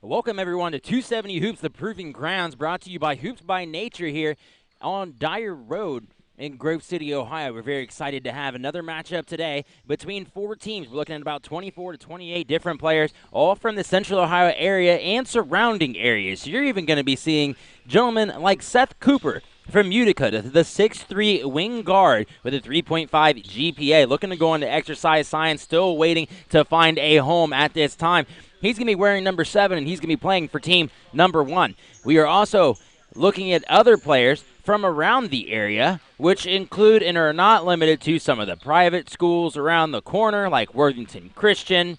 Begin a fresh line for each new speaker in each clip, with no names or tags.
Welcome, everyone, to 270 Hoops, the Proving Grounds, brought to you by Hoops by Nature here on Dyer Road in Grove City, Ohio. We're very excited to have another matchup today between four teams. We're looking at about 24 to 28 different players, all from the Central Ohio area and surrounding areas. So you're even going to be seeing gentlemen like Seth Cooper from Utica, the 6'3 wing guard with a 3.5 GPA, looking to go into exercise science, still waiting to find a home at this time. He's going to be wearing number 7, and he's going to be playing for team number 1. We are also looking at other players from around the area, which include and are not limited to some of the private schools around the corner, like Worthington Christian,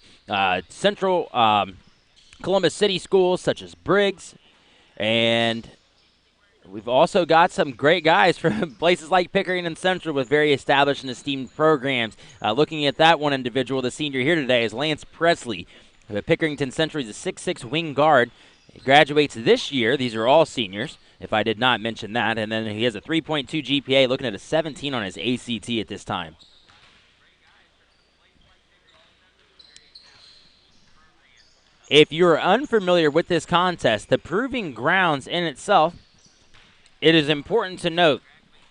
Central Columbus City schools such as Briggs, and we've also got some great guys from places like Pickering and Central with very established and esteemed programs. Looking at that one individual, the senior here today is Lance Presley. Pickerington Central is a 6'6 wing guard. He graduates this year. These are all seniors, if I did not mention that. And then he has a 3.2 GPA, looking at a 17 on his ACT at this time. If you're unfamiliar with this contest, the Proving Grounds in itself, it is important to note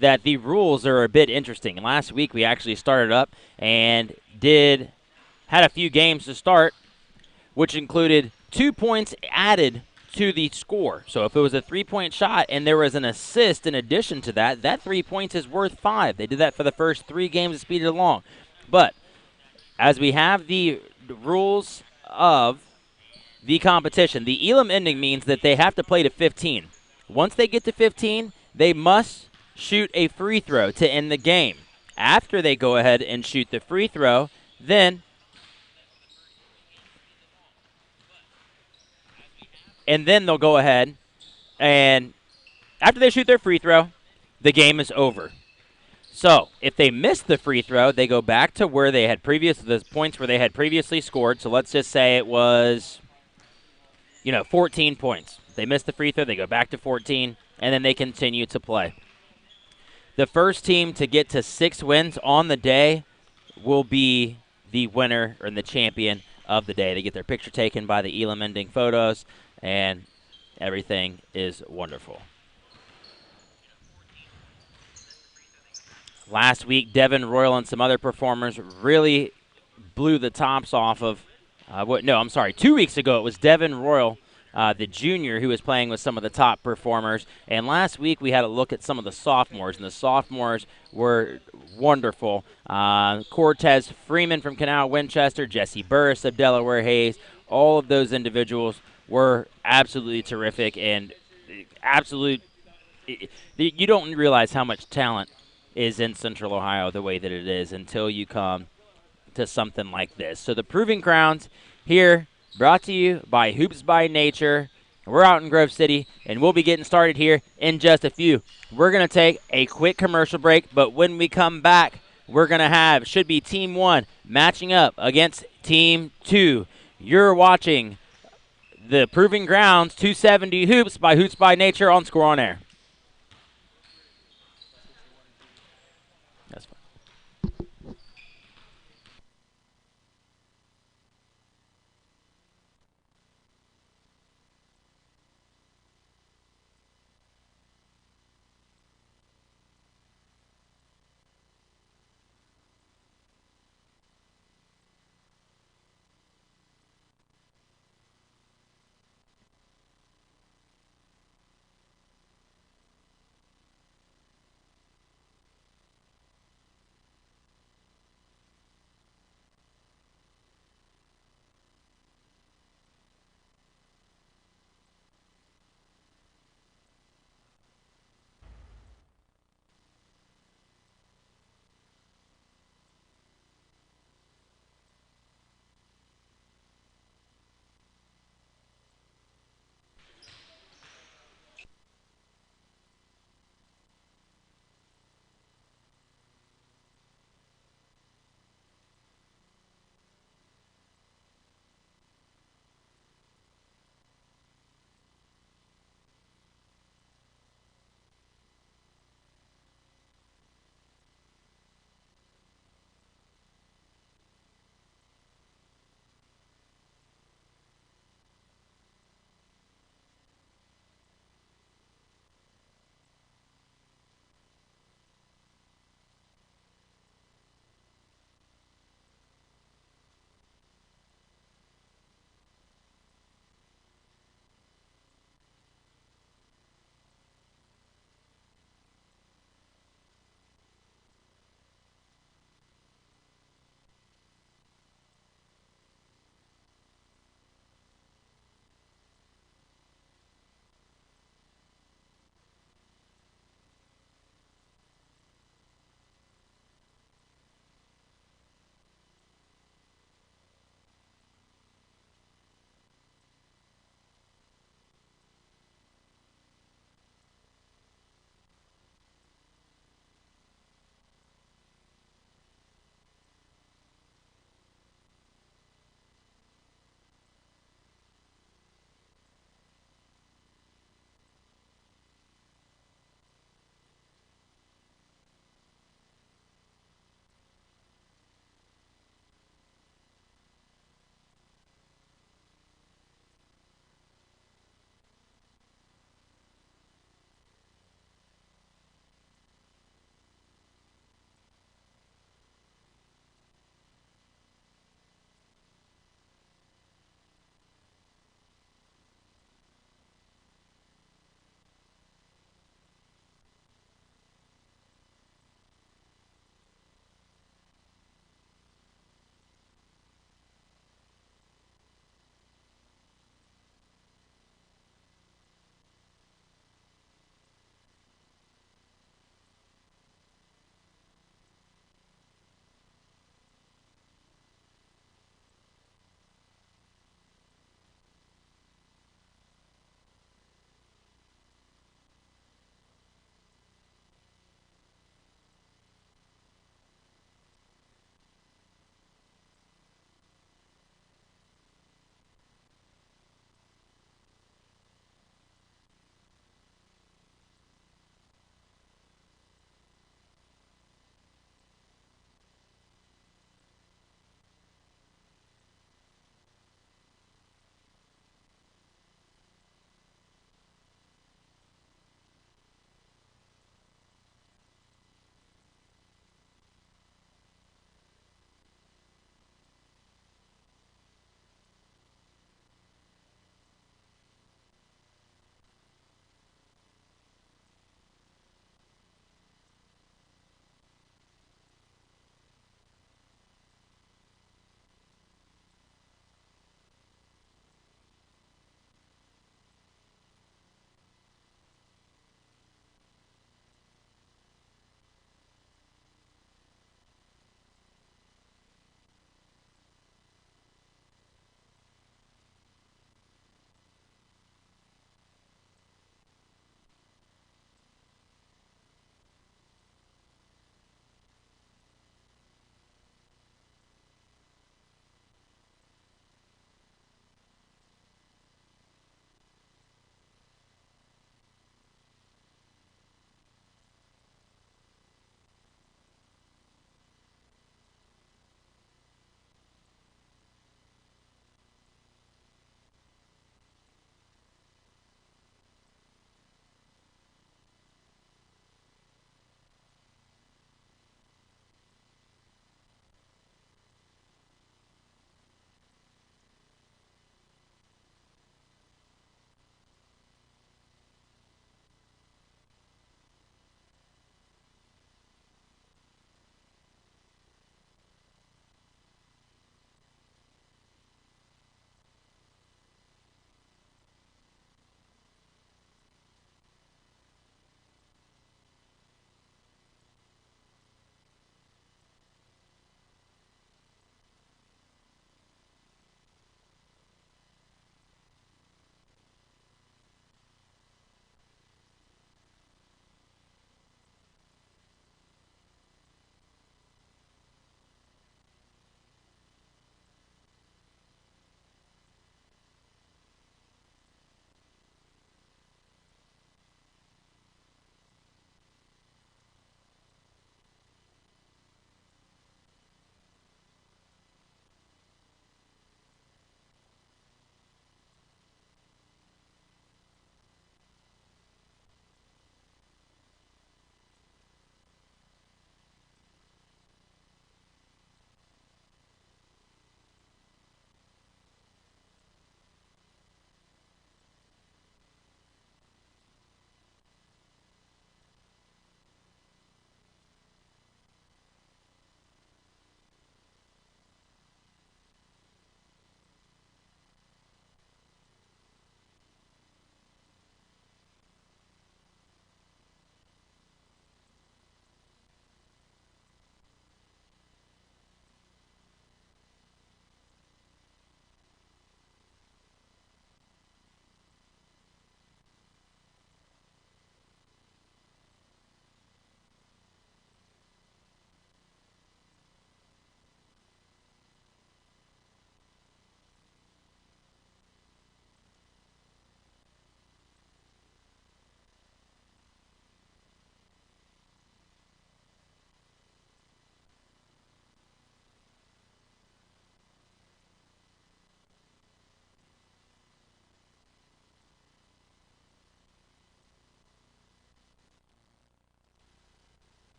that the rules are a bit interesting. Last week we actually started up and had a few games to start, which included 2 points added to the score. So if it was a 3-point shot and there was an assist in addition to that, that 3 points is worth 5. They did that for the first 3 games of Speed It Along. But as we have the rules of the competition, the Elam ending means that they have to play to 15. Once they get to 15, they must shoot a free throw to end the game. After they go ahead and shoot the free throw, then they'll go ahead and after they shoot their free throw, the game is over. So if they miss the free throw, they go back to where they had the points where they had previously scored. So let's just say it was, 14 points. If they miss the free throw, they go back to 14, and then they continue to play. The first team to get to 6 wins on the day will be the winner or the champion of the day. They get their picture taken by the Elam ending photos, and everything is wonderful. Last week, Devin Royal and some other performers really blew the tops off of 2 weeks ago, it was Devin Royal, the junior, who was playing with some of the top performers. And last week, we had a look at some of the sophomores, and the sophomores were wonderful. Cortez Freeman from Canal Winchester, Jesse Burris of Delaware Hayes, all of those individuals were absolutely terrific and you don't realize how much talent is in Central Ohio the way that it is until you come to something like this. So the Proving Grounds here, brought to you by Hoops by Nature. We're out in Grove City, and we'll be getting started here in just a few. We're going to take a quick commercial break, but when we come back, we're going to should be Team 1 matching up against Team 2. You're watching the Proving Grounds 270 Hoops by Hoops by Nature on Score on Air. That's fine.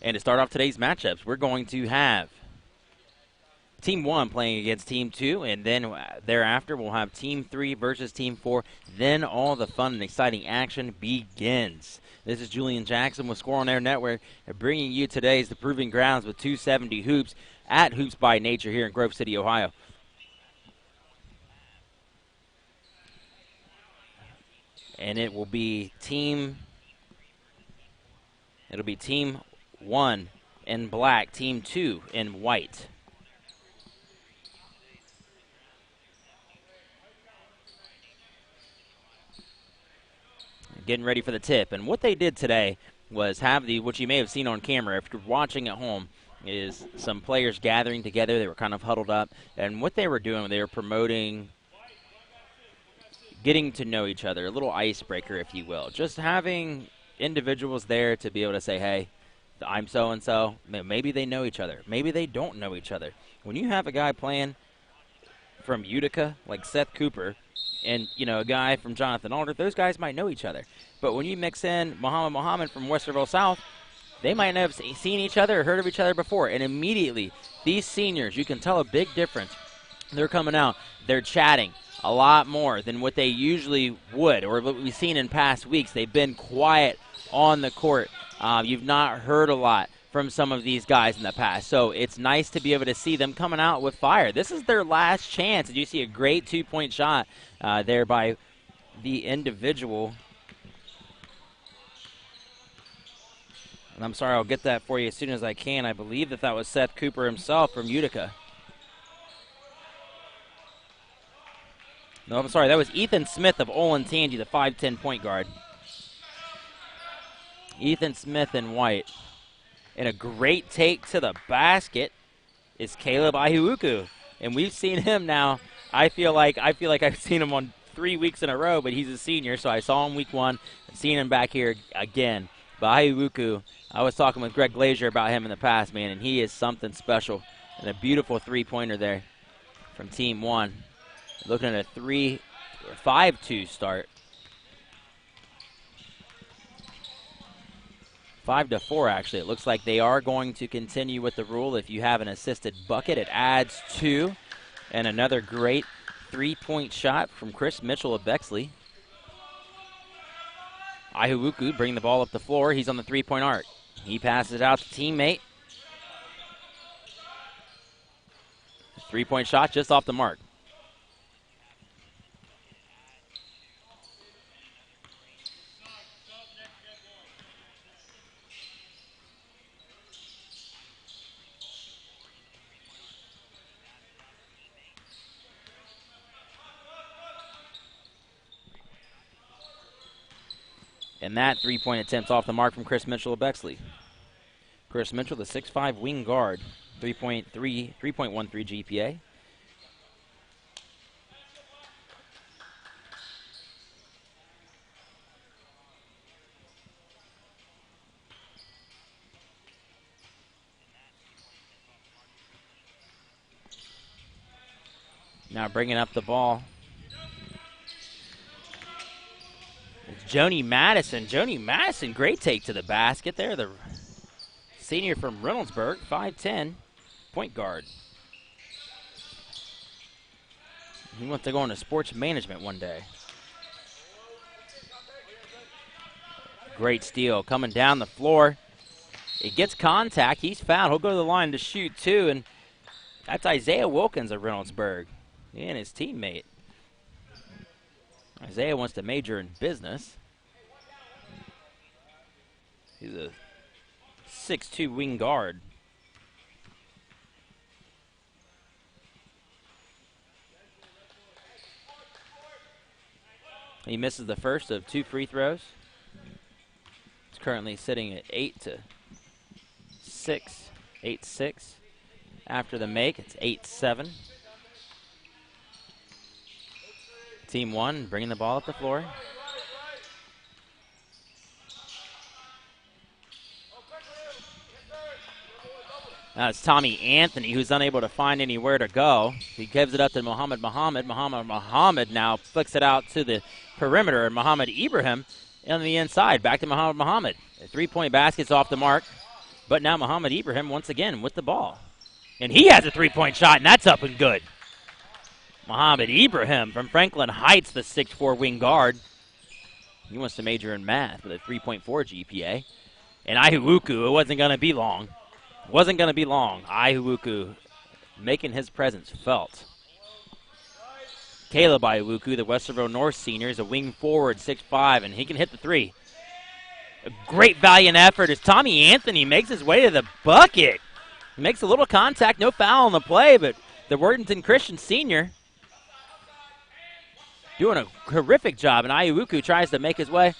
And to start off today's matchups, we're going to have Team 1 playing against Team 2, and then thereafter we'll have Team 3 versus Team 4. Then all the fun and exciting action begins. This is Julian Jackson with Score on Air Network, bringing you today's The Proving Grounds with 270 Hoops at Hoops by Nature here in Grove City, Ohio. And it will be Team 1 in black, Team 2 in white. Getting ready for the tip. And what they did today was have what you may have seen on camera if you're watching at home, is some players gathering together. They were kind of huddled up. And what they were doing, they were promoting getting to know each other, a little icebreaker, if you will. Just having individuals there to be able to say, hey, I'm so-and-so. Maybe they know each other. Maybe they don't know each other. When you have a guy playing from Utica like Seth Cooper and, a guy from Jonathan Alder, those guys might know each other. But when you mix in Muhammad from Westerville South, they might not have seen each other or heard of each other before. And immediately, these seniors, you can tell a big difference. They're coming out. They're chatting a lot more than what they usually would or what we've seen in past weeks. They've been quiet on the court. You've not heard a lot from some of these guys in the past. So it's nice to be able to see them coming out with fire. This is their last chance. And you see a great two-point shot there by the individual. And I'm sorry, I'll get that for you as soon as I can. I believe that was Seth Cooper himself from Utica. No, I'm sorry, that was Ethan Smith of Olentangy, the 5'10" point guard. Ethan Smith in white. And a great take to the basket is Caleb Ihuuku. And we've seen him now. I feel like I've seen him on 3 weeks in a row, but he's a senior, so I saw him week 1. I've seen him back here again. But Ihuuku, I was talking with Greg Glazier about him in the past, man, and he is something special. And a beautiful three-pointer there from Team 1. Looking at a 5-2 start. 5-4, actually. It looks like they are going to continue with the rule. If you have an assisted bucket, it adds 2. And another great three-point shot from Chris Mitchell of Bexley. Ihuuku bringing the ball up the floor. He's on the three-point arc. He passes it out to teammate. Three-point shot just off the mark. And that three-point attempt off the mark from Chris Mitchell of Bexley. Chris Mitchell, the 6'5" wing guard, 3.13 GPA. Now bringing up the ball. It's Joni Madison. Joni Madison, great take to the basket there. The senior from Reynoldsburg, 5'10", point guard. He wants to go into sports management one day. Great steal coming down the floor. It gets contact. He's fouled. He'll go to the line to shoot two, and that's Isaiah Wilkins of Reynoldsburg and his teammate. Isaiah wants to major in business. He's a 6'2" wing guard. He misses the first of two free throws. It's currently sitting at 8-6. 8-6. After the make, it's 8-7. Team one bringing the ball up the floor. Now it's Tommy Anthony, who's unable to find anywhere to go. He gives it up to Muhammad Muhammad. Muhammad now flicks it out to the perimeter, and Muhammad Ibrahim on the inside. Back to Muhammad Muhammad. A three-point basket's off the mark, but now Muhammad Ibrahim once again with the ball. And he has a three-point shot, and that's up and good. Muhammad Ibrahim from Franklin Heights, the 6'4" wing guard. He wants to major in math with a 3.4 GPA. And Ihuuku, it wasn't going to be long. Wasn't going to be long. Ihuuku making his presence felt. Caleb Ihuuku, the Westerville North senior, is a wing forward, 6'5", and he can hit the three. A great valiant effort as Tommy Anthony makes his way to the bucket. He makes a little contact, no foul on the play, but the Worthington Christian senior doing a horrific job, and Ihuuku tries to make his way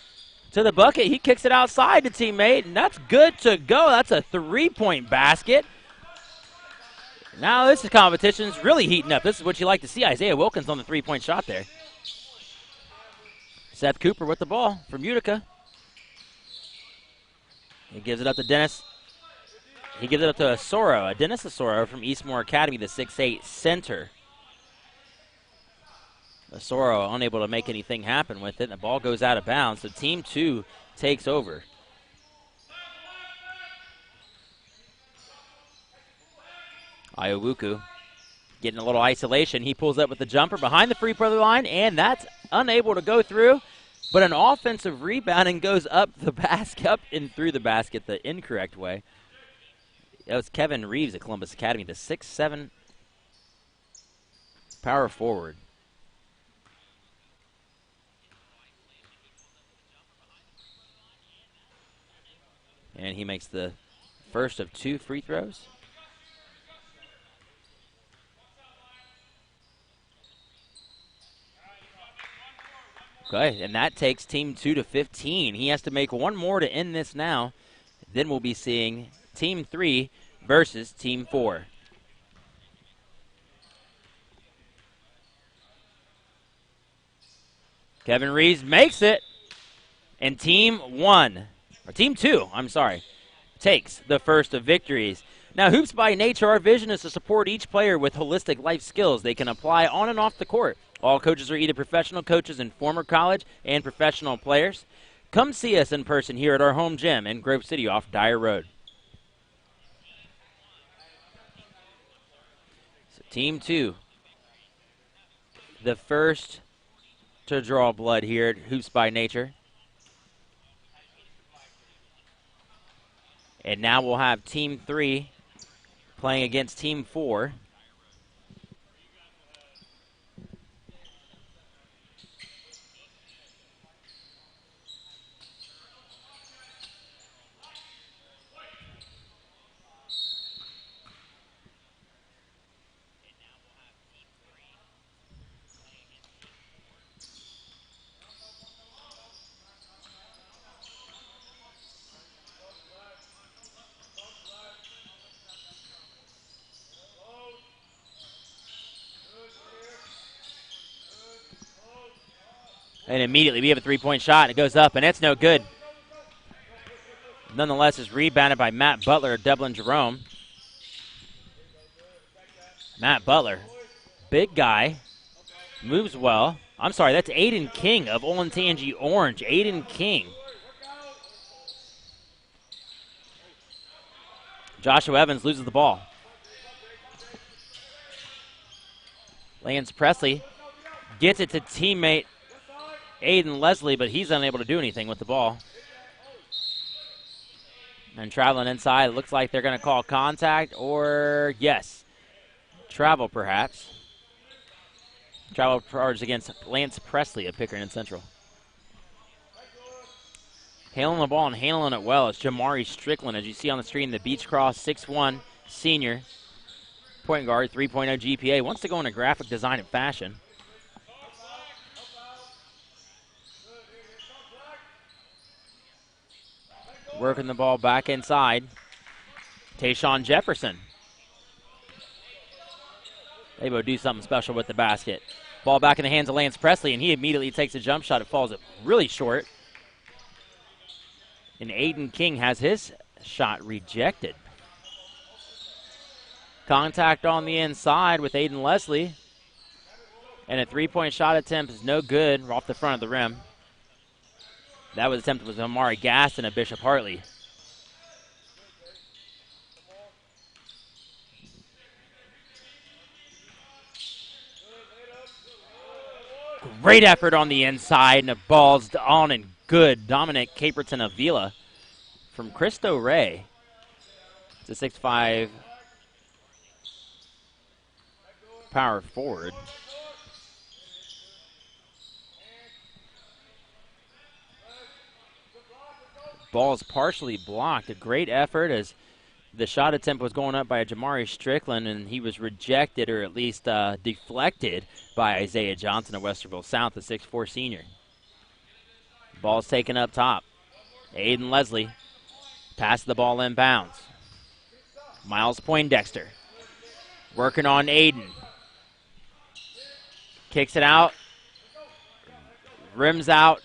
to the bucket. He kicks it outside to teammate, and that's good to go. That's a three-point basket. Now this competition's really heating up. This is what you like to see. Isaiah Wilkins on the three-point shot there. Seth Cooper with the ball from Utica. He gives it up to Dennis. He gives it up to Asoro, Dennis Asoro from Eastmore Academy, the 6'8" center. Asoro unable to make anything happen with it, and the ball goes out of bounds, so team two takes over. Ihuuku getting a little isolation. He pulls up with the jumper behind the free throw line, and that's unable to go through. But an offensive rebound and goes up the basket, up and through the basket the incorrect way. That was Kevin Reeves at Columbus Academy, the 6'7" power forward. And he makes the first of two free throws. Okay, and that takes team two to 15. He has to make one more to end this now. Then we'll be seeing team three versus team four. Kevin Reeves makes it. And team two, takes the first of victories. Now, Hoops by Nature, our vision is to support each player with holistic life skills they can apply on and off the court. All coaches are either professional coaches and former college and professional players. Come see us in person here at our home gym in Grove City off Dyer Road. So team two, the first to draw blood here at Hoops by Nature. And now we'll have team three playing against team four. And immediately we have a three-point shot. It goes up, and it's no good. Nonetheless, is rebounded by Matt Butler, Devlin Jerome. Matt Butler, big guy, moves well. I'm sorry, that's Aiden King of Olentangy Orange. Aiden King. Joshua Evans loses the ball. Lance Presley gets it to teammate Aiden Leslie, but he's unable to do anything with the ball. And traveling inside, it looks like they're going to call contact, or yes, travel perhaps. Travel charge against Lance Presley of Pickering Central. Handling the ball and handling it well is Jamari Strickland. As you see on the screen, the Beechcroft 6'1" senior. Point guard, 3.0 GPA. Wants to go into graphic design and fashion. Working the ball back inside. Tayshawn Jefferson. Able to do something special with the basket. Ball back in the hands of Lance Presley, and he immediately takes a jump shot. It falls up really short. And Aiden King has his shot rejected. Contact on the inside with Aiden Leslie. And a three-point shot attempt is no good off the front of the rim. That was attempted with Amari Gaston of Bishop Hartley. Great effort on the inside, and the ball's on and good. Dominic Caperton Avila from Cristo Ray. It's a 6'5" power forward. Ball is partially blocked. A great effort as the shot attempt was going up by Jamari Strickland, and he was rejected, or at least deflected, by Isaiah Johnson of Westerville South, the 6'4" senior. Ball's taken up top. Aiden Leslie passes the ball inbounds. Miles Poindexter working on Aiden. Kicks it out. Rims out.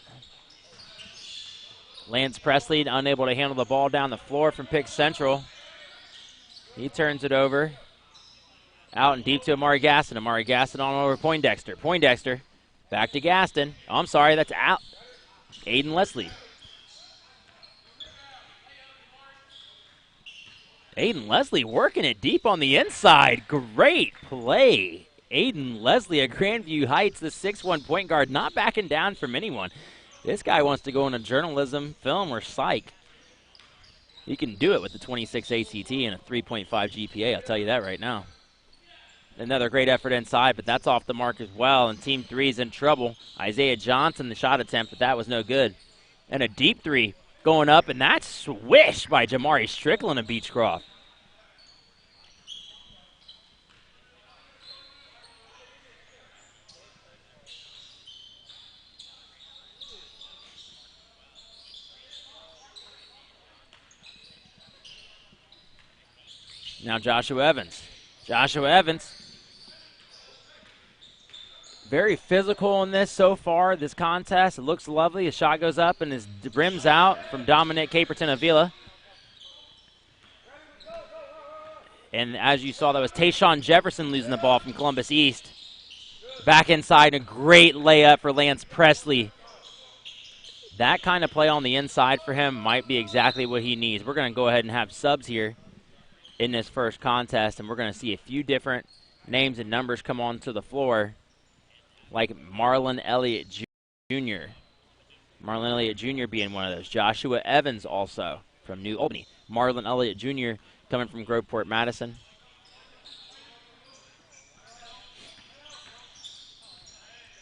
Lance Presley unable to handle the ball down the floor from Pick Central. He turns it over. Out and deep to Amari Gaston. Amari Gaston on over Poindexter. Poindexter back to Gaston. Oh, I'm sorry, that's out. Aiden Leslie. Aiden Leslie working it deep on the inside. Great play. Aiden Leslie at Grandview Heights, the 6'1" point guard, not backing down from anyone. This guy wants to go into journalism, film, or psych. He can do it with the 26 ACT and a 3.5 GPA, I'll tell you that right now. Another great effort inside, but that's off the mark as well, and Team 3 is in trouble. Isaiah Johnson, the shot attempt, but that was no good. And a deep three going up, and that's swished by Jamari Strickland of Beechcroft. Now Joshua Evans. Joshua Evans, very physical in this so far, this contest. It looks lovely. His shot goes up and his rims out from Dominic Caperton Avila. And as you saw, that was Tayshawn Jefferson losing the ball from Columbus East. Back inside, a great layup for Lance Presley. That kind of play on the inside for him might be exactly what he needs. We're going to go ahead and have subs here in this first contest, and we're going to see a few different names and numbers come onto the floor, like Marlon Elliott Jr. Marlon Elliott Jr. being one of those. Joshua Evans also from New Albany. Marlon Elliott Jr. coming from Groveport Madison.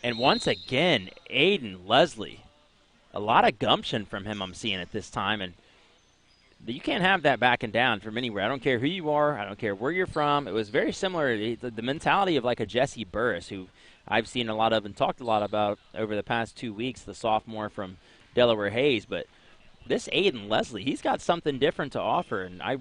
And once again, Aiden Leslie. A lot of gumption from him I'm seeing at this time, and you can't have that backing down from anywhere. I don't care who you are. I don't care where you're from. It was very similar to the mentality of like a Jesse Burris, who I've seen a lot of and talked a lot about over the past 2 weeks, the sophomore from Delaware Hayes. But this Aiden Leslie, he's got something different to offer, and I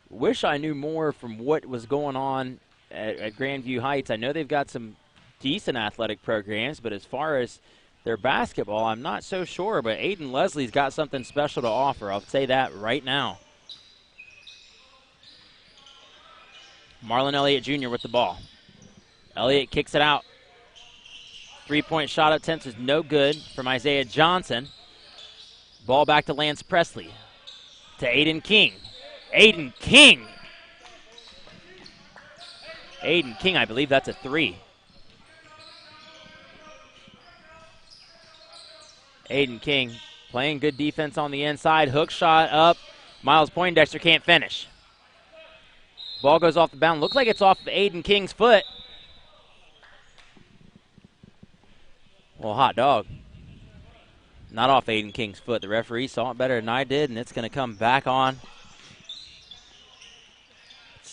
wish I knew more from what was going on at Grandview Heights. I know they've got some decent athletic programs, but as far as their basketball, I'm not so sure, but Aiden Leslie's got something special to offer. I'll say that right now. Marlon Elliott Jr. with the ball. Elliott kicks it out. Three-point shot attempt is no good from Isaiah Johnson. Ball back to Lance Presley. To Aiden King. Aiden King. Aiden King, I believe that's a three. Aiden King playing good defense on the inside. Hook shot up. Miles Poindexter can't finish. Ball goes off the bound. Looks like it's off of Aiden King's foot. Well, hot dog. Not off Aiden King's foot. The referee saw it better than I did, and it's going to come back on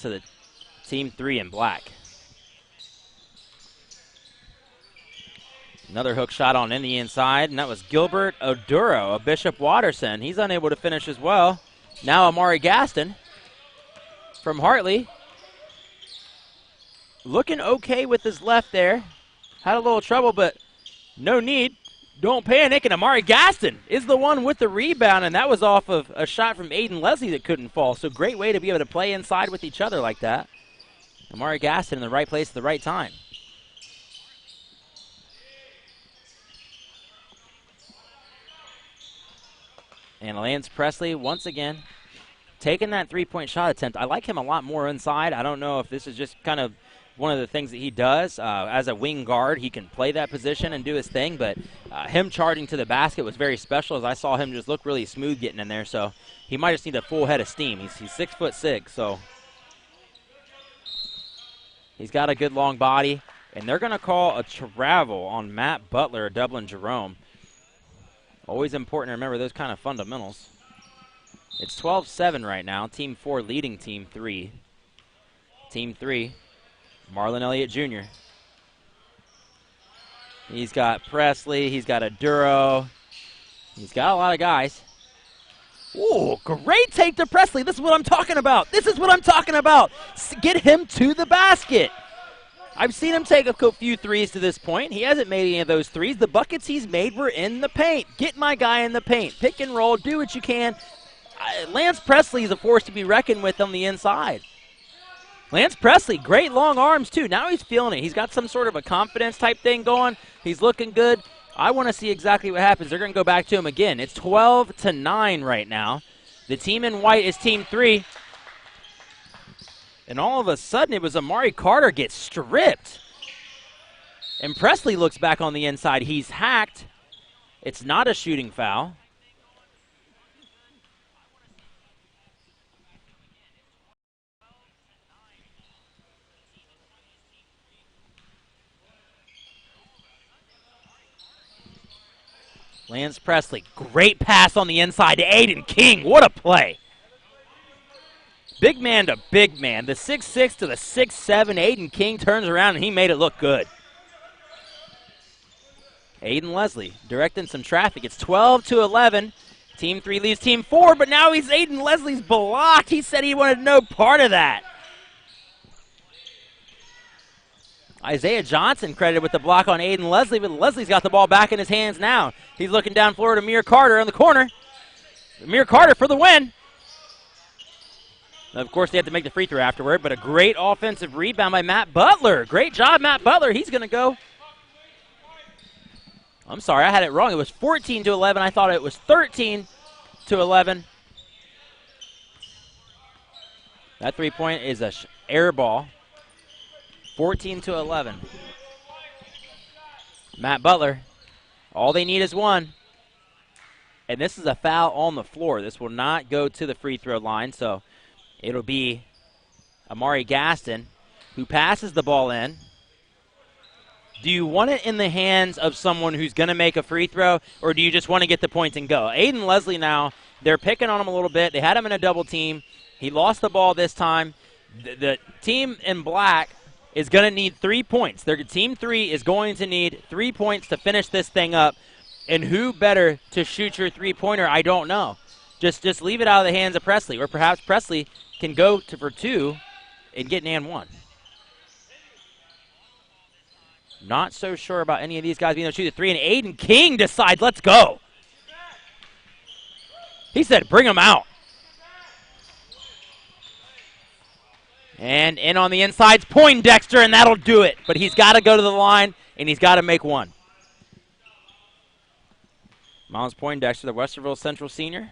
to the team 3 in black. Another hook shot on in the inside, and that was Gilbert Oduro of Bishop Watterson. He's unable to finish as well. Now Amari Gaston from Hartley. Looking okay with his left there. Had a little trouble, but no need. Don't panic, and Amari Gaston is the one with the rebound, and that was off of a shot from Aiden Leslie that couldn't fall. So great way to be able to play inside with each other like that. Amari Gaston in the right place at the right time. And Lance Presley, once again, taking that three-point shot attempt. I like him a lot more inside. I don't know if this is just kind of one of the things that he does. As a wing guard, he can play that position and do his thing, but him charging to the basket was very special, as I saw him just look really smooth getting in there. So he might just need a full head of steam. He's 6'6", so he's got a good long body. And they're going to call a travel on Matt Butler of Dublin Jerome. Always important to remember those kind of fundamentals. It's 12-7 right now. Team 4 leading Team 3. Team 3, Marlon Elliott Jr. He's got Presley. He's got Oduro. He's got a lot of guys. Ooh, great take to Presley. This is what I'm talking about. This is what I'm talking about. Get him to the basket. I've seen him take a few threes to this point. He hasn't made any of those threes. The buckets he's made were in the paint. Get my guy in the paint. Pick and roll. Do what you can. Lance Presley is a force to be reckoned with on the inside. Lance Presley, great long arms too. Now he's feeling it. He's got some sort of a confidence type thing going. He's looking good. I want to see exactly what happens. They're going to go back to him again. It's 12-9 right now. The team in white is Team 3. And all of a sudden, it was Amari Carter gets stripped. And Presley looks back on the inside. He's hacked. It's not a shooting foul. Lance Presley, great pass on the inside to Aiden King. What a play. Big man to big man. The 6'6" to the 6'7". Aiden King turns around, and he made it look good. Aiden Leslie directing some traffic. It's 12-11. Team 3 leaves Team 4, but now he's Aiden Leslie's blocked. He said he wanted no part of that. Isaiah Johnson credited with the block on Aiden Leslie, but Leslie's got the ball back in his hands now. He's looking down floor to Amir Carter in the corner. Amir Carter for the win. Of course, they have to make the free throw afterward, but a great offensive rebound by Matt Butler. Great job, Matt Butler. He's going to go. I'm sorry, I had it wrong. It was 14-11. I thought it was 13-11. That three-point is a air ball. 14-11. Matt Butler, all they need is one. And this is a foul on the floor. This will not go to the free throw line, so it'll be Amari Gaston who passes the ball in. Do you want it in the hands of someone who's going to make a free throw, or do you just want to get the points and go? Aiden Leslie now, they're picking on him a little bit. They had him in a double team. He lost the ball this time. The team in black is going to need 3 points. Their Team 3 is going to need 3 points to finish this thing up. And who better to shoot your three-pointer? I don't know. Just leave it out of the hands of Presley, or perhaps Presley can go for 2 and get an and 1. Not so sure about any of these guys being able to shoot the three, and Aiden King decides, let's go. He said, bring them out. And in on the inside's Poindexter, and that'll do it. But he's got to go to the line, and he's got to make one. Miles Poindexter, the Westerville Central senior,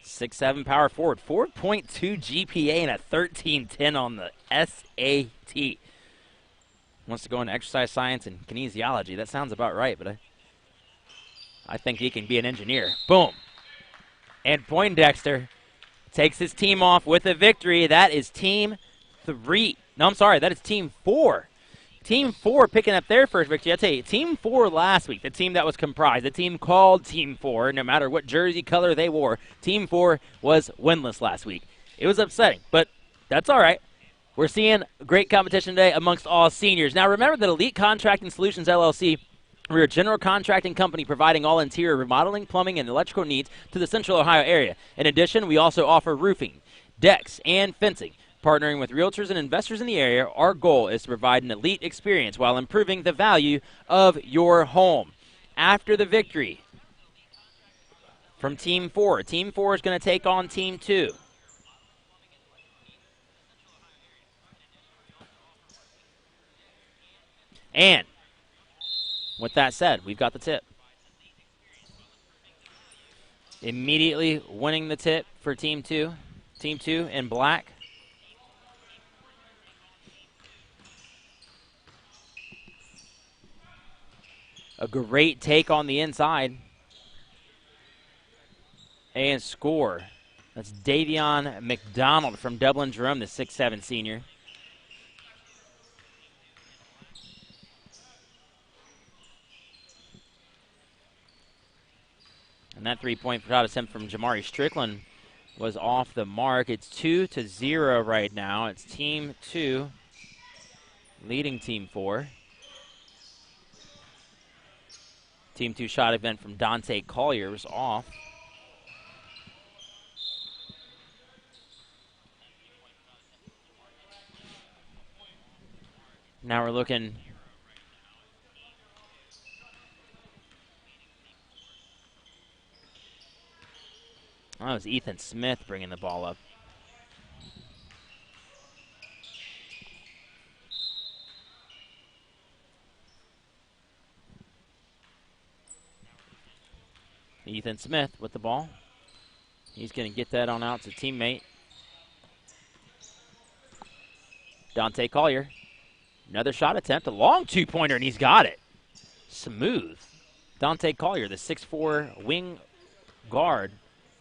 6'7" power forward, 4.2 GPA and a 1310 on the SAT. Wants to go into exercise science and kinesiology. That sounds about right, but I think he can be an engineer. Boom. And Poindexter takes his team off with a victory. That is team 3. No, I'm sorry. That is team 4. Team 4 picking up their first victory. I'll tell you, team 4 last week, the team that was comprised, the team called team 4, no matter what jersey color they wore, team 4 was winless last week. It was upsetting, but that's all right. We're seeing great competition today amongst all seniors. Now, remember that Elite Contracting Solutions, LLC, we're a general contracting company providing all interior remodeling, plumbing, and electrical needs to the Central Ohio area. In addition, we also offer roofing, decks, and fencing. Partnering with realtors and investors in the area, our goal is to provide an elite experience while improving the value of your home. After the victory from Team 4, Team 4 is going to take on Team 2. And with that said, we've got the tip. Immediately winning the tip for Team 2. Team 2 in black. A great take on the inside. And score. That's Davion McDonald from Dublin Jerome, the 6'7" senior. And that three-point shot attempt from Jamari Strickland was off the mark. It's 2-0 right now. It's Team 2 leading Team 4. Team 2 shot event from Dante Collier was off. Now we're looking. Oh, it was Ethan Smith bringing the ball up. Ethan Smith with the ball. He's going to get that on out to teammate. Dante Collier. Another shot attempt, a long two-pointer, and he's got it. Smooth. Dante Collier, the 6'4" wing guard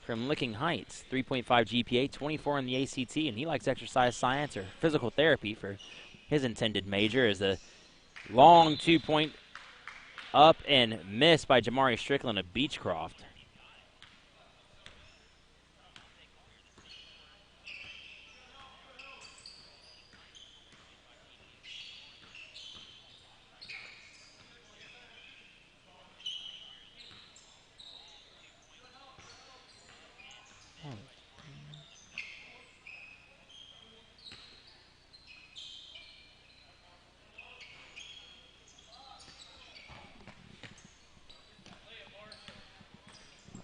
from Licking Heights. 3.5 GPA, 24 in the ACT, and he likes exercise science or physical therapy for his intended major. As a long two-point up and miss by Jamari Strickland of Beechcroft.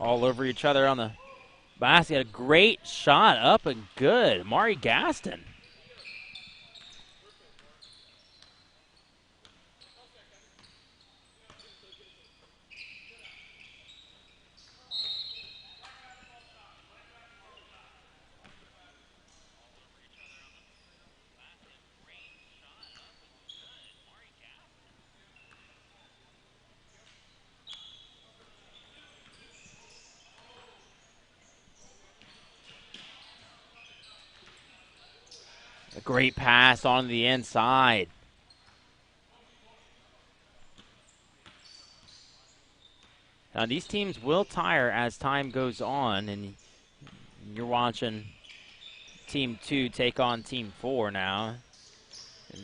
All over each other on the basket. A great shot up and good. Mari Gaston. A great pass on the inside. Now these teams will tire as time goes on, and you're watching Team 2 take on Team 4 now. And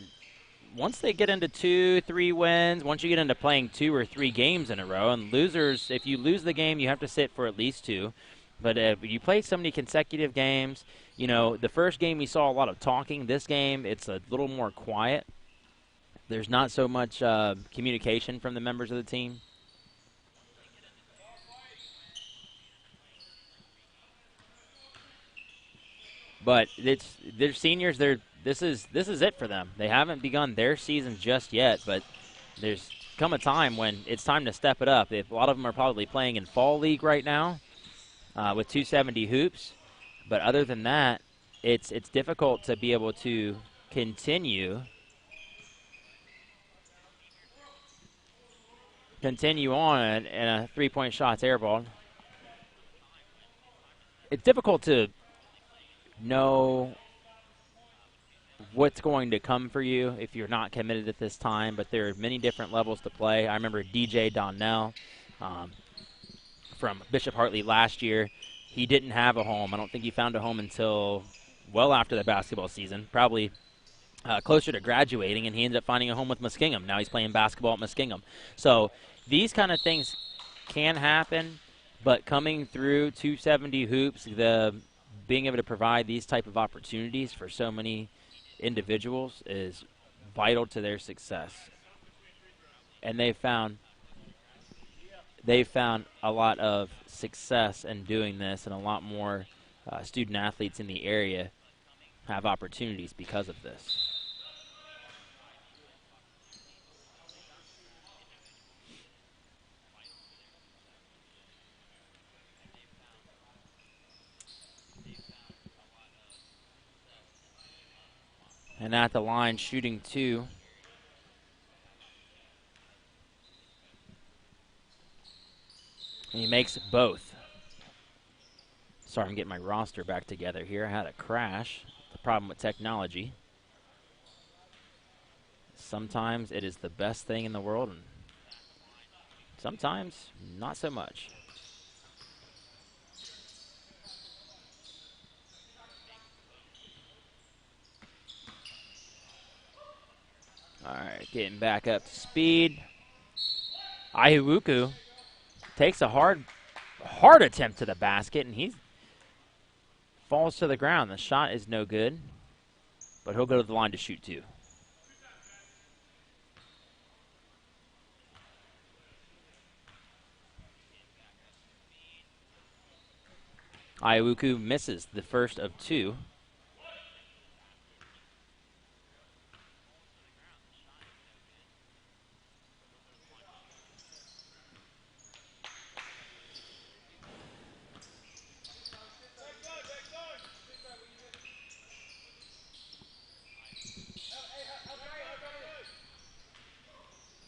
once they get into 2-3 wins, once you get into playing 2 or 3 games in a row, and losers, if you lose the game, you have to sit for at least 2. But if you play so many consecutive games, you know, the first game we saw a lot of talking. This game, it's a little more quiet. There's not so much communication from the members of the team. But they're seniors. This is it for them. They haven't begun their season just yet, but there's come a time when it's time to step it up. A lot of them are probably playing in fall league right now with 270 hoops, but other than that, it's difficult to be able to continue on, and a 3-point shot's airballed. It's difficult to know what's going to come for you if you're not committed at this time, but there are many different levels to play. I remember DJ Donnell from Bishop Hartley last year. He didn't have a home. I don't think he found a home until well after the basketball season, probably closer to graduating, and he ended up finding a home with Muskingum. Now he's playing basketball at Muskingum. So these kind of things can happen, but coming through 270 hoops, being able to provide these type of opportunities for so many individuals is vital to their success. And they found a lot of success in doing this, and a lot more student athletes in the area have opportunities because of this. And at the line, shooting 2. And he makes both. Sorry, I'm getting my roster back together here. I had a crash. The problem with technology. Sometimes it is the best thing in the world, and sometimes not so much. All right, getting back up to speed. Ihuuku takes a hard attempt to the basket, and he falls to the ground. The shot is no good, but he'll go to the line to shoot 2. Ihuuku misses the first of 2.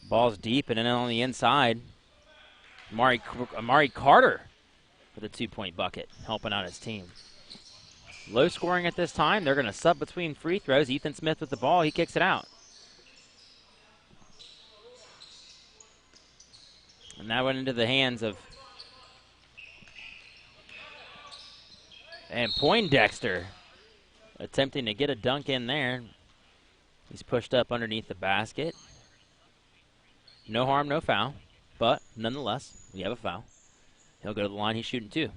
Ball's deep and then on the inside. Amari Carter with a 2-point bucket, helping out his team. Low scoring at this time. They're going to sub between free throws. Ethan Smith with the ball. He kicks it out. And that went into the hands of Poindexter, attempting to get a dunk in there. He's pushed up underneath the basket. No harm, no foul. But nonetheless, we have a foul. He'll go to the line. He's shooting 2.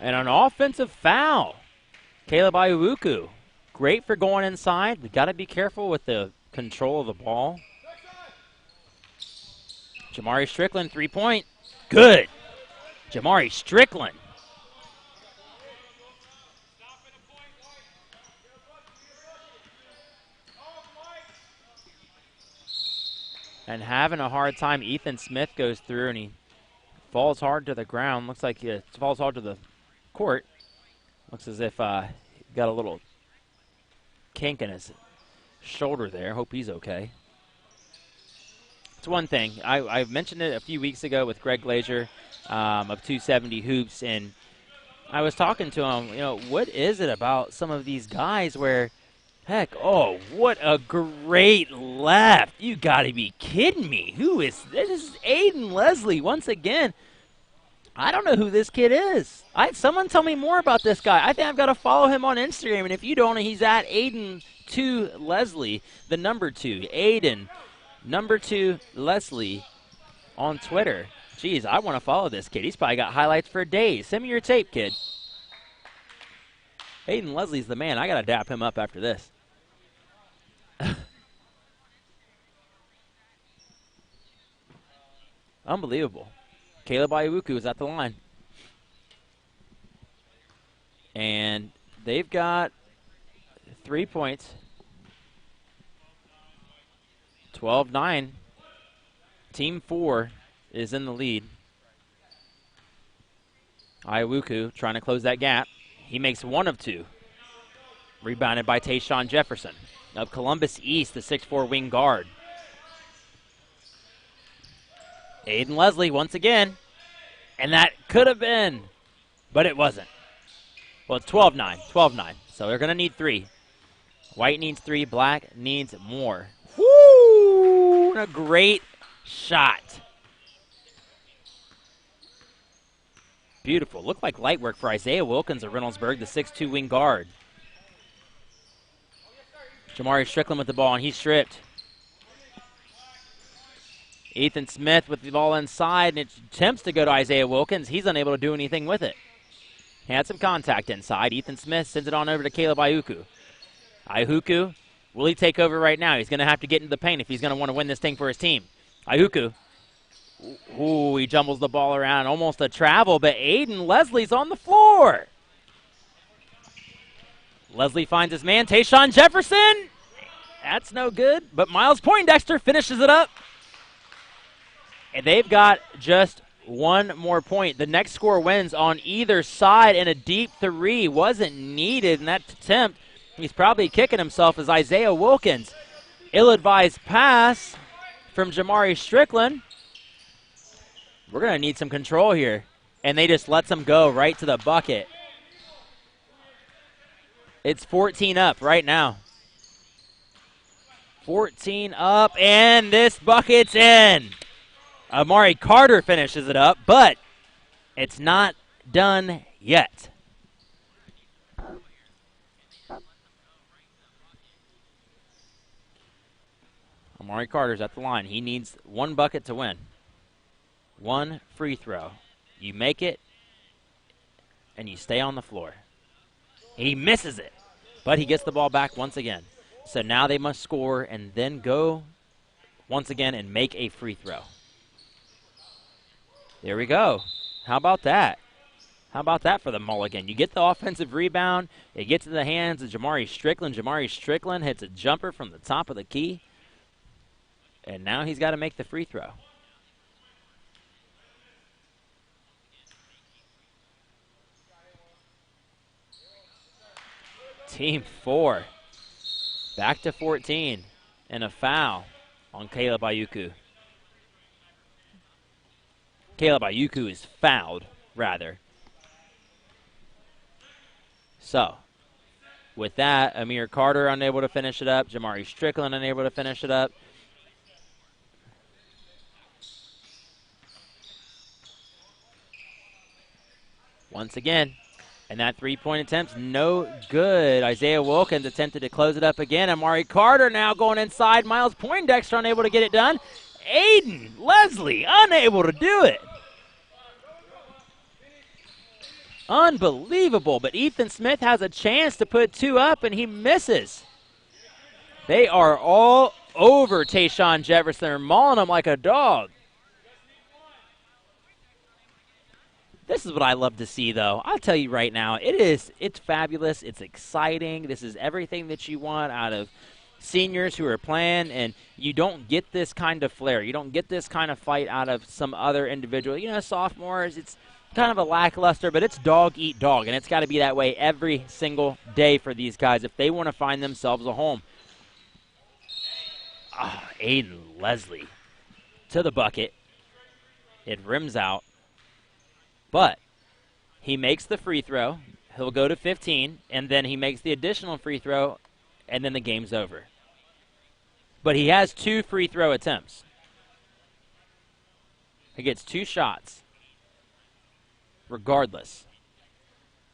And an offensive foul. Caleb Ihuuku, great for going inside. We got to be careful with the control of the ball. Jamari Strickland, 3-point. Good. Jamari Strickland. And having a hard time, Ethan Smith goes through and he falls hard to the ground. Looks like he falls hard to the court. Looks as if he got a little kink in his shoulder there. Hope he's okay. It's one thing. I mentioned it a few weeks ago with Greg Glazier of 270 Hoops, and I was talking to him, what is it about some of these guys where Heck, oh, what a great left. You got to be kidding me. Who is this? This is Aiden Leslie once again. I don't know who this kid is. Someone tell me more about this guy. I think I've got to follow him on Instagram, and if you don't, he's at Aiden2 Leslie, the number 2. Aiden, number 2 Leslie on Twitter. Jeez, I want to follow this kid. He's probably got highlights for days. Send me your tape, kid. Aiden Leslie's the man. I got to dap him up after this. Unbelievable. Caleb Ayuku is at the line. And they've got 3 points. 12-9. Team 4 is in the lead. Ayuku trying to close that gap. He makes 1 of 2. Rebounded by Tayshawn Jefferson of Columbus East, the 6'4 wing guard. Aiden Leslie once again. And that could have been, but it wasn't. Well, it's 12-9. 12-9. So they're going to need 3. White needs 3. Black needs more. Woo! A great shot. Beautiful. Looked like light work for Isaiah Wilkins of Reynoldsburg, the 6'2 wing guard. Jamari Strickland with the ball, and he's stripped. Ethan Smith with the ball inside, and it attempts to go to Isaiah Wilkins. He's unable to do anything with it. He had some contact inside. Ethan Smith sends it on over to Caleb Ayuku. Ayuku, will he take over right now? He's going to have to get into the paint if he's going to want to win this thing for his team. Ayuku. Ooh, he jumbles the ball around. Almost a travel, but Aiden Leslie's on the floor. Leslie finds his man, Tayshawn Jefferson. That's no good, but Miles Poindexter finishes it up. And they've got just 1 more point. The next score wins on either side, and a deep 3 wasn't needed in that attempt. He's probably kicking himself as Isaiah Wilkins. Ill-advised pass from Jamari Strickland. We're going to need some control here. And they just lets him go right to the bucket. It's 14 up right now. 14 up, and this bucket's in. Amari Carter finishes it up, but it's not done yet. Amari Carter's at the line. He needs 1 bucket to win. 1 free throw. You make it, and you stay on the floor. He misses it, but he gets the ball back once again. So now they must score and then go once again and make a free throw. There we go. How about that? How about that for the Mulligan? You get the offensive rebound. It gets in the hands of Jamari Strickland. Jamari Strickland hits a jumper from the top of the key. And now he's got to make the free throw. Team 4. Back to 14. And a foul on Caleb Ayuku. Caleb Ayuku is fouled, rather. So, with that, Amir Carter unable to finish it up. Jamari Strickland unable to finish it up. Once again, and that 3-point attempt's no good. Isaiah Wilkins attempted to close it up again. Amari Carter now going inside. Miles Poindexter unable to get it done. Aiden Leslie unable to do it. Unbelievable, but Ethan Smith has a chance to put 2 up, and he misses. They are all over Tayshawn Jefferson. They're mauling him like a dog. This is what I love to see, though. I'll tell you right now, it's fabulous. It's exciting. This is everything that you want out of seniors who are playing, and you don't get this kind of flair. You don't get this kind of fight out of some other individual. You know, sophomores, it's kind of a lackluster, but it's dog eat dog, and it's got to be that way every single day for these guys if they want to find themselves a home. Aiden Leslie to the bucket. It rims out, but he makes the free throw. He'll go to 15, and then he makes the additional free throw, and then the game's over. But he has 2 free throw attempts. He gets 2 shots, regardless.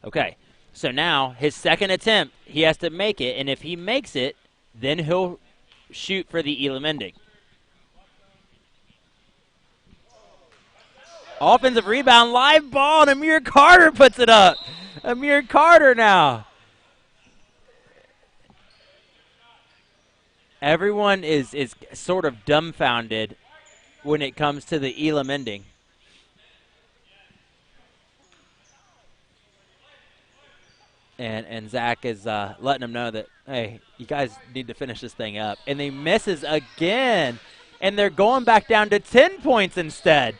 Okay, so now his second attempt, he has to make it, and if he makes it, then he'll shoot for the Elam ending. Offensive rebound, live ball, and Amir Carter puts it up. Amir Carter now. Everyone is sort of dumbfounded when it comes to the Elam ending. And Zach is letting them know that, hey, you guys need to finish this thing up. And he misses again, and they're going back down to 10 points instead.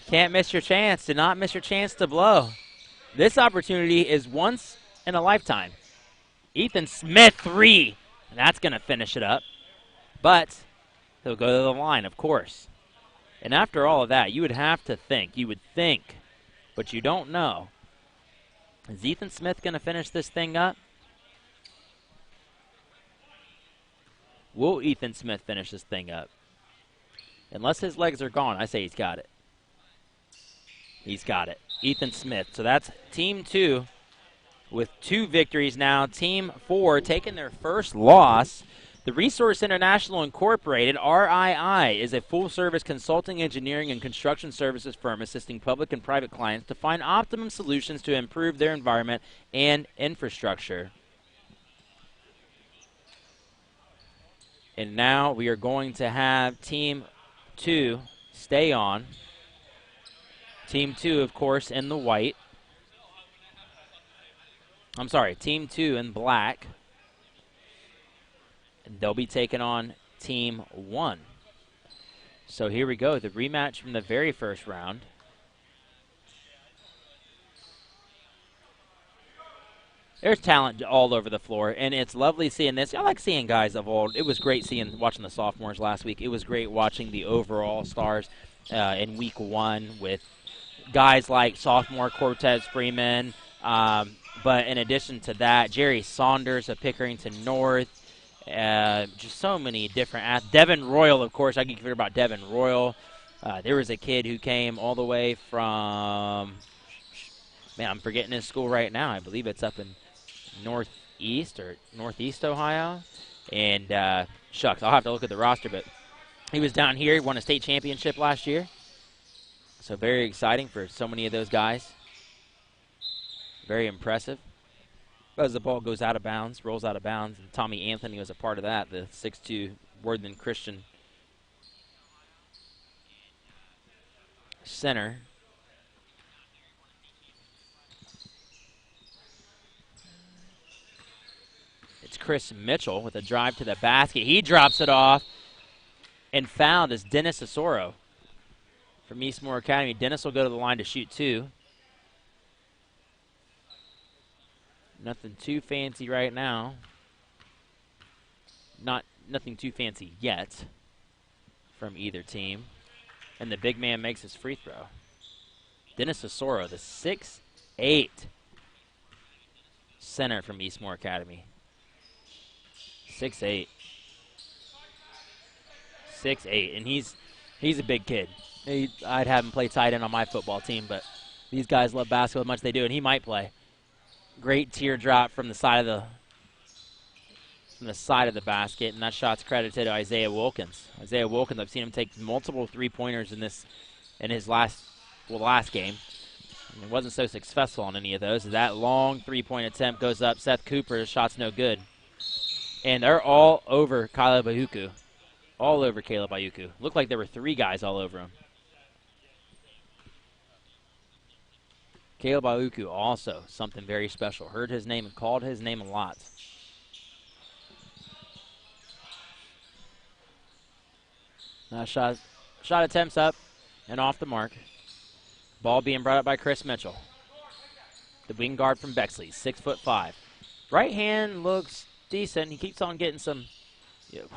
Can't miss your chance. Do not miss your chance to blow. This opportunity is once in a lifetime. Ethan Smith, 3. And that's going to finish it up. But he'll go to the line, of course. And after all of that, you would have to think. You would think, but you don't know. Is Ethan Smith going to finish this thing up? Will Ethan Smith finish this thing up? Unless his legs are gone, I say he's got it. He's got it. Ethan Smith. So that's Team 2 with 2 victories now. Team 4 taking their first loss. The Resource International Incorporated, RII, is a full-service consulting, engineering, and construction services firm assisting public and private clients to find optimum solutions to improve their environment and infrastructure. And now we are going to have Team 2 stay on. Team 2, of course, in the white. I'm sorry, Team 2 in black. And they'll be taking on Team 1. So here we go, the rematch from the very first round. There's talent all over the floor, and it's lovely seeing this. I like seeing guys of old. It was great watching the sophomores last week. It was great watching the overall stars in week 1 with guys like sophomore Cortez Freeman. But in addition to that, Jerry Saunders of Pickerington North. Just so many different Devin Royal, of course. I can forget about Devin Royal. There was a kid who came all the way from, man, I'm forgetting his school right now. I believe it's up in northeast Ohio. And shucks, I'll have to look at the roster, but he was down here. He won a state championship last year. So very exciting for so many of those guys. Very impressive. As the ball goes out of bounds, rolls out of bounds, and Tommy Anthony was a part of that, the 6'2" Worthington Christian center. It's Chris Mitchell with a drive to the basket. He drops it off, and fouled is Dennis Osoro from Eastmoor Academy. Dennis will go to the line to shoot 2. Nothing too fancy right now. Nothing too fancy yet from either team. And the big man makes his free throw. Dennis Osoro, the 6'8" center from Eastmoor Academy. 6'8". 6'8", and he's a big kid. I'd have him play tight end on my football team, but these guys love basketball as much as they do, and he might play. Great teardrop from the side of the basket, and that shot's credited to Isaiah Wilkins. Isaiah Wilkins, I've seen him take multiple three-pointers in his last game. And it wasn't so successful on any of those. That long three-point attempt goes up. Seth Cooper's shot's no good. And they're all over Caleb Ayuku. All over Caleb Ayuku. Looked like there were 3 guys all over him. Caleb Ayuku also something very special. Heard his name and called his name a lot. Now shot attempts up and off the mark. Ball being brought up by Chris Mitchell. The wing guard from Bexley, 6'5". Right hand looks decent. He keeps on getting some.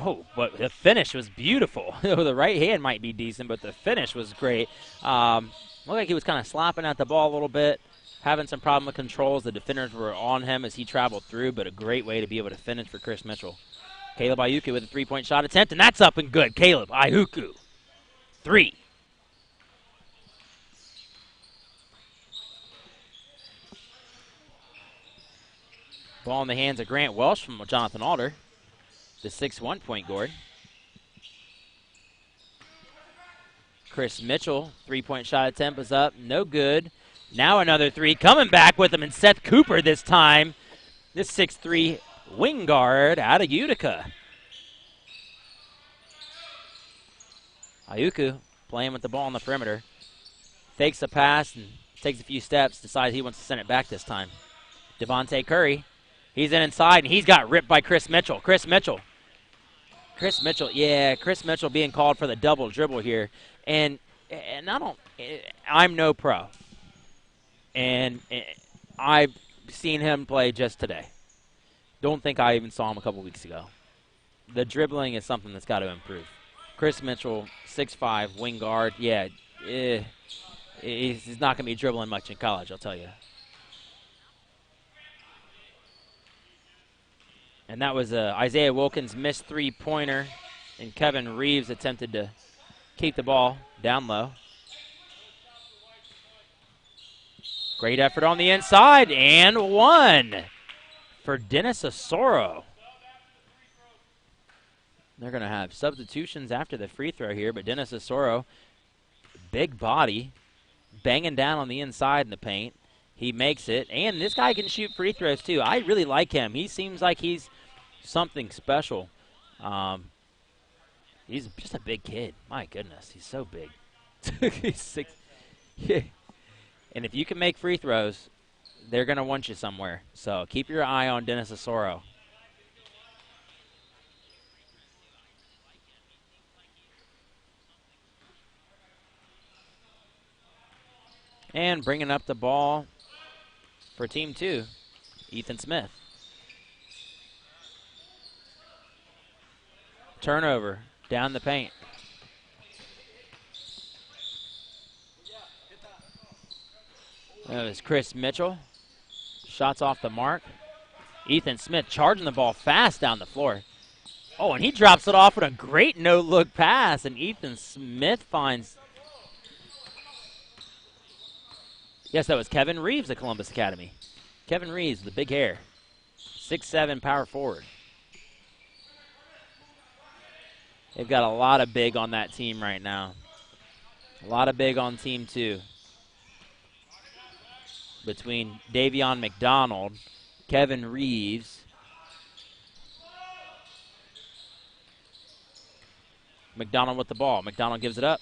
Oh, but the finish was beautiful. The right hand might be decent, but the finish was great. Looked like he was kind of slopping at the ball a little bit. having some problem with controls. The defenders were on him as he traveled through, but a great way to be able to finish for Chris Mitchell. Caleb Ayuku with a three-point shot attempt, and that's up and good. Caleb Ayuku, 3. Ball in the hands of Grant Welsh from Jonathan Alder, the 6'1" point guard. Chris Mitchell, three-point shot attempt is up, no good. Now another 3, coming back with him, and Seth Cooper this time. This 6'3" wing guard out of Utica. Ayuku playing with the ball on the perimeter. Fakes a pass and takes a few steps, decides he wants to send it back this time. Devontae Curry, he's inside, and he's got ripped by Chris Mitchell. Chris Mitchell, yeah, Chris Mitchell being called for the double dribble here. And I'm no pro. And I've seen him play just today. Don't think I even saw him a couple weeks ago. The dribbling is something that's got to improve. Chris Mitchell, 6'5", wing guard. Yeah, he's not going to be dribbling much in college, I'll tell you. And that was Isaiah Wilkins' missed three-pointer, and Kevin Reeves attempted to keep the ball down low. Great effort on the inside, and 1 for Dennis Osoro. They're going to have substitutions after the free throw here, but Dennis Osoro, big body, banging down on the inside in the paint. He makes it, and this guy can shoot free throws too. I really like him. He seems like he's something special. He's just a big kid. My goodness, he's so big. He's 6. Yeah. And if you can make free throws, they're going to want you somewhere. So keep your eye on Dennis Osoro. And bringing up the ball for Team 2, Ethan Smith. Turnover down the paint. That was Chris Mitchell. Shots off the mark. Ethan Smith charging the ball fast down the floor. Oh, and he drops it off with a great no-look pass, and Ethan Smith finds... Yes, that was Kevin Reeves of Columbus Academy. Kevin Reeves, the big hair. 6'7", power forward. They've got a lot of big on that team right now. A lot of big on Team 2. Between Davion McDonald, Kevin Reeves, McDonald with the ball. McDonald gives it up.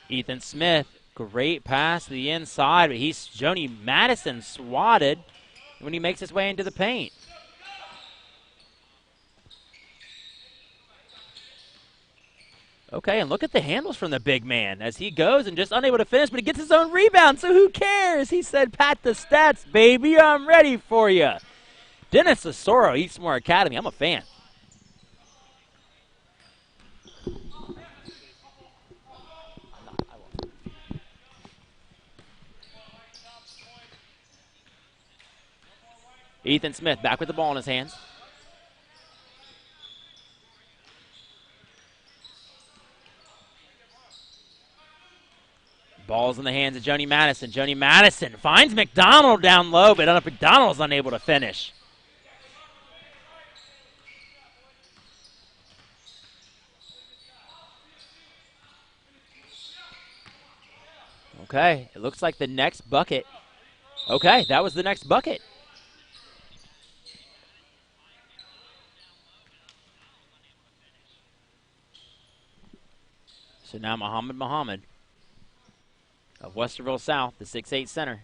Ethan Smith, great pass to the inside, but he's Joni Madison swatted when he makes his way into the paint. Okay, and look at the handles from the big man as he goes and just unable to finish, but he gets his own rebound, so who cares? He said, pat the stats, baby, I'm ready for you. Dennis Osoro, Eastmore Academy, I'm a fan. Ethan Smith back with the ball in his hands. Ball's in the hands of Joni Madison. Joni Madison finds McDonald down low, but McDonald's unable to finish. Okay, it looks like the next bucket. Okay, that was the next bucket. So now Muhammad of Westerville South, the 6'8" center,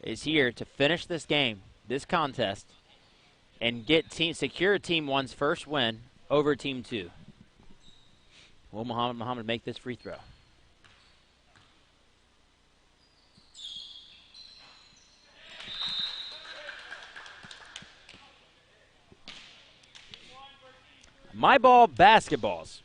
is here to finish this game, this contest, and secure Team 1's first win over Team 2. Will Muhammad make this free throw? My ball basketballs.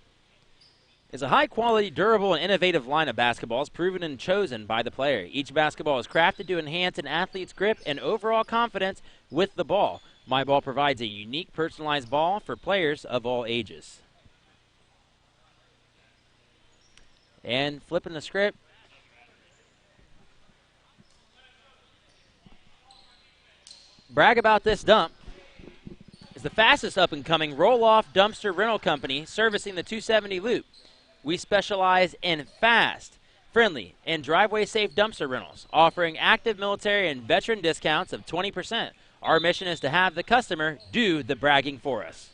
is a high-quality, durable, and innovative line of basketballs proven and chosen by the player. Each basketball is crafted to enhance an athlete's grip and overall confidence with the ball. My Ball provides a unique, personalized ball for players of all ages. And flipping the script. Brag about this dump. Is the fastest up-and-coming roll-off dumpster rental company servicing the 270 loop. We specialize in fast, friendly, and driveway-safe dumpster rentals, offering active military and veteran discounts of 20%. Our mission is to have the customer do the bragging for us.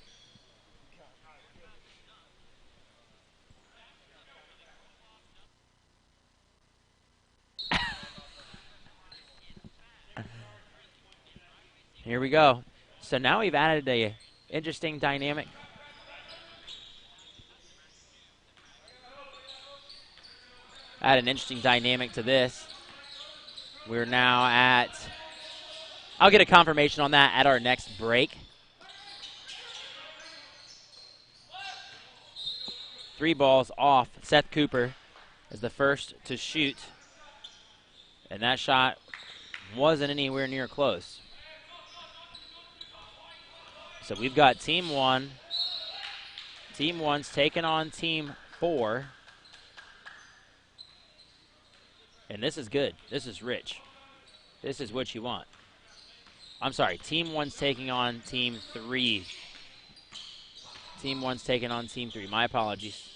Here we go. So now we've added a interesting dynamic. Add an interesting dynamic to this. We're now at, I'll get a confirmation on that at our next break. 3 balls off. Seth Cooper is the first to shoot. And that shot wasn't anywhere near close. So we've got Team 1. Team 1's taking on Team 4. And this is good. This is rich. This is what you want. I'm sorry. Team 1's taking on Team 3. Team 1's taking on Team 3. My apologies.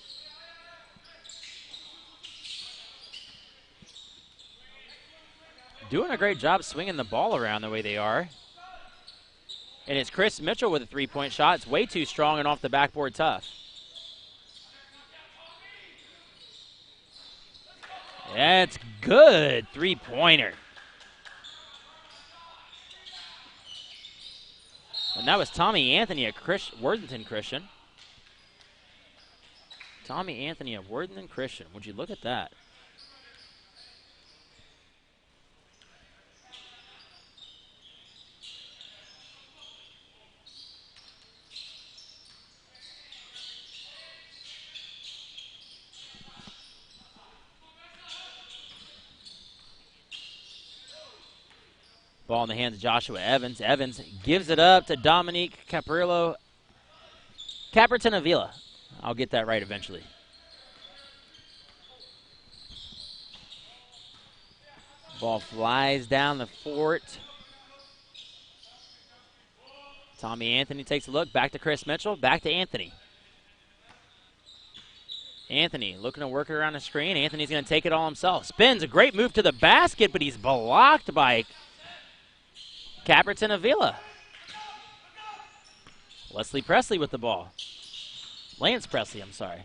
Doing a great job swinging the ball around the way they are. And it's Chris Mitchell with a 3-point shot. It's way too strong and off the backboard tough. That's good. 3-pointer. And that was Tommy Anthony at Worthington Christian. Tommy Anthony at Worthington Christian. Would you look at that? Ball in the hands of Joshua Evans. Evans gives it up to Dominique Caperton Avila. I'll get that right eventually. Ball flies down the fort. Tommy Anthony takes a look. Back to Chris Mitchell. Back to Anthony. Anthony looking to work it around the screen. Anthony's going to take it all himself. Spins. A great move to the basket, but he's blocked by Caperton Avila. Wesley Presley with the ball. Lance Presley, I'm sorry.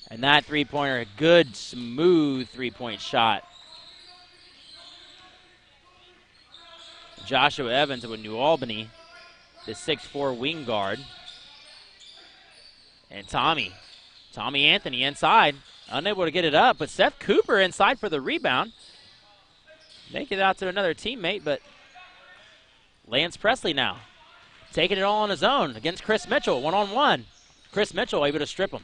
And that 3-pointer, a good, smooth 3-point shot. Joshua Evans with New Albany, the 6'4" wing guard. And Tommy Anthony inside, unable to get it up, but Seth Cooper inside for the rebound. Make it out to another teammate, but Lance Presley now taking it all on his own against Chris Mitchell, one-on-one. Chris Mitchell able to strip him.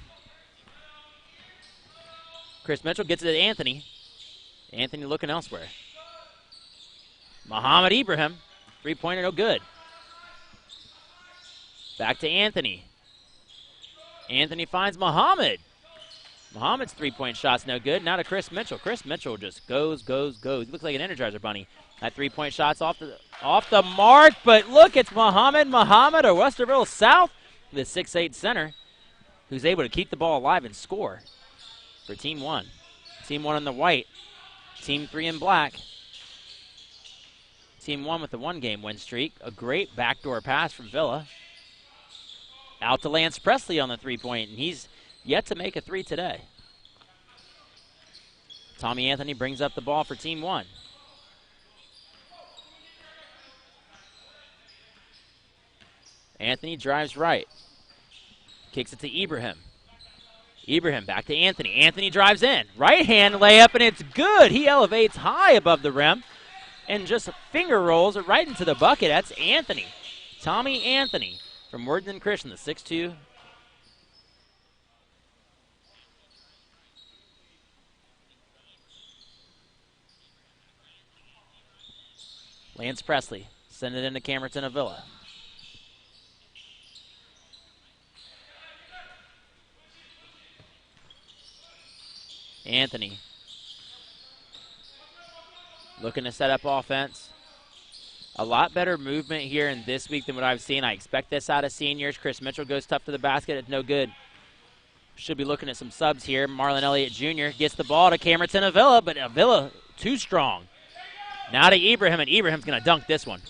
Chris Mitchell gets it to Anthony. Anthony looking elsewhere. Muhammad Ibrahim, 3-pointer, no good. Back to Anthony. Anthony finds Muhammad. Muhammad's 3-point shot's no good. Now to Chris Mitchell. Chris Mitchell just goes. He looks like an Energizer bunny. That 3-point shot's off the mark, but look, it's Muhammad of Westerville South, the 6'8" center, who's able to keep the ball alive and score for Team 1. Team 1 in the white. Team 3 in black. Team 1 with the 1-game win streak. A great backdoor pass from Villa. Out to Lance Presley on the 3-point, and he's yet to make a 3 today. Tommy Anthony brings up the ball for Team 1. Anthony drives right. Kicks it to Ibrahim. Ibrahim back to Anthony. Anthony drives in. Right hand layup, and it's good. He elevates high above the rim and just finger rolls it right into the bucket. That's Anthony. Tommy Anthony from Worthington Christian, the 6'2" Lance Presley, send it into Camerton Avila. Anthony looking to set up offense. A lot better movement here in this week than what I've seen. I expect this out of seniors. Chris Mitchell goes tough to the basket. It's no good. Should be looking at some subs here. Marlon Elliott Jr. gets the ball to Camerton Avila, but Avila too strong. Now to Ibrahim, and Ibrahim's going to dunk this one.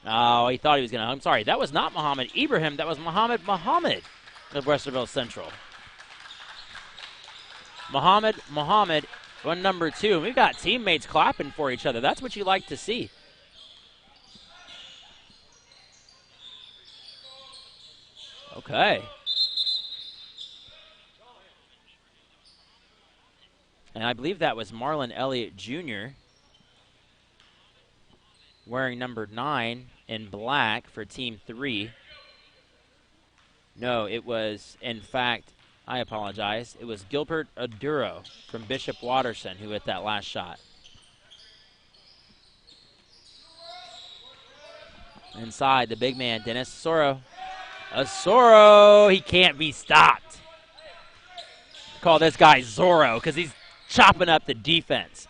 Oh, he thought he was going to. I'm sorry, that was not Muhammad Ibrahim. That was Muhammad of Westerville Central. Muhammad, on number 2. We've got teammates clapping for each other. That's what you like to see. Okay. And I believe that was Marlon Elliott Jr. wearing number 9 in black for Team 3. No, it was, in fact, I apologize. It was Gilbert Aduro from Bishop Watterson who hit that last shot. Inside, the big man, Dennis Asoro. Asoro, he can't be stopped. Call this guy Zorro because he's chopping up the defense.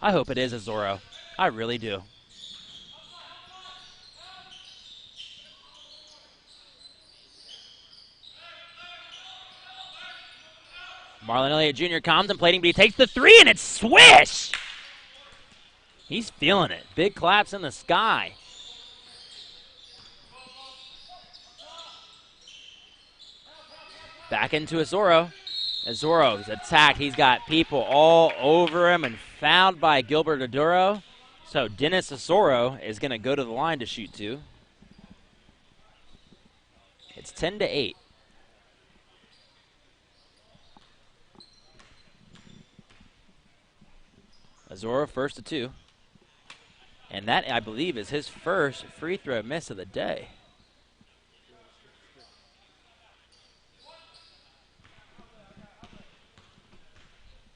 I hope it is a Zorro. I really do. Marlon Elliott Jr. contemplating, but he takes the 3, and it's swish! He's feeling it. Big claps in the sky. Back into Azoro. Azoro's attacked. He's got people all over him and fouled by Gilbert Aduro. So Dennis Azoro is going to go to the line to shoot 2. It's 10-8. Azoro first to 2. And that, I believe, is his first free throw miss of the day.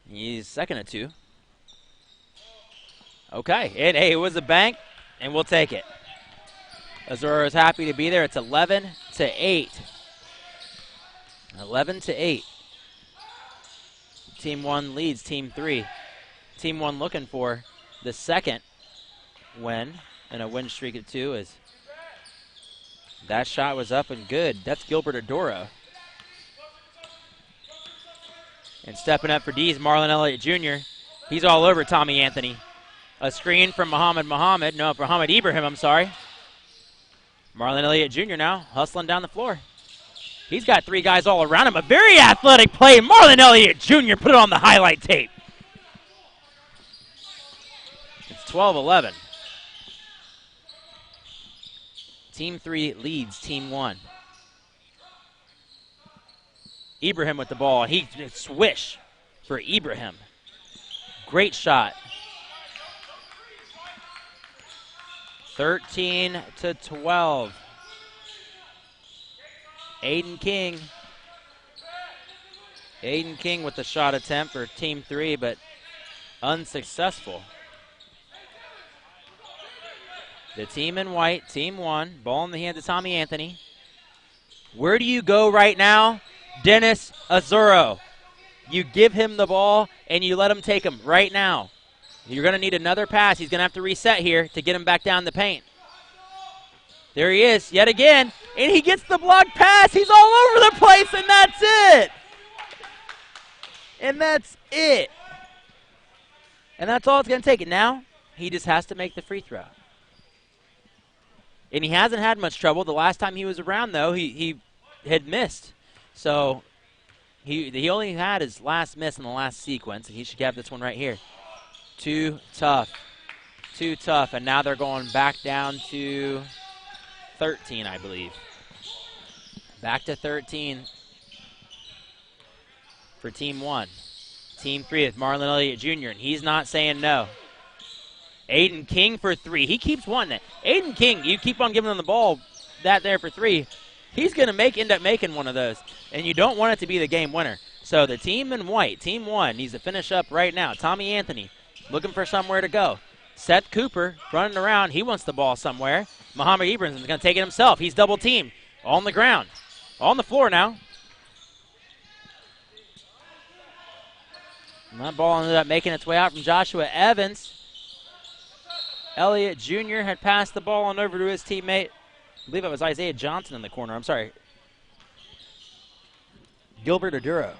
He's second at 2. Okay, and hey, it was a bank, and we'll take it. Azoro is happy to be there. It's 11-8. 11-8. Team 1 leads Team 3. Team 1 looking for the second win, and a win streak of 2 is that shot was up and good. That's Gilbert Aduro. And stepping up for D is Marlon Elliott Jr. He's all over Tommy Anthony. A screen from Muhammad Ibrahim, I'm sorry. Marlon Elliott Jr. now hustling down the floor. He's got 3 guys all around him. A very athletic play. Marlon Elliott Jr. put it on the highlight tape. It's 12-11. Team 3 leads Team 1. Ibrahim with the ball. He swish for Ibrahim. Great shot. 13-12. Aiden King. Aiden King with the shot attempt for Team 3, but unsuccessful. The team in white, Team 1, ball in the hands of Tommy Anthony. Where do you go right now? Dennis Azuro. You give him the ball and you let him take him right now. You're going to need another pass. He's going to have to reset here to get him back down the paint. There he is yet again, and he gets the block pass. He's all over the place, and that's it. And that's it. And that's all it's going to take. And now he just has to make the free throw. And he hasn't had much trouble. The last time he was around, though, he had missed. So he only had his last miss in the last sequence, and he should have this one right here. Too tough. Too tough. And now they're going back down to 13, I believe. Back to 13 for Team 1. Team 3 with Marlon Elliott Jr., and he's not saying no. Aiden King for 3. He keeps wanting it. Aiden King, you keep on giving him the ball that there for 3. He's going to end up making one of those, and you don't want it to be the game winner. So the team in white, Team 1, needs to finish up right now. Tommy Anthony looking for somewhere to go. Seth Cooper running around. He wants the ball somewhere. Muhammad Ibrahim is going to take it himself. He's double teamed. On the ground. On the floor now. And that ball ended up making its way out from Joshua Evans. Elliott Jr. had passed the ball on over to his teammate. I believe it was Isaiah Johnson in the corner. I'm sorry. Gilbert Aduro.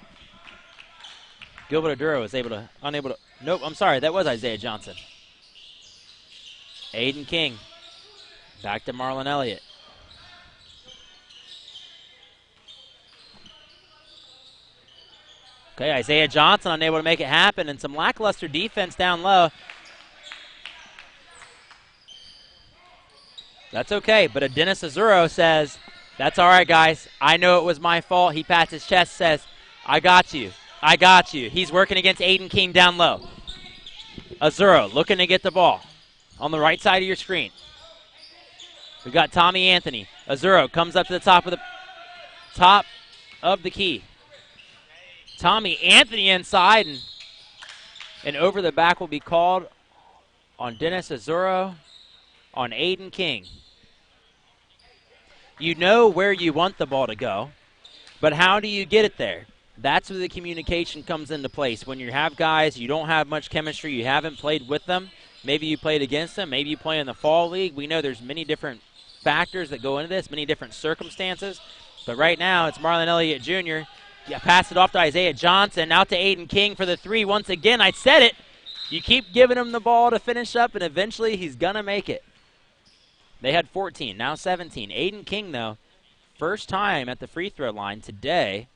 Gilbert Aduro was unable to. Nope, I'm sorry. That was Isaiah Johnson. Aiden King. Back to Marlon Elliott. Okay, Isaiah Johnson unable to make it happen, and some lackluster defense down low. That's okay, but Dennis Azuro says, that's all right, guys. I know it was my fault. He pats his chest, says, I got you. I got you. He's working against Aiden King down low. Azuro looking to get the ball on the right side of your screen. We've got Tommy Anthony. Azuro comes up to the top of the key. Tommy Anthony inside, and over the back will be called on Dennis Azuro on Aiden King. You know where you want the ball to go, but how do you get it there? That's where the communication comes into place. When you have guys, you don't have much chemistry, you haven't played with them, maybe you played against them, maybe you play in the fall league. We know there's many different factors that go into this, many different circumstances, but right now it's Marlon Elliott Jr. Pass it off to Isaiah Johnson, out to Aiden King for the three. Once again, I said it. You keep giving him the ball to finish up, and eventually he's going to make it. They had 14, now 17. Aiden King, though, first time at the free throw line today.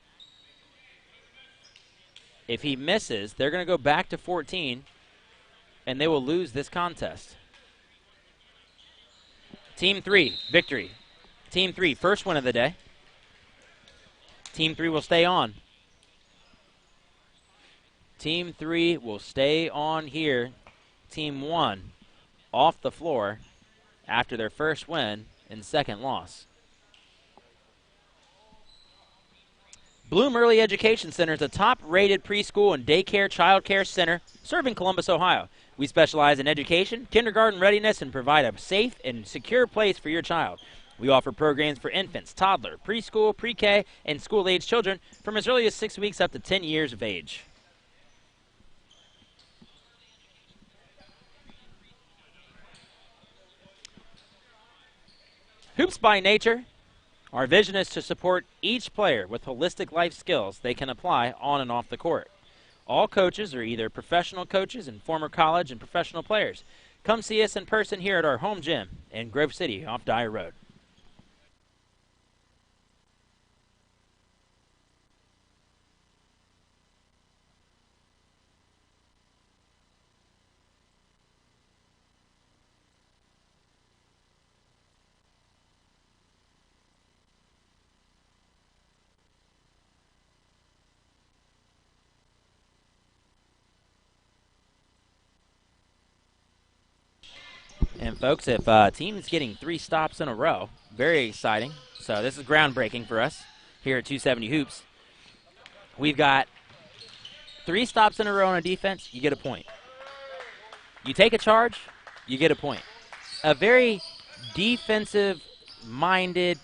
If he misses, they're going to go back to 14, and they will lose this contest. Team 3, victory. Team 3, first win of the day. Team 3 will stay on. Team 3 will stay on here. Team 1 off the floor after their first win and second loss. Bloom Early Education Center is a top-rated preschool and daycare child care center serving Columbus, Ohio. We specialize in education, kindergarten readiness, and provide a safe and secure place for your child. We offer programs for infants, toddler, preschool, pre-K, and school-age children from as early as 6 weeks up to 10 years of age. Hoops by Nature. Our vision is to support each player with holistic life skills they can apply on and off the court. All coaches are either professional coaches and former college and professional players. Come see us in person here at our home gym in Grove City off Dyer Road. And folks, if a team's getting 3 stops in a row, very exciting. So this is groundbreaking for us here at 270 Hoops. We've got 3 stops in a row on a defense, you get a point. You take a charge, you get a point. A very defensive-minded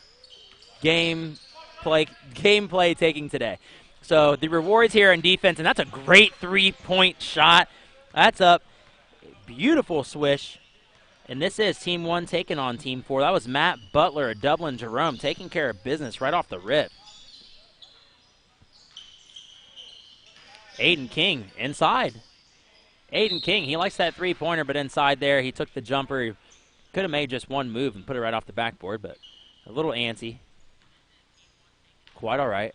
gameplay taking today. So the rewards here on defense, and that's a great 3-point shot. That's up. Beautiful swish. And this is Team 1 taking on Team 4. That was Matt Butler of Dublin Jerome taking care of business right off the rip. Aiden King inside. Aiden King, he likes that 3-pointer, but inside there, he took the jumper. He could have made just one move and put it right off the backboard, but a little antsy. Quite all right.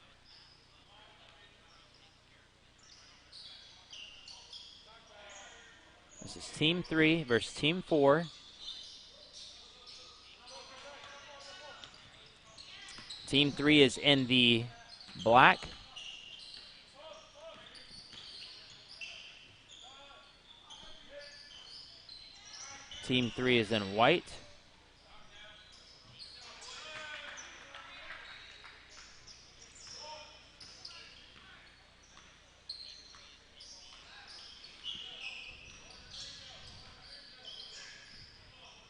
This is Team 3 versus Team 4. Team 3 is in the black. Team 3 is in white.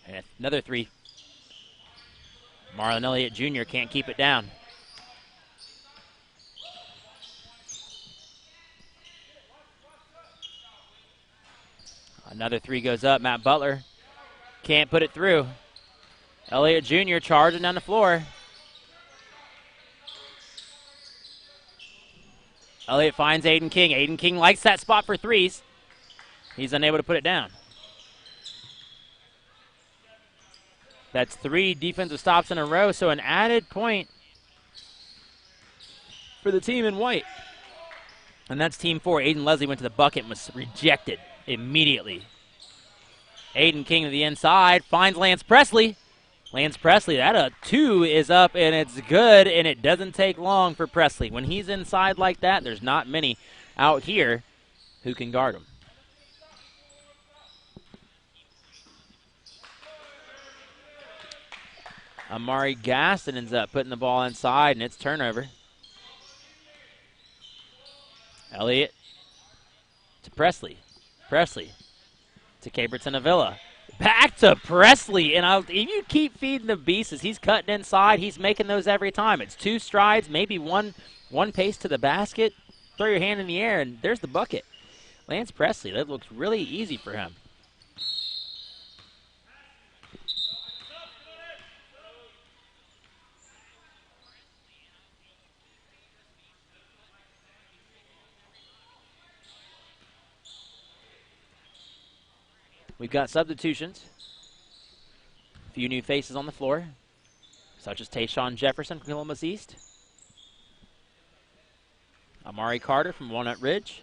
And another three. Marlon Elliott Jr. can't keep it down. Another three goes up. Matt Butler can't put it through. Elliott Jr. charging down the floor. Elliott finds Aiden King. Aiden King likes that spot for threes. He's unable to put it down. That's 3 defensive stops in a row, so an added point for the team in white. And that's team 4. Aiden Leslie went to the bucket and was rejected immediately. Aiden King to the inside, finds Lance Presley. Lance Presley, that a 2 is up, and it's good, and it doesn't take long for Presley. When he's inside like that, there's not many out here who can guard him. Amari Gaston ends up putting the ball inside, and it's turnover. Elliott to Presley. Presley to Caperton Avila. Back to Presley, and if you keep feeding the beast as he's cutting inside, he's making those every time. It's 2 strides, maybe one pace to the basket. Throw your hand in the air, and there's the bucket. Lance Presley, that looks really easy for him. We've got substitutions. A few new faces on the floor, such as Tayshawn Jefferson from Columbus East. Amari Carter from Walnut Ridge.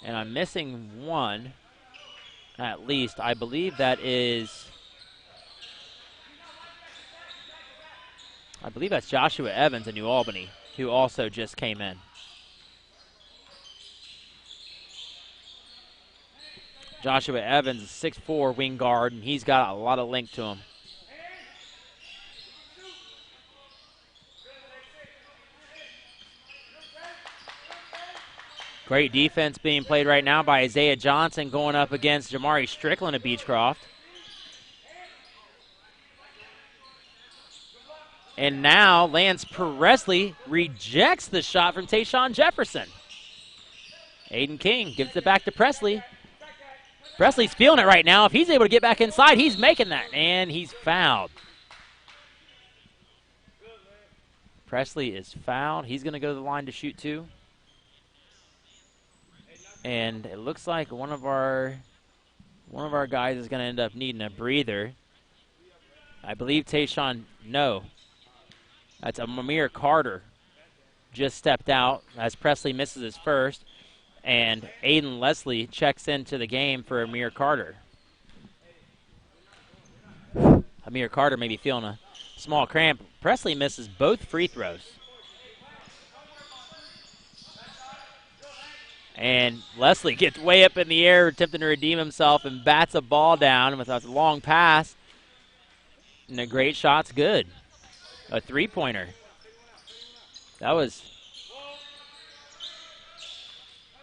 And I'm missing one, at least. I believe that is, that's Joshua Evans in New Albany, who also just came in. Joshua Evans is 6'4" wing guard, and he's got a lot of length to him. Great defense being played right now by Isaiah Johnson going up against Jamari Strickland of Beechcroft. And now Lance Presley rejects the shot from Tayshawn Jefferson. Aiden King gives it back to Presley. Presley's feeling it right now. If he's able to get back inside, he's making that, and he's fouled. Presley is fouled. He's going to go to the line to shoot 2. And it looks like one of our guys is going to end up needing a breather. I believe Tayshawn, no. That's Amir Carter just stepped out as Presley misses his first. And Aiden Leslie checks into the game for Amir Carter. Amir Carter may be feeling a small cramp. Presley misses both free throws. And Leslie gets way up in the air, attempting to redeem himself, and bats a ball down with a long pass. And a great shot's good. A three-pointer. That was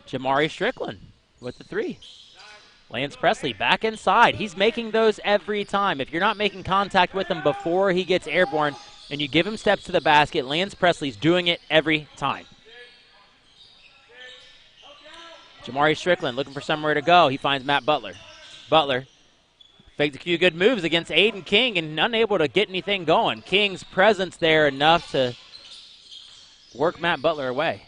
Jamari Strickland with the 3. Lance Presley back inside. He's making those every time. If you're not making contact with him before he gets airborne and you give him steps to the basket, Lance Presley's doing it every time. Jamari Strickland looking for somewhere to go. He finds Matt Butler. Butler faked a few good moves against Aiden King and unable to get anything going. King's presence there enough to work Matt Butler away.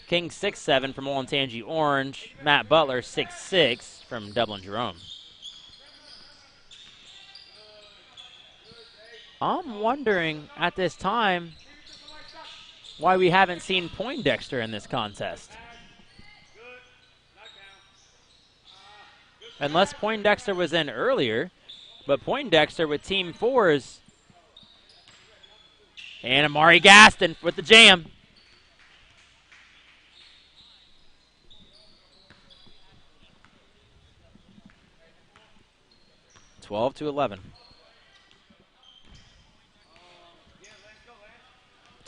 King 6'7" from Olentangy Orange. Matt Butler 6'6" from Dublin Jerome. I'm wondering at this time why we haven't seen Poindexter in this contest. Unless Poindexter was in earlier, but Poindexter with Team 4's. And Amari Gaston with the jam. (12 to 11).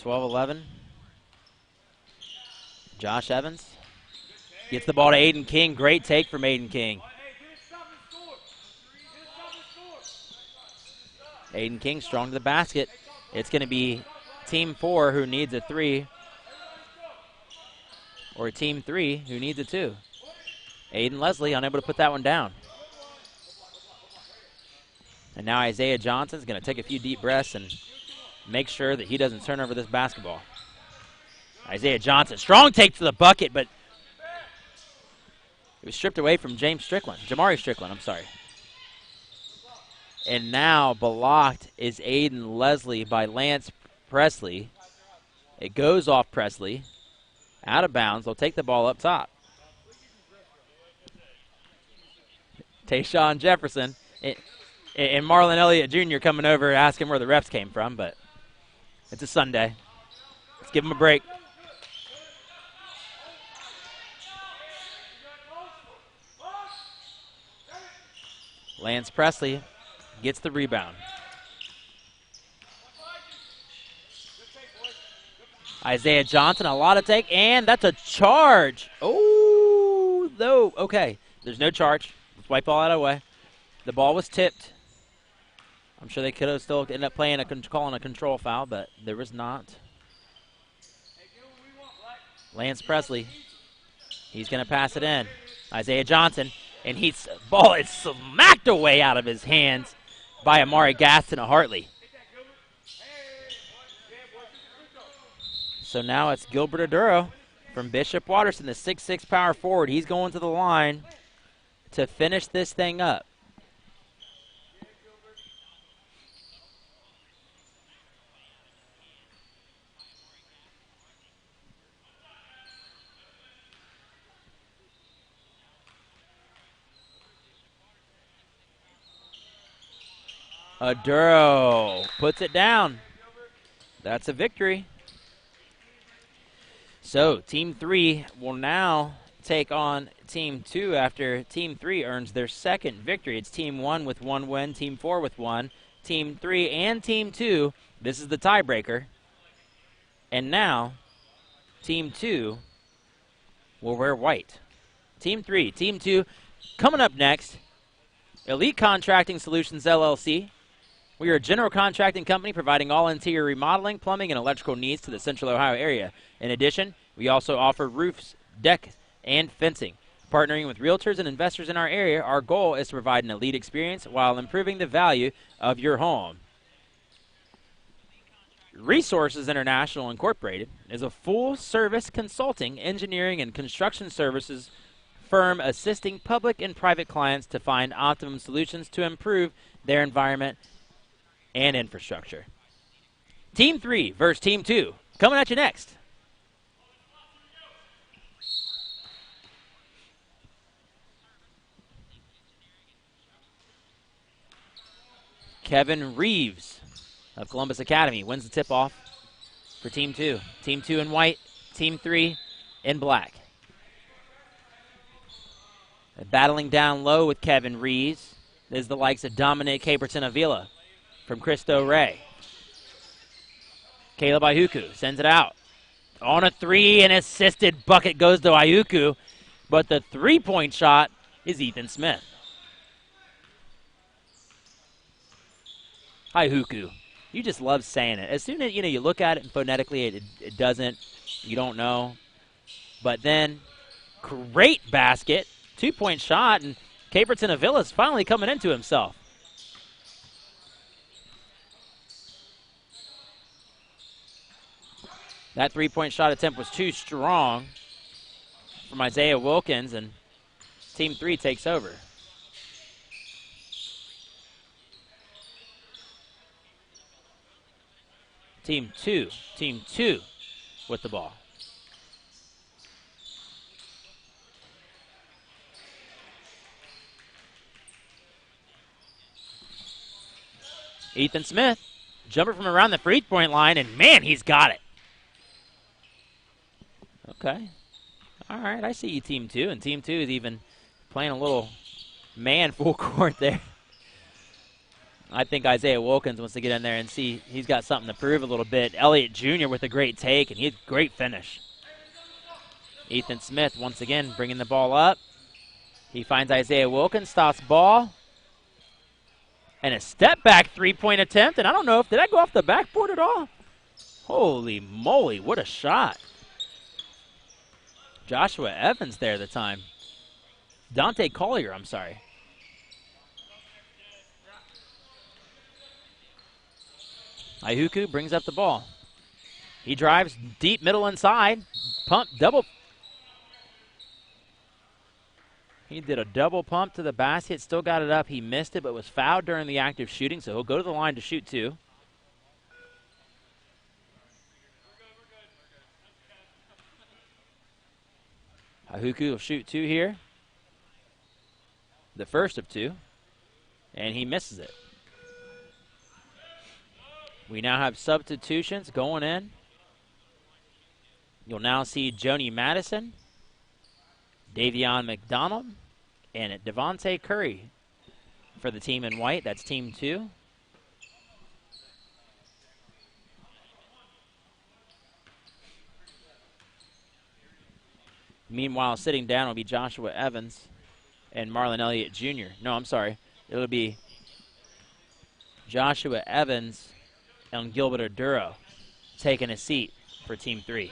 12-11. Josh Evans gets the ball to Aiden King. Great take from Aiden King. Aiden King strong to the basket. It's going to be Team 4 who needs a 3, or Team 3 who needs a 2. Aiden Leslie unable to put that one down. And now Isaiah Johnson's going to take a few deep breaths and make sure that he doesn't turn over this basketball. Isaiah Johnson, strong take to the bucket, but it was stripped away from Jamari Strickland, I'm sorry. And now blocked is Aiden Leslie by Lance Presley. It goes off Presley. Out of bounds. They'll take the ball up top. Tayshawn Jefferson and Marlon Elliott Jr. coming over asking where the refs came from, but it's a Sunday. Let's give them a break. Lance Presley gets the rebound. Isaiah Johnson, a lot of take, and that's a charge. Oh, no. Okay, there's no charge. Let's wipe all that away. The ball was tipped. I'm sure they could have still ended up calling a control foul, but there was not. Lance Presley, he's going to pass it in. Isaiah Johnson, and ball is smacked away out of his hands by Amari Gaston of Hartley. So now it's Gilbert Aduro from Bishop Watterson, the 6'6" power forward. He's going to the line to finish this thing up. Aduro puts it down. That's a victory. So Team 3 will now take on Team 2 after Team 3 earns their second victory. It's Team 1 with 1 win, Team 4 with 1. Team 3 and Team 2, this is the tiebreaker. And now Team 2 will wear white. Team 3, Team 2, coming up next, Elite Contracting Solutions, LLC. We are a general contracting company providing all interior remodeling, plumbing, and electrical needs to the Central Ohio area. In addition, we also offer roofs, deck, and fencing. Partnering with realtors and investors in our area, our goal is to provide an elite experience while improving the value of your home. Resources International Incorporated is a full-service consulting, engineering, and construction services firm assisting public and private clients to find optimum solutions to improve their environment and infrastructure. Team 3 versus Team 2. Coming at you next. Kevin Reeves of Columbus Academy wins the tip-off for Team 2. Team 2 in white, Team 3 in black. And battling down low with Kevin Reeves is the likes of Dominic Caperton-Avila from Cristo Rey. Caleb Ayuku sends it out. On a 3, an assisted bucket goes to Ayuku, but the three-point shot is Ethan Smith. Ayuku. You just love saying it. As soon as you look at it phonetically, it doesn't. You don't know. But then, great basket, 2-point shot, and Caperton-Avila is finally coming into himself. That three-point shot attempt was too strong from Isaiah Wilkins, and Team 3 takes over. Team 2 with the ball. Ethan Smith, jumper from around the free-point line, and man, he's got it. Okay. All right, I see you, Team 2, and Team 2 is even playing a little man full court there. I think Isaiah Wilkins wants to get in there and see he's got something to prove a little bit. Elliott Jr. with a great take, and he had a great finish. Ethan Smith once again bringing the ball up. He finds Isaiah Wilkins, stops ball. And a step back three-point attempt, and I don't know if, did that go off the backboard at all? Holy moly, what a shot. Joshua Evans there at the time. Dante Collier, I'm sorry. Ihuku brings up the ball. He drives deep middle inside. Pump, double. He did a double pump to the basket, still got it up. He missed it, but was fouled during the act of shooting, so he'll go to the line to shoot two. Ihuku will shoot two here. The first of two. And he misses it. We now have substitutions going in. You'll now see Joni Madison, Davion McDonald, and Devontae Curry for the team in white. That's team two. Meanwhile, sitting down will be Joshua Evans and Marlon Elliott Jr. No, I'm sorry. It'll be Joshua Evans and Gilbert Aduro taking a seat for team three.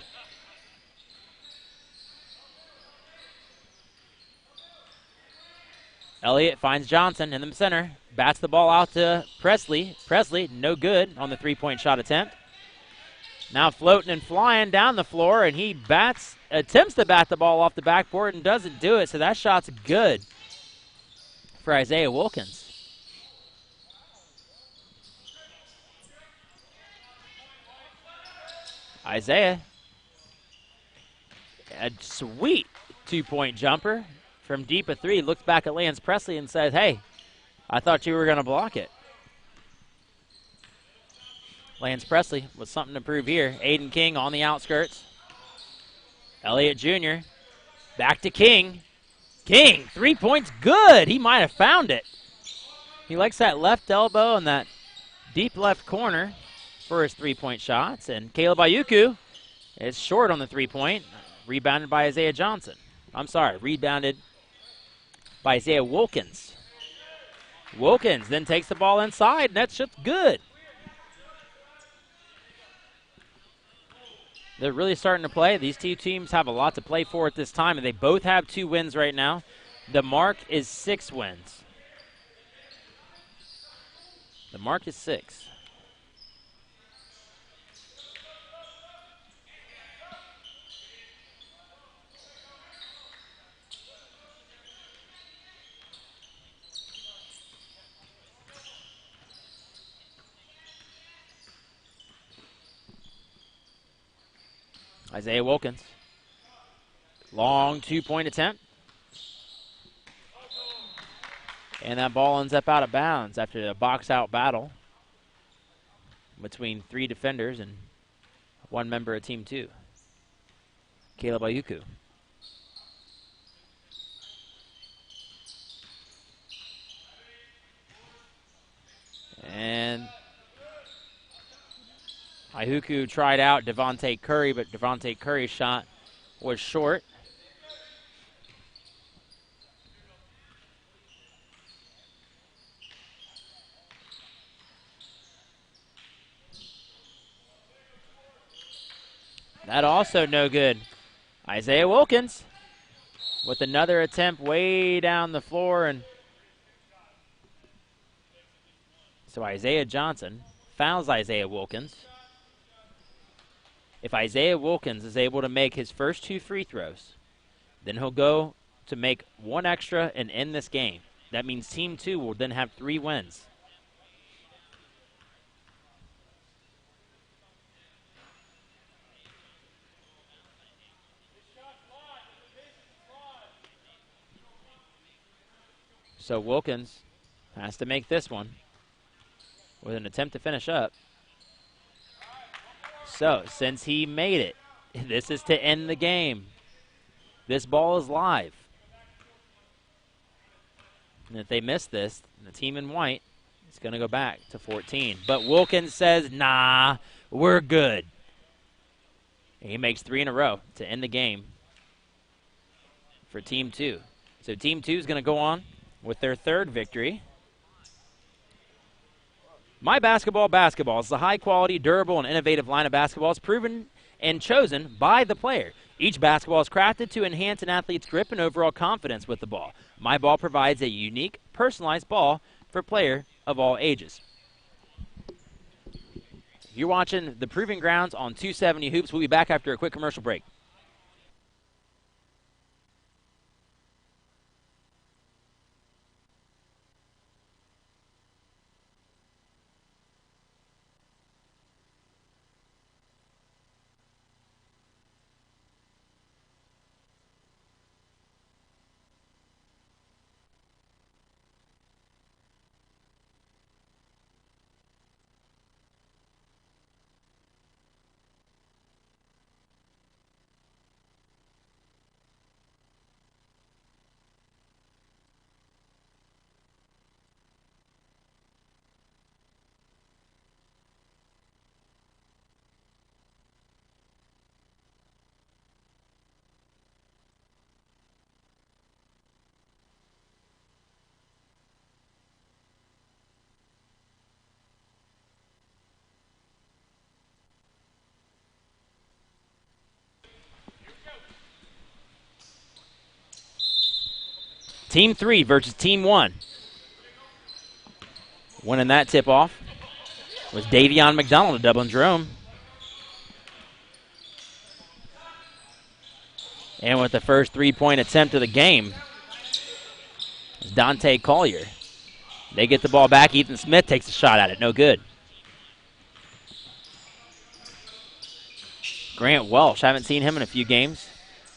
Elliott finds Johnson in the center, bats the ball out to Presley. Presley, no good on the three-point shot attempt. Now floating and flying down the floor, and he attempts to bat the ball off the backboard and doesn't do it, so that shot's good for Isaiah Wilkins. Isaiah, a sweet two-point jumper from deep a three, looks back at Lance Presley and says, hey, I thought you were going to block it. Lance Presley with something to prove here. Aiden King on the outskirts. Elliott Jr. back to King. King, 3 points, good. He might have found it. He likes that left elbow and that deep left corner for his three-point shots. And Caleb Ihuku is short on the three-point. Rebounded by Isaiah Johnson. I'm sorry, rebounded by Isaiah Wilkins. Wilkins then takes the ball inside, and that's just good. They're really starting to play. These two teams have a lot to play for at this time, and they both have 2 wins right now. The mark is 6 wins. The mark is 6. Isaiah Wilkins. Long 2-point attempt. And that ball ends up out of bounds after a box-out battle between 3 defenders and 1 member of Team 2. Caleb Ihuku. And Ihuku tried out Devontae Curry, but Devontae Curry's shot was short. That also no good. Isaiah Wilkins with another attempt way down the floor. And so Isaiah Johnson fouls Isaiah Wilkins. If Isaiah Wilkins is able to make his first 2 free throws, then he'll go to make 1 extra and end this game. That means Team 2 will then have 3 wins. So Wilkins has to make this one with an attempt to finish up. So, since he made it, this is to end the game. This ball is live. And if they miss this, the team in white is going to go back to 14. But Wilkins says, nah, we're good. And he makes 3 in a row to end the game for Team 2. So Team 2 is going to go on with their 3rd victory. My Basketball is a high-quality, durable, and innovative line of basketballs proven and chosen by the player. Each basketball is crafted to enhance an athlete's grip and overall confidence with the ball. My Ball provides a unique, personalized ball for player of all ages. You're watching the Proving Grounds on 270 Hoops. We'll be back after a quick commercial break. Team 3 versus Team 1. Winning that tip-off was Davion McDonald of Dublin Jerome. And with the first three-point attempt of the game is Dante Collier. They get the ball back. Ethan Smith takes a shot at it. No good. Grant Welsh, haven't seen him in a few games.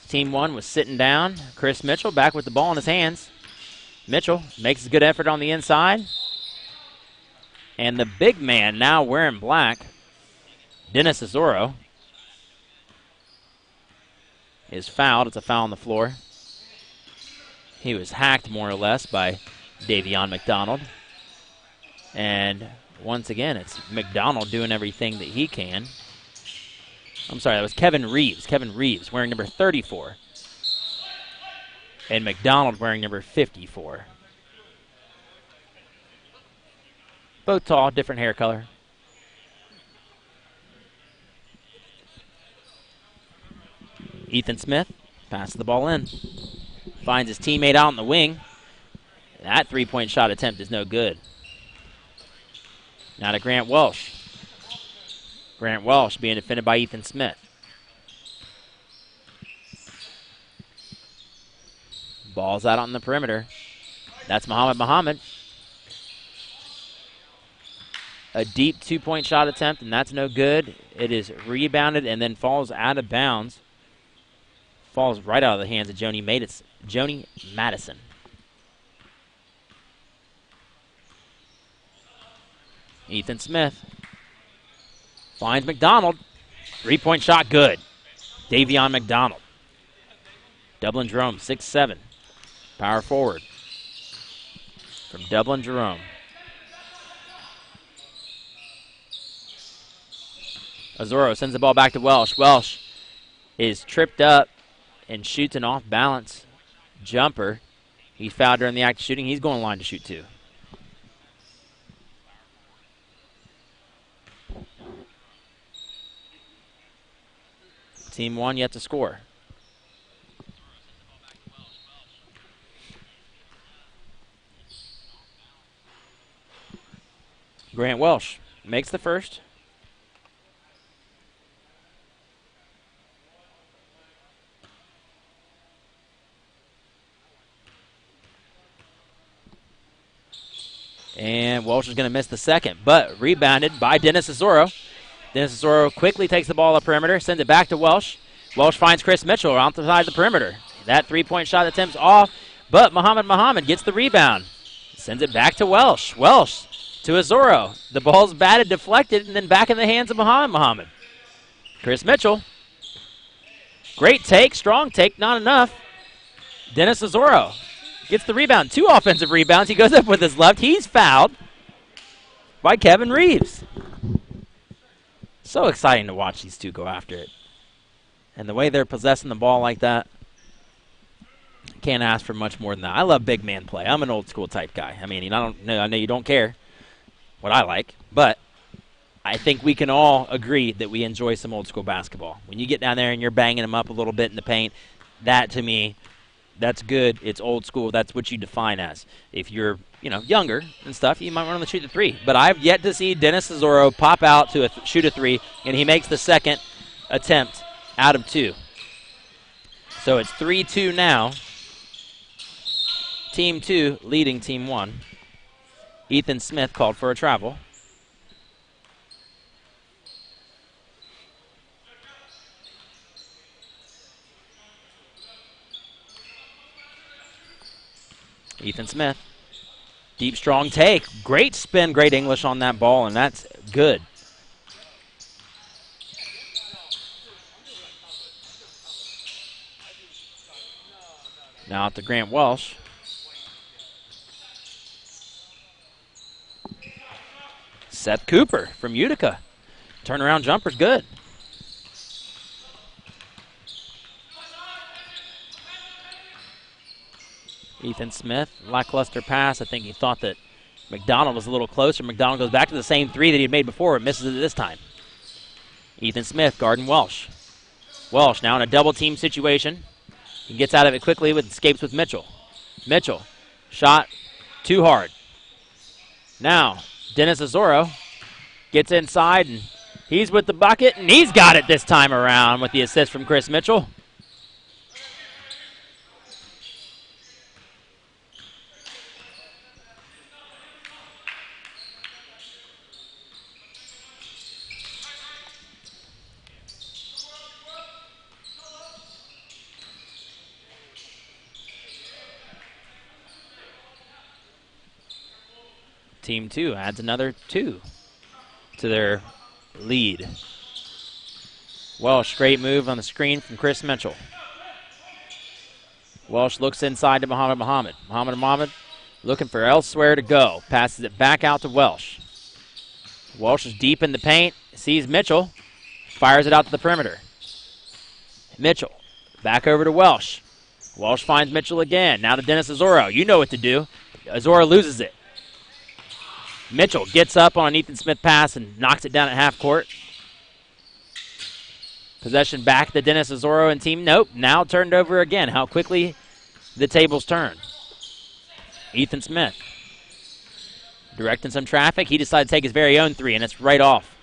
Team 1 was sitting down. Chris Mitchell back with the ball in his hands. Mitchell makes a good effort on the inside. And the big man now wearing black, Dennis Azoro, is fouled. It's a foul on the floor. He was hacked more or less by Davion McDonald. And once again, it's McDonald doing everything that he can. I'm sorry, that was Kevin Reeves. Kevin Reeves wearing number 34. And McDonald wearing number 54. Both tall, different hair color. Ethan Smith passes the ball in. Finds his teammate out in the wing. That three-point shot attempt is no good. Now to Grant Welsh. Grant Welsh being defended by Ethan Smith. Ball's out on the perimeter. That's Muhammad. A deep two-point shot attempt, and that's no good. It is rebounded and then falls out of bounds. Falls right out of the hands of Joni Madison. Ethan Smith finds McDonald. Three-point shot good. Davion McDonald. Dublin Jerome, 6'7". Power forward from Dublin Jerome. Azoro sends the ball back to Welsh. Welsh is tripped up and shoots an off-balance jumper. He fouled during the act of shooting. He's going line to shoot two. Team 1 yet to score. Grant Welsh makes the first. And Welsh is going to miss the second, but rebounded by Dennis Azoro. Dennis Azoro quickly takes the ball up perimeter, sends it back to Welsh. Welsh finds Chris Mitchell on the side of the perimeter. That three-point shot attempt's off, but Muhammad gets the rebound. Sends it back to Welsh. Welsh to Azoro. The ball's batted, deflected, and then back in the hands of Muhammad. Chris Mitchell. Great take, strong take, not enough. Dennis Azoro gets the rebound. 2 offensive rebounds. He goes up with his left. He's fouled by Kevin Reeves. So exciting to watch these two go after it. And the way they're possessing the ball like that, can't ask for much more than that. I love big man play. I'm an old school type guy. I mean, I know you don't care. what I like, but I think we can all agree that we enjoy some old school basketball. When you get down there and you're banging them up a little bit in the paint, that to me, that's good. It's old school. That's what you define as. If you're, younger and stuff, you might want to shoot the three. But I've yet to see Dennis Cesaro pop out to shoot a three, and he makes the second attempt out of 2. So it's 3-2 now. Team 2 leading Team 1. Ethan Smith called for a travel. Ethan Smith. Deep, strong take. Great spin, great English on that ball, and that's good. Now out to Grant Welsh. Seth Cooper from Utica. Turnaround jumper's good. Ethan Smith, lackluster pass. I think he thought that McDonald was a little closer. McDonald goes back to the same three that he had made before and misses it this time. Ethan Smith guarding Welsh. Welsh now in a double team situation. He gets out of it quickly with escapes with Mitchell. Mitchell, shot too hard. Now, Dennis Cesaro gets inside, and he's with the bucket, and he's got it this time around with the assist from Chris Mitchell. Team 2 adds another 2 to their lead. Welsh, great move on the screen from Chris Mitchell. Welsh looks inside to Muhammad. Muhammad looking for elsewhere to go. Passes it back out to Welsh. Welsh is deep in the paint, sees Mitchell, fires it out to the perimeter. Mitchell, back over to Welsh. Welsh finds Mitchell again. Now to Dennis Cesaro. You know what to do. Cesaro loses it. Mitchell gets up on an Ethan Smith pass and knocks it down at half court. Possession back to Dennis Cesaro and team. Nope, now turned over again. How quickly the tables turn. Ethan Smith directing some traffic. He decided to take his very own three, and it's right off.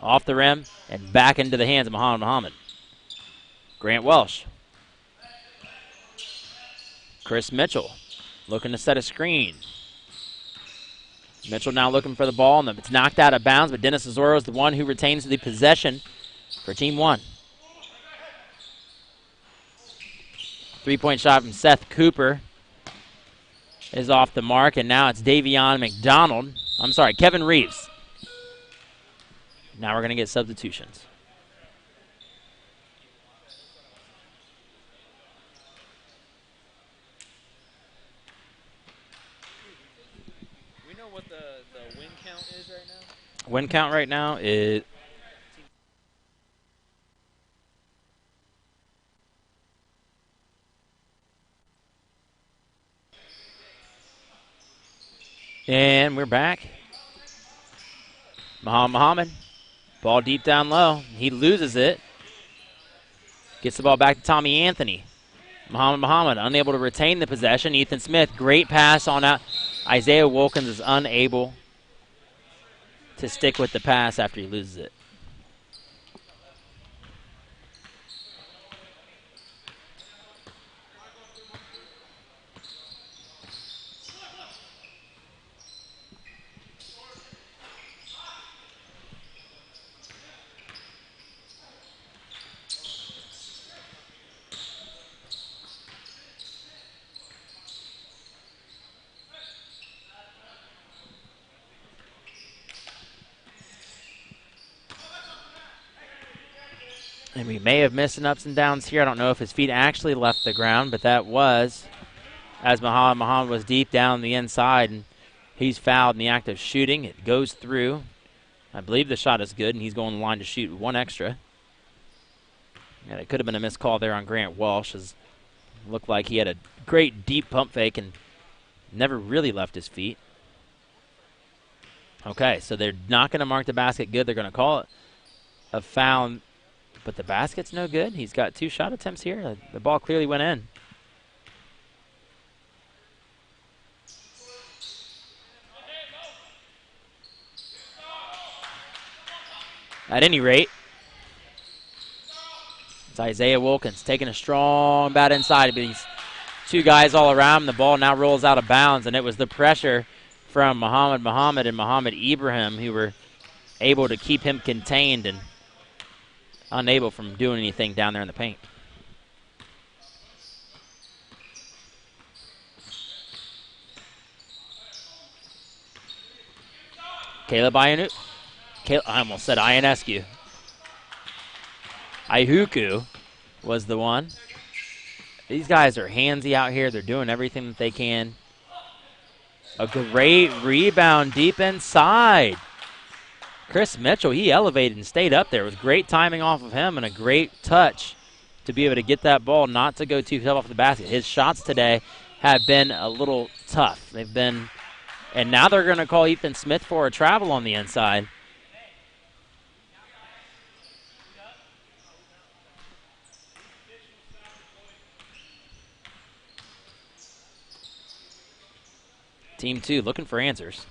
Off the rim and back into the hands of Muhammad. Grant Welsh. Chris Mitchell looking to set a screen. Mitchell now looking for the ball, and it's knocked out of bounds, but Dennis Cesaro is the one who retains the possession for Team 1. Three-point shot from Seth Cooper is off the mark, and now it's Kevin Reeves. Now we're going to get substitutions. Win count right now is and we're back. Muhammad, ball deep down low. He loses it. Gets the ball back to Tommy Anthony. Muhammad unable to retain the possession. Ethan Smith, great pass on out. Isaiah Wilkins is unable to stick with the pass after he loses it. And we may have missed some ups and downs here. I don't know if his feet actually left the ground, but that was as Muhammad was deep down the inside, and he's fouled in the act of shooting. It goes through. I believe the shot is good, and he's going to the line to shoot one extra. And it could have been a missed call there on Grant Welsh, as it looked like he had a great deep pump fake and never really left his feet. Okay, so they're not going to mark the basket good. They're going to call it a foul, but the basket's no good. He's got 2 shot attempts here. The ball clearly went in. At any rate, it's Isaiah Wilkins taking a strong bat inside, but he's 2 guys all around him. The ball now rolls out of bounds, and it was the pressure from Muhammad and Muhammad Ibrahim who were able to keep him contained and unable from doing anything down there in the paint. Caleb Ionescu. I almost said Ionescu. Ihuku was the one. These guys are handsy out here. They're doing everything that they can. A great rebound deep inside. Chris Mitchell, he elevated and stayed up there. It was great timing off of him and a great touch to be able to get that ball not to go too tough off the basket. His shots today have been a little tough. They've been, and now they're going to call Ethan Smith for a travel on the inside. Team 2 looking for answers.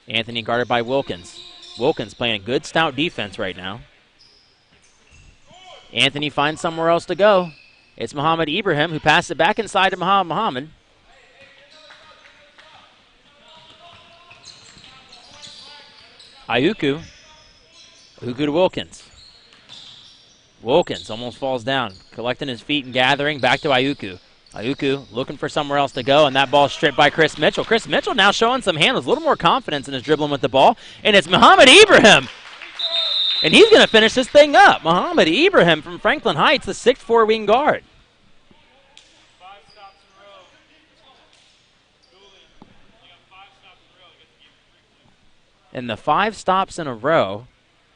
Anthony guarded by Wilkins. Wilkins playing a good stout defense right now. Anthony finds somewhere else to go. It's Muhammad Ibrahim who passes it back inside to Muhammad. Ihuku. Ihuku to Wilkins. Wilkins almost falls down, collecting his feet and gathering. Back to Ihuku. Ihuku looking for somewhere else to go, and that ball stripped by Chris Mitchell. Chris Mitchell now showing some handles, a little more confidence in his dribbling with the ball, and it's Muhammad Ibrahim. And he's going to finish this thing up. Muhammad Ibrahim from Franklin Heights, the 6'4" wing guard. And the 5 stops in a row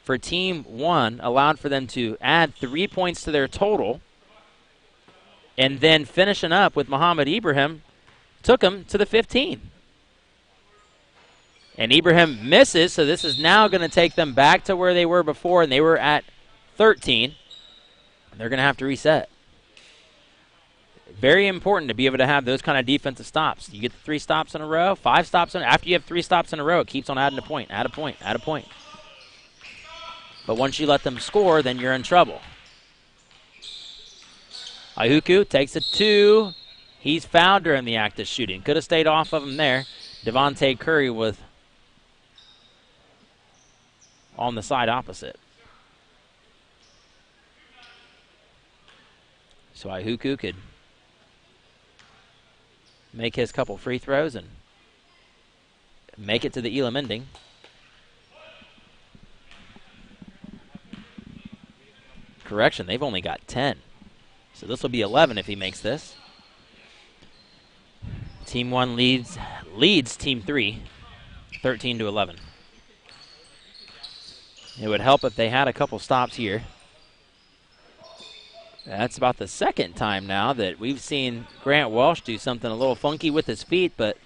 for Team 1 allowed for them to add 3 points to their total. And then finishing up with Muhammad Ibrahim took him to the 15. And Ibrahim misses, so this is now going to take them back to where they were before, and they were at 13. They're going to have to reset. Very important to be able to have those kind of defensive stops. You get 3 stops in a row, 5 stops in. After you have 3 stops in a row, it keeps on adding a point, add a point, add a point. But once you let them score, then you're in trouble. Ihuku takes a 2. He's fouled during the act of shooting. Could have stayed off of him there. Devontae Curry with on the side opposite. So Ihuku could make his couple free throws and make it to the Elam ending. Correction, they've only got 10. So this will be 11 if he makes this. Team 1 leads Team 3, 13-11. It would help if they had a couple stops here. That's about the second time now that we've seen Grant Walsh do something a little funky with his feet, but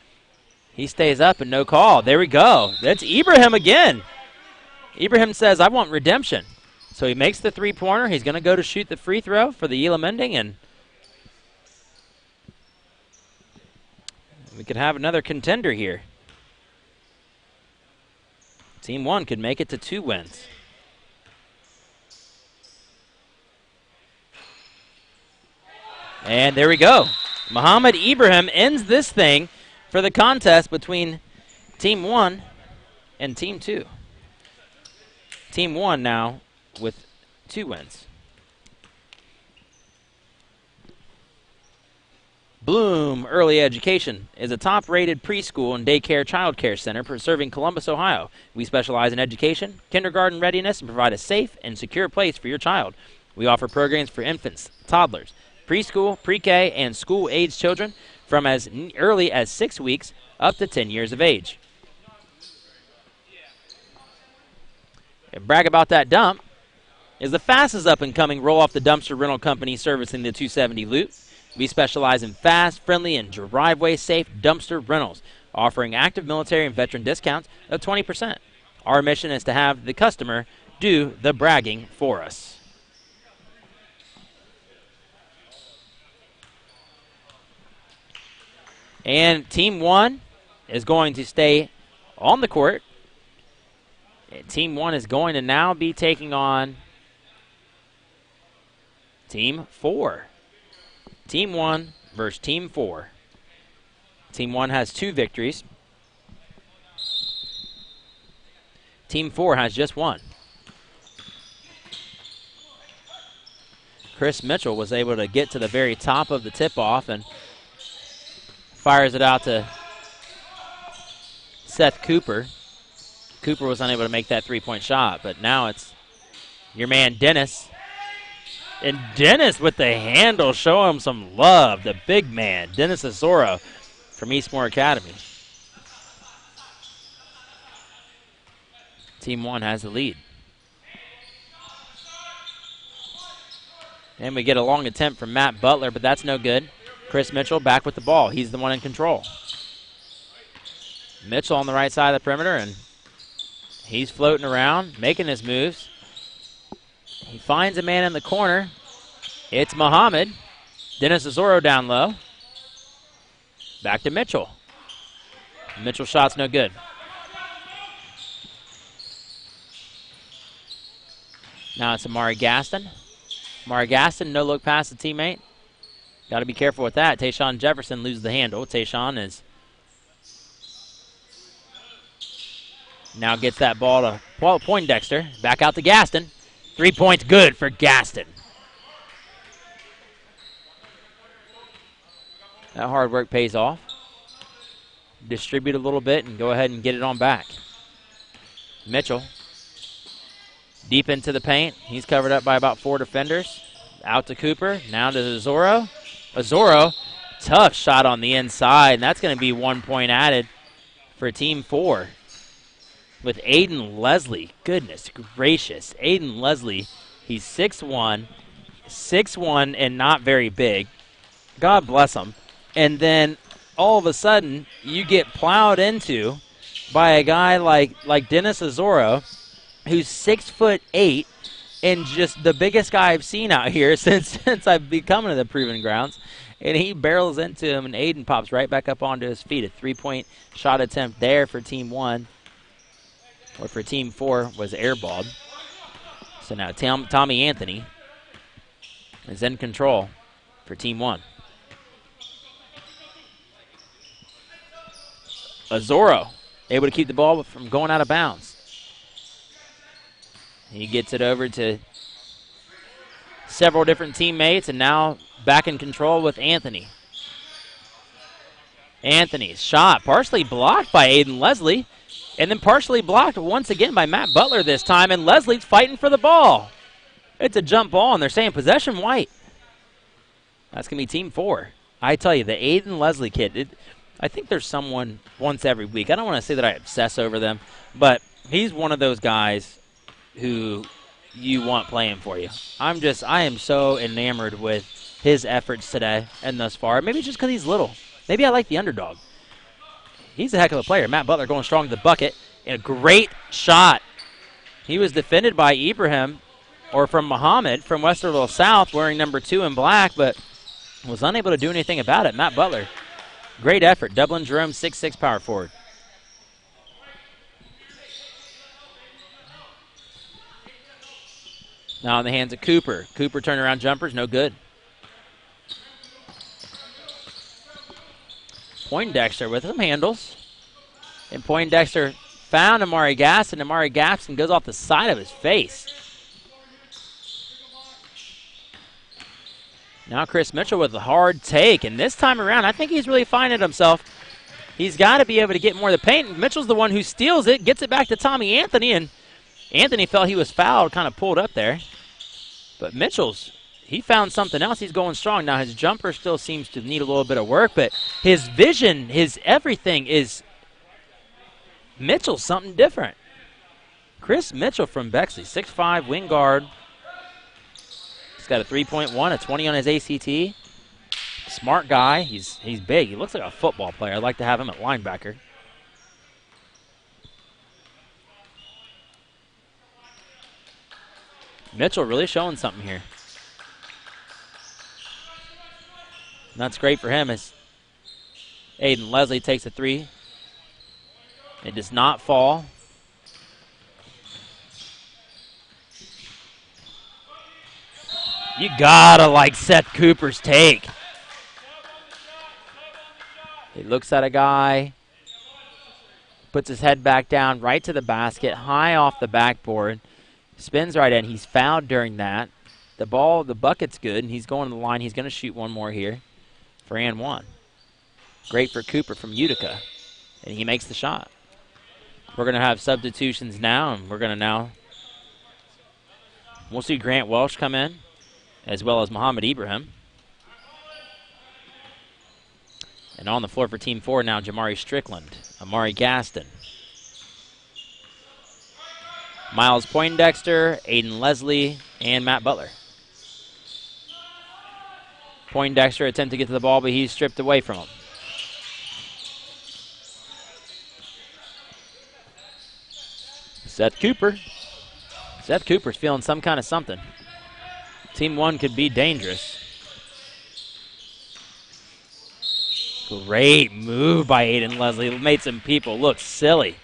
he stays up and no call. There we go. That's Ibrahim again. Ibrahim says, I want redemption. So he makes the 3-pointer. He's going to go to shoot the free throw for the Elam ending, and we could have another contender here. Team 1 could make it to 2 wins. And there we go. Muhammad Ibrahim ends this thing for the contest between Team 1 and Team 2. Team 1 now with 2 wins. Bloom Early Education is a top-rated preschool and daycare child care center serving Columbus, Ohio. We specialize in education, kindergarten readiness, and provide a safe and secure place for your child. We offer programs for infants, toddlers, preschool, pre-K, and school-age children from as early as 6 weeks up to 10 years of age. And brag about that dump is the fastest up-and-coming roll-off-the-dumpster rental company servicing the 270 loop. We specialize in fast, friendly, and driveway-safe dumpster rentals, offering active military and veteran discounts of 20%. Our mission is to have the customer do the bragging for us. And Team 1 is going to stay on the court. And Team 1 is going to now be taking on Team 4. Team 1 versus Team 4. Team 1 has 2 victories. Team 4 has just 1. Chris Mitchell was able to get to the very top of the tip-off and fires it out to Seth Cooper. Cooper was unable to make that three-point shot, but now it's your man Dennis. And Dennis with the handle, show him some love, the big man, Dennis Azoro from Eastmore Academy. Team 1 has the lead. And we get a long attempt from Matt Butler, but that's no good. Chris Mitchell back with the ball. He's the one in control. Mitchell on the right side of the perimeter, and he's floating around, making his moves. He finds a man in the corner. It's Muhammad. Dennis Azoro down low. Back to Mitchell. Mitchell shot's no good. Now it's Amari Gaston. Amari Gaston, no look past the teammate. Got to be careful with that. Tayshawn Jefferson loses the handle. Tayshawn is now gets that ball to Poindexter. Back out to Gaston. 3 points good for Gaston. That hard work pays off. Distribute a little bit and go ahead and get it on back. Mitchell deep into the paint. He's covered up by about 4 defenders. Out to Cooper. Now to Azoro. Azoro, tough shot on the inside, and that's going to be 1 point added for Team 4. With Aiden Leslie. Goodness gracious. Aiden Leslie, he's 6'1", and not very big. God bless him. And then all of a sudden, you get plowed into by a guy like Dennis Azoro, who's 6'8", and just the biggest guy I've seen out here since I've been coming to the Proving Grounds. And he barrels into him, and Aiden pops right back up onto his feet. A 3-point shot attempt there for Team 1. Or for Team 4 was airballed. So now Tommy Anthony is in control for Team 1. Azoro able to keep the ball from going out of bounds. He gets it over to several different teammates, and now back in control with Anthony. Anthony's shot partially blocked by Aiden Leslie, and then partially blocked once again by Matt Butler this time, and Leslie's fighting for the ball. It's a jump ball, and they're saying possession white. That's going to be Team 4. I tell you, the Aiden Leslie kid, I think there's someone once every week. I don't want to say that I obsess over them, but he's one of those guys who you want playing for you. I am so enamored with his efforts today and thus far. Maybe just because he's little. Maybe I like the underdog. He's a heck of a player. Matt Butler going strong to the bucket. And a great shot. He was defended by Ibrahim, or from Muhammad, from Westerville South, wearing number 2 in black, but was unable to do anything about it. Matt Butler, great effort. Dublin Jerome, 6'6" power forward. Now in the hands of Cooper. Cooper turnaround jumpers, no good. Poindexter with some handles. And Poindexter found Amari Gaston. Amari Gaston goes off the side of his face. Now Chris Mitchell with a hard take. And this time around, I think he's really finding himself. He's got to be able to get more of the paint. Mitchell's the one who steals it, gets it back to Tommy Anthony, and Anthony felt he was fouled, kind of pulled up there. But he found something else. He's going strong. Now his jumper still seems to need a little bit of work, but his vision, his everything is Mitchell's something different. Chris Mitchell from Bexley, 6'5", wing guard. He's got a 3.1, a 20 on his ACT. Smart guy. He's big. He looks like a football player. I'd like to have him at linebacker. Mitchell really showing something here. And that's great for him as Aiden Leslie takes a three. It does not fall. You gotta like Seth Cooper's take. He looks at a guy, puts his head back down, right to the basket, high off the backboard, spins right in. He's fouled during that. The bucket's good, and he's going to the line. He's going to shoot one more here for and one. Great for Cooper from Utica, and he makes the shot. We're going to have substitutions now, and we'll see Grant Welsh come in, as well as Muhammad Ibrahim. And on the floor for Team 4 now, Jamari Strickland, Amari Gaston, Miles Poindexter, Aiden Leslie, and Matt Butler. Poindexter attempted to get to the ball, but he's stripped away from him. Seth Cooper. Seth Cooper's feeling some kind of something. Team 1 could be dangerous. Great move by Aiden Leslie. Made some people look silly.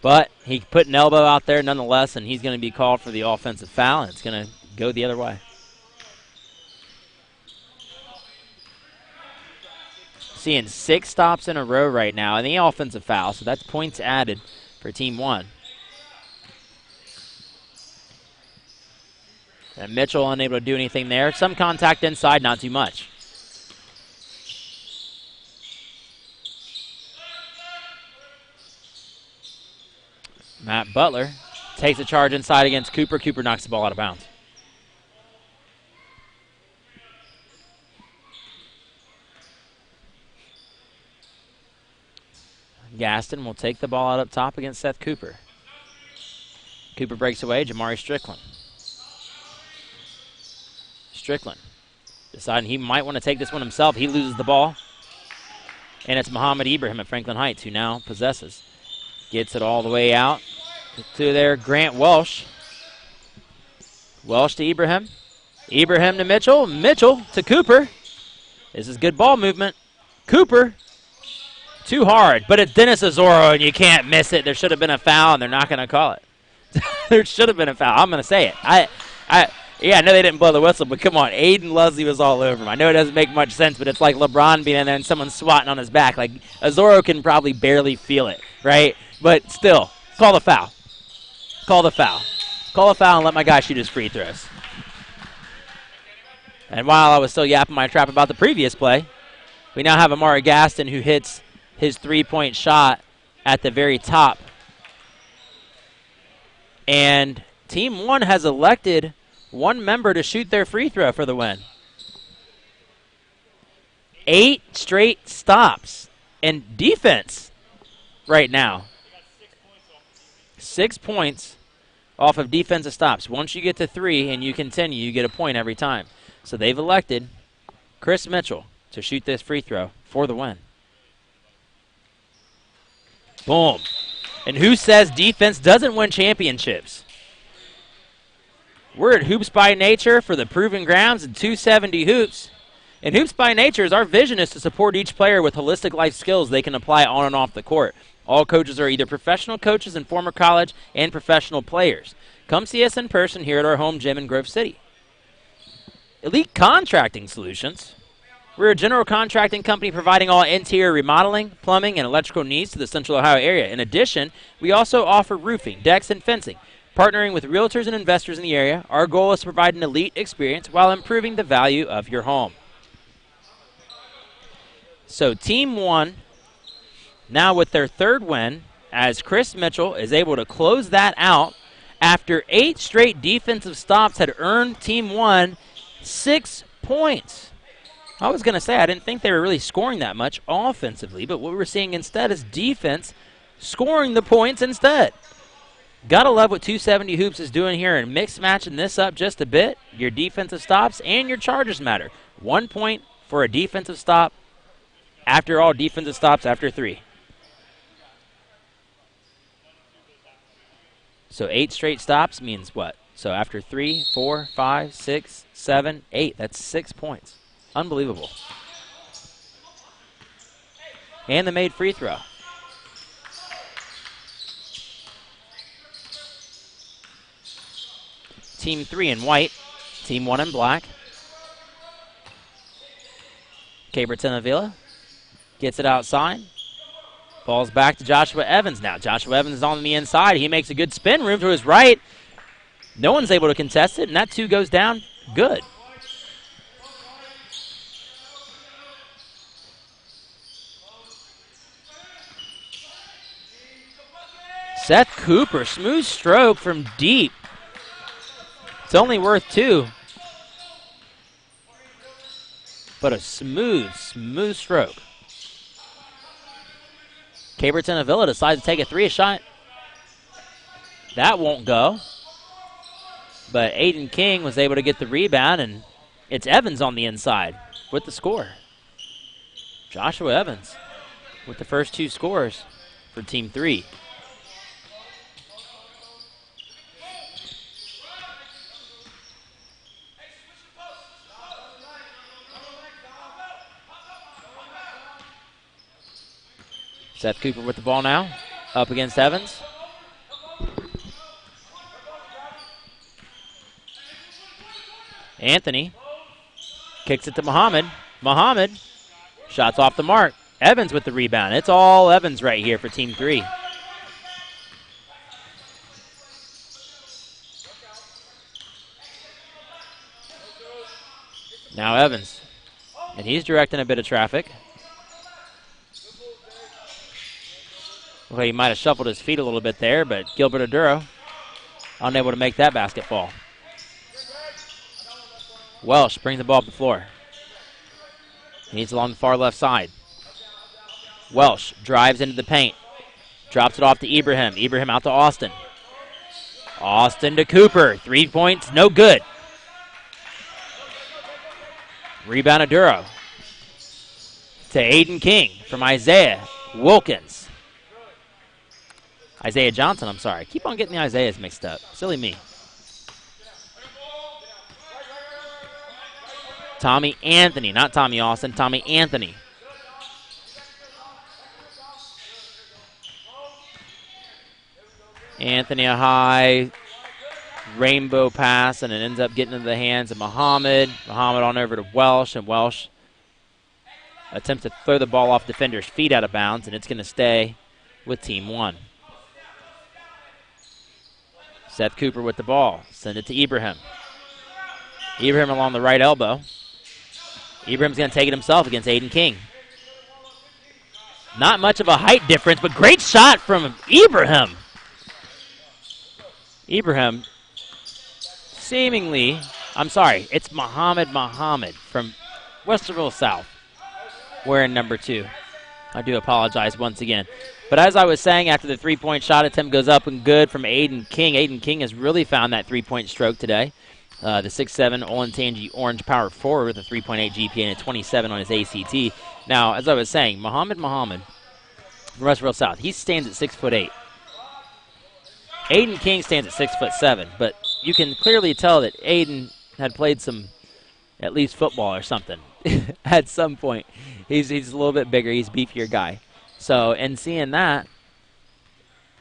But he put an elbow out there nonetheless, and he's going to be called for the offensive foul, and it's going to go the other way. Seeing 6 stops in a row right now, and the offensive foul, so that's points added for Team 1. And Mitchell unable to do anything there. Some contact inside, not too much. Matt Butler takes a charge inside against Cooper. Cooper knocks the ball out of bounds. Gaston will take the ball out up top against Seth Cooper. Cooper breaks away. Jamari Strickland. Strickland deciding he might want to take this one himself. He loses the ball. And it's Muhammad Ibrahim at Franklin Heights who now possesses. Gets it all the way out to there, Grant Welsh. Welsh to Ibrahim. Ibrahim to Mitchell. Mitchell to Cooper. This is good ball movement. Cooper. Too hard, but it's Dennis Azoro, and you can't miss it. There should have been a foul, and they're not going to call it. There should have been a foul. I'm going to say it. Yeah, I know they didn't blow the whistle, but come on. Aiden Leslie was all over him. I know it doesn't make much sense, but it's like LeBron being in there and someone swatting on his back. Like, Azoro can probably barely feel it, right? But still, call the foul. Call the foul. Call the foul and let my guy shoot his free throws. And while I was still yapping my trap about the previous play, we now have Amari Gaston who hits his three-point shot at the very top. And Team 1 has elected one member to shoot their free throw for the win. 8 straight stops and defense right now. 6 points off of defensive stops. Once you get to 3 and you continue, you get a point every time. So they've elected Chris Mitchell to shoot this free throw for the win. Boom. And who says defense doesn't win championships? We're at Hoops by Nature for the Proving Grounds and 270 Hoops. And Hoops by Nature, our vision is to support each player with holistic life skills they can apply on and off the court. All coaches are either professional coaches and former college and professional players. Come see us in person here at our home gym in Grove City. Elite Contracting Solutions. We're a general contracting company providing all interior remodeling, plumbing, and electrical needs to the Central Ohio area. In addition, we also offer roofing, decks, and fencing. Partnering with realtors and investors in the area, our goal is to provide an elite experience while improving the value of your home. So Team 1, now with their 3rd win, as Chris Mitchell is able to close that out after 8 straight defensive stops had earned Team 1 6 points. I was going to say I didn't think they were really scoring that much offensively, but what we're seeing instead is defense scoring the points instead. Gotta love what 270 Hoops is doing here and mix matching this up just a bit. Your defensive stops and your charges matter. 1 point for a defensive stop. After all defensive stops, after 3. So 8 straight stops means what? So after 3, 4, 5, 6, 7, 8. That's 6 points. Unbelievable. And the made free throw. Team 3 in white. Team 1 in black. Caberton Avila gets it outside. Ball's back to Joshua Evans now. Joshua Evans is on the inside. He makes a good spin. Room to his right. No one's able to contest it, and that 2 goes down. Good. Seth Cooper, smooth stroke from deep. It's only worth 2. But a smooth stroke. Caberton Avila decides to take a 3 shot. That won't go. But Aiden King was able to get the rebound, and it's Evans on the inside with the score. Joshua Evans with the first 2 scores for Team 3. Seth Cooper with the ball now, up against Evans. Anthony kicks it to Muhammad. Muhammad, shots off the mark. Evans with the rebound. It's all Evans right here for Team 3. Now Evans, and he's directing a bit of traffic. Well, he might have shuffled his feet a little bit there, but Gilbert Aduro unable to make that basket fall. Welsh brings the ball up the floor. He's along the far left side. Welsh drives into the paint. Drops it off to Ibrahim. Ibrahim out to Austin. Austin to Cooper. 3 points, no good. Rebound Aduro. To Aiden King from Isaiah Wilkins. Isaiah Johnson, I'm sorry. Keep on getting the Isaiahs mixed up. Silly me. Tommy Anthony, not Tommy Austin, Tommy Anthony. Anthony a high rainbow pass, and it ends up getting into the hands of Muhammad. Muhammad on over to Welsh, and Welsh attempts to throw the ball off defender's feet out of bounds, and it's going to stay with Team 1. Seth Cooper with the ball. Send it to Ibrahim. Ibrahim along the right elbow. Ibrahim's going to take it himself against Aiden King. Not much of a height difference, but great shot from Ibrahim. Ibrahim seemingly, I'm sorry, it's Muhammad from Westerville South wearing number 2. I do apologize once again. But as I was saying, after the 3-point shot attempt goes up and good from Aiden King has really found that 3-point stroke today. The 6'7" Olentangy Orange power forward with a 3.8 GPA and a 27 on his ACT. Now, as I was saying, Muhammad from Westerville South, he stands at 6'8". Aiden King stands at 6'7", but you can clearly tell that Aiden had played some, at least football or something, at some point. He's a little bit bigger. He's a beefier guy. So, in seeing that,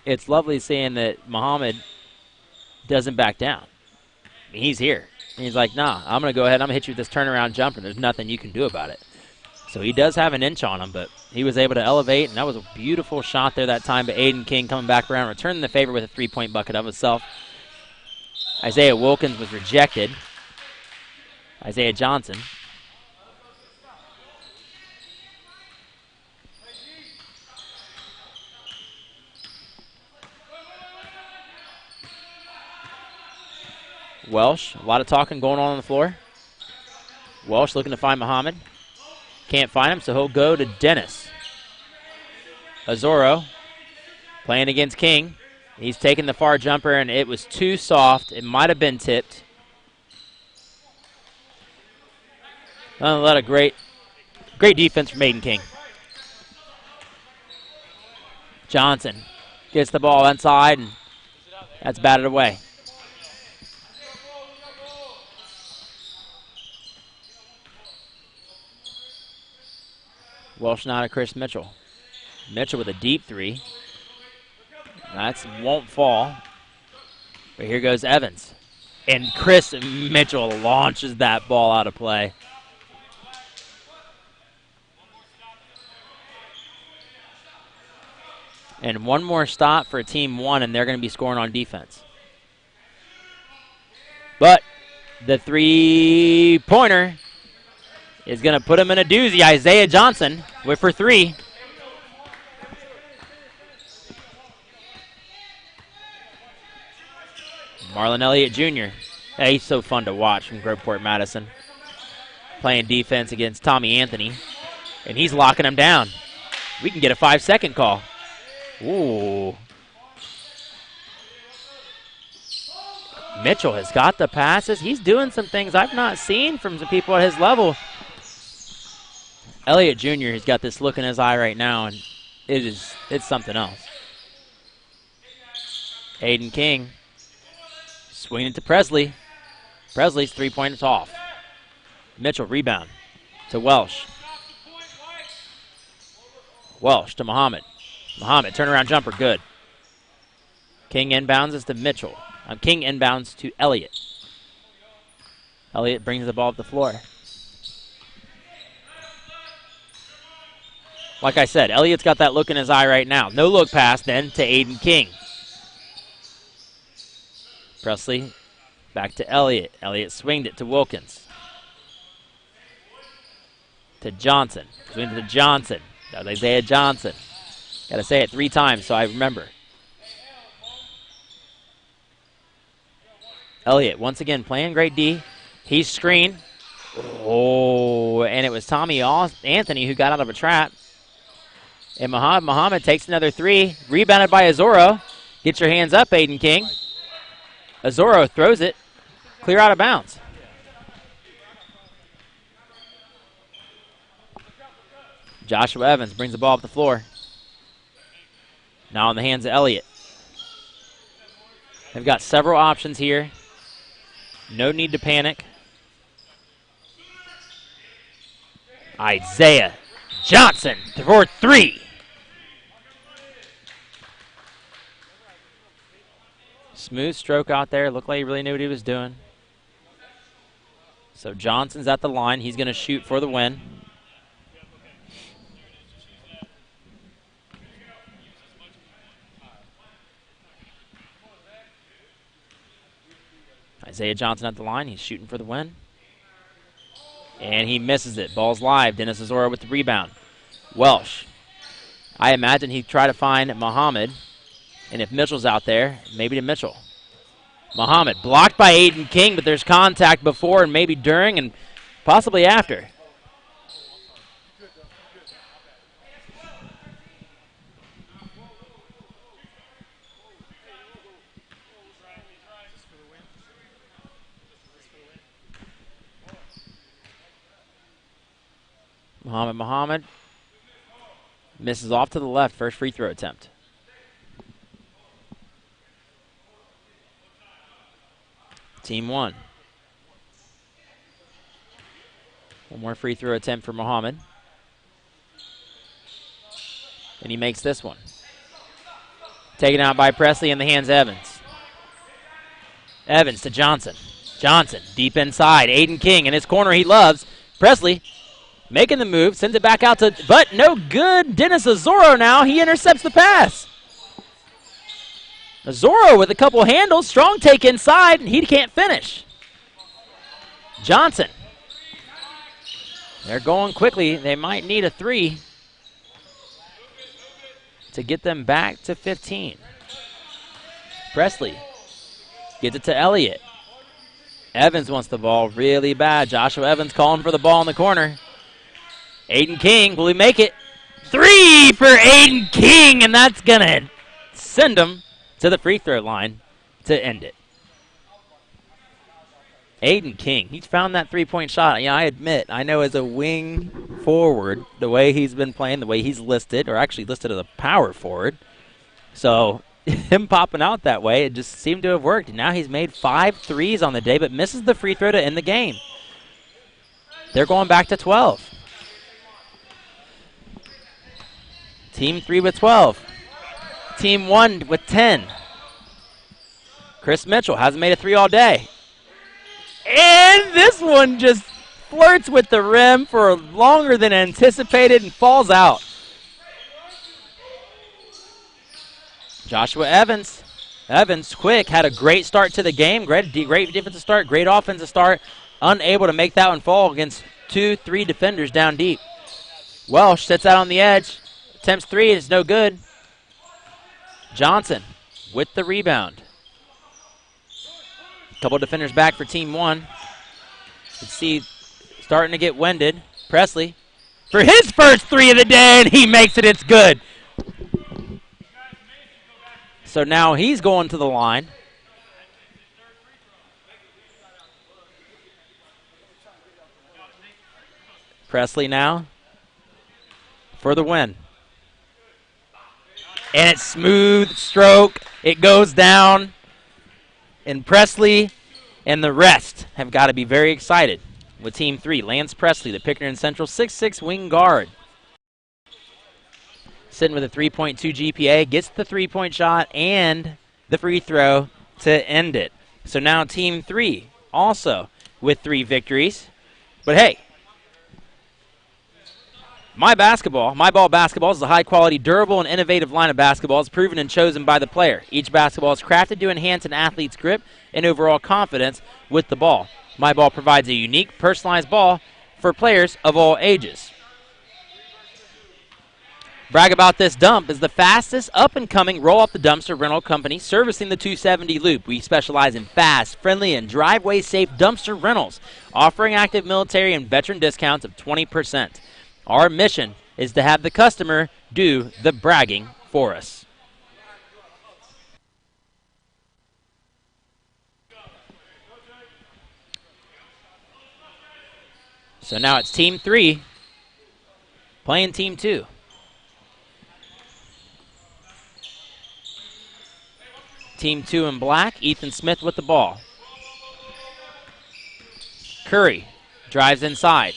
it's lovely seeing that Muhammad doesn't back down. I mean, he's here. And he's like, nah, I'm going to go ahead. I'm going to hit you with this turnaround jumper. There's nothing you can do about it. So he does have an inch on him, but he was able to elevate, and that was a beautiful shot there that time. But Aiden King coming back around, returning the favor with a 3-point bucket of himself. Isaiah Wilkins was rejected. Isaiah Johnson. Welsh, a lot of talking going on the floor. Welsh looking to find Muhammad. Can't find him, so he'll go to Dennis. Azoro playing against King. He's taking the far jumper, and it was too soft. It might have been tipped. Nonetheless, a great Great defense from Aiden King. Johnson gets the ball inside, and that's batted away. Welsh now to Chris Mitchell. Mitchell with a deep three. That won't fall. But here goes Evans. And Chris Mitchell launches that ball out of play. And one more stop for team one, and they're going to be scoring on defense. But the three-pointer is going to put him in a doozy. Isaiah Johnson with for three. Marlon Elliott Jr. Yeah, he's so fun to watch from Groveport Madison. Playing defense against Tommy Anthony. And he's locking him down. We can get a 5-second call. Ooh. Mitchell has got the passes. He's doing some things I've not seen from some people at his level. Elliott Jr. has got this look in his eye right now, and it's something else. Aiden King swinging it to Presley. Presley's three-pointers off. Mitchell rebound to Welsh. Welsh to Muhammad. Muhammad, turnaround jumper, good. King inbounds us to Mitchell. King inbounds to Elliott. Elliott brings the ball up the floor. Like I said, Elliott's got that look in his eye right now. No look pass then to Aiden King. Presley back to Elliott. Elliott swinged it to Wilkins. To Johnson. Swing to Johnson. That was Isaiah Johnson. Got to say it 3 times so I remember. Elliott once again playing great D. He's screened. Oh, and it was Tommy Anthony who got out of a trap. And Muhammad takes another 3. Rebounded by Azoro. Get your hands up, Aiden King. Azoro throws it. Clear out of bounds. Joshua Evans brings the ball up the floor. Now in the hands of Elliott. They've got several options here. No need to panic. Isaiah Johnson for 3. Smooth stroke out there. Looked like he really knew what he was doing. So Johnson's at the line. He's going to shoot for the win. Isaiah Johnson at the line. He's shooting for the win. And he misses it. Ball's live. Dennis Azora with the rebound. Welsh. I imagine he'd try to find Muhammad. And if Mitchell's out there, maybe to Mitchell. Muhammad blocked by Aiden King, but there's contact before and maybe during and possibly after. Muhammad misses off to the left. First free throw attempt. Team 1. One more free throw attempt for Muhammad. And he makes this one. Taken out by Presley in the hands of Evans. Evans to Johnson. Johnson deep inside. Aiden King in his corner he loves. Presley making the move. Sends it back out to, but no good. Dennis Azoro now. He intercepts the pass. Azoro with a couple handles. Strong take inside, and he can't finish. Johnson. They're going quickly. They might need a 3 to get them back to 15. Presley gets it to Elliott. Evans wants the ball really bad. Joshua Evans calling for the ball in the corner. Aiden King, will he make it? 3 for Aiden King, and that's going to send him to the free throw line to end it.
Aiden King, he's found that three-point shot. Yeah, I admit, I know as a wing forward, the way he's been playing, the way he's listed, or actually listed as a power forward. So him popping out that way, it just seemed to have worked. Now he's made 5 threes on the day, but misses the free throw to end the game. They're going back to 12. Team 3 with 12. Team 1 with 10. Chris Mitchell hasn't made a 3 all day. And this one just flirts with the rim for longer than anticipated and falls out. Joshua Evans. Evans, quick, had a great start to the game. Great defensive start, great offensive start. Unable to make that one fall against 2-3 defenders down deep. Welsh sits out on the edge. Attempts 3, it's no good. Johnson with the rebound. Couple defenders back for Team 1. You can see starting to get winded. Presley for his first 3 of the day, and he makes it. It's good. So now he's going to the line. Presley now for the win. And it's smooth stroke. It goes down. And Presley and the rest have got to be very excited with Team 3. Lance Presley, the Pickering Central 6'6" wing guard. Sitting with a 3.2 GPA, gets the three-point shot and the free throw to end it. So now Team 3 also with 3 victories. But hey, my ball basketball is a high-quality, durable, and innovative line of basketballs proven and chosen by the player. Each basketball is crafted to enhance an athlete's grip and overall confidence with the ball. My ball provides a unique, personalized ball for players of all ages. Brag About This Dump is the fastest up-and-coming roll-off-the-dumpster rental company servicing the 270 loop. We specialize in fast, friendly, and driveway-safe dumpster rentals, offering active military and veteran discounts of 20%. Our mission is to have the customer do the bragging for us. So now it's Team 3 playing Team 2. Team 2 in black, Ethan Smith with the ball. Curry drives inside.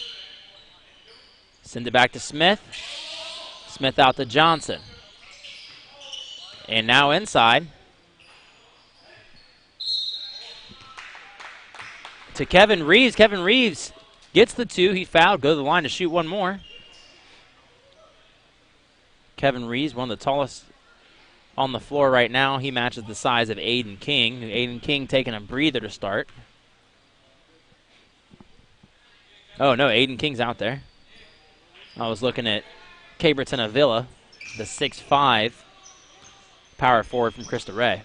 Send it back to Smith. Smith out to Johnson. And now inside to Kevin Reeves. Kevin Reeves gets the 2. He fouled. Go to the line to shoot one more. Kevin Reeves, one of the tallest on the floor right now. He matches the size of Aiden King. Aiden King taking a breather to start. Oh, no, Aiden King's out there. I was looking at Caberton Avila, the 6'5" power forward from Cristo Rey.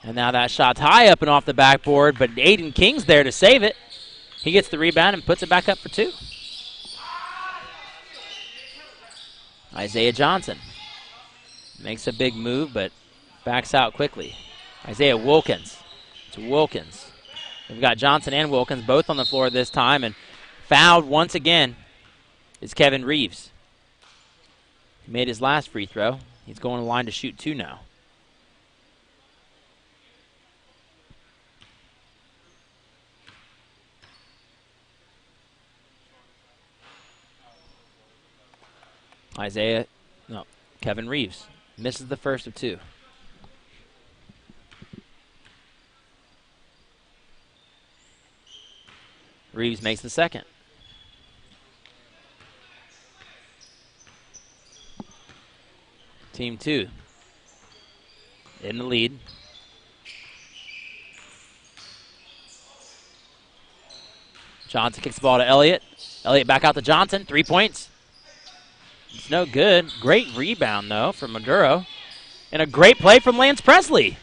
And now that shot's high up and off the backboard, but Aiden King's there to save it. He gets the rebound and puts it back up for 2. Isaiah Johnson makes a big move, but backs out quickly. Isaiah Wilkins. It's Wilkins. We've got Johnson and Wilkins both on the floor this time, and fouled once again is Kevin Reeves. He made his last free throw. He's going to the line to shoot 2 now. Kevin Reeves misses the first of 2. Reeves makes the second. Team 2 in the lead. Johnson kicks the ball to Elliott. Elliott back out to Johnson. 3 points. It's no good. Great rebound, though, from Maduro. And a great play from Lance Presley.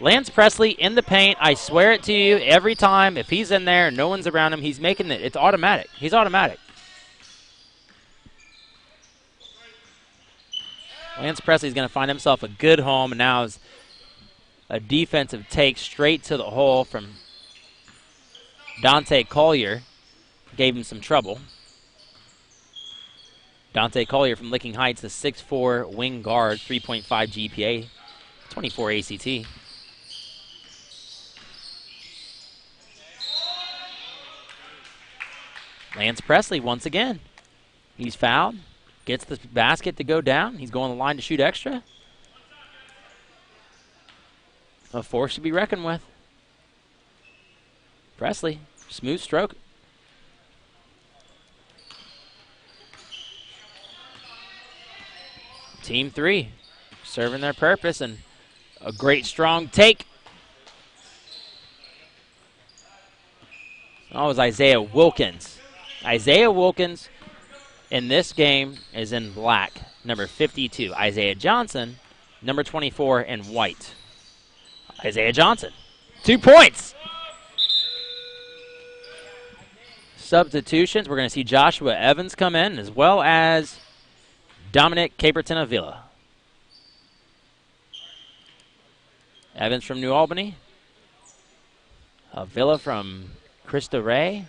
Lance Presley in the paint. I swear it to you, every time, if he's in there and no one's around him, he's making it. It's automatic. He's automatic. Lance Presley's going to find himself a good home, and now is a defensive take straight to the hole from Dante Collier. Gave him some trouble. Dante Collier from Licking Heights, the 6'4 wing guard, 3.5 GPA, 24 ACT. Lance Presley once again. He's fouled. Gets the basket to go down. He's going to the line to shoot extra. A force to be reckoned with. Presley, smooth stroke. Team 3 serving their purpose, and a great strong take. Oh, it was Isaiah Wilkins. Isaiah Wilkins in this game is in black, number 52. Isaiah Johnson, number 24, in white. Isaiah Johnson, 2 points. Substitutions, we're going to see Joshua Evans come in, as well as Dominic Caperton Avila. Evans from New Albany. Avila from Cristo Rey.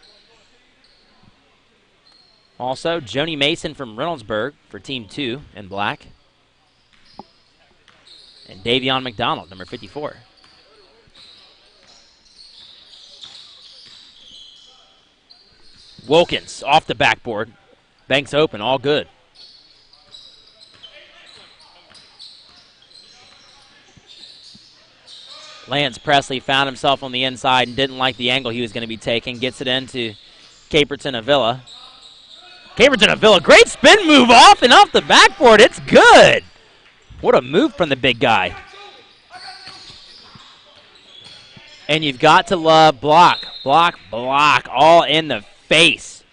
Also, Joni Mason from Reynoldsburg for Team 2 in black. And Davion McDonald, number 54. Wilkins off the backboard. Banks open, all good. Lance Presley found himself on the inside and didn't like the angle he was going to be taking. Gets it into Caperton Avila. Caperton Avila, great spin move off and off the backboard. It's good. What a move from the big guy. And you've got to love block, block, block, all in the face.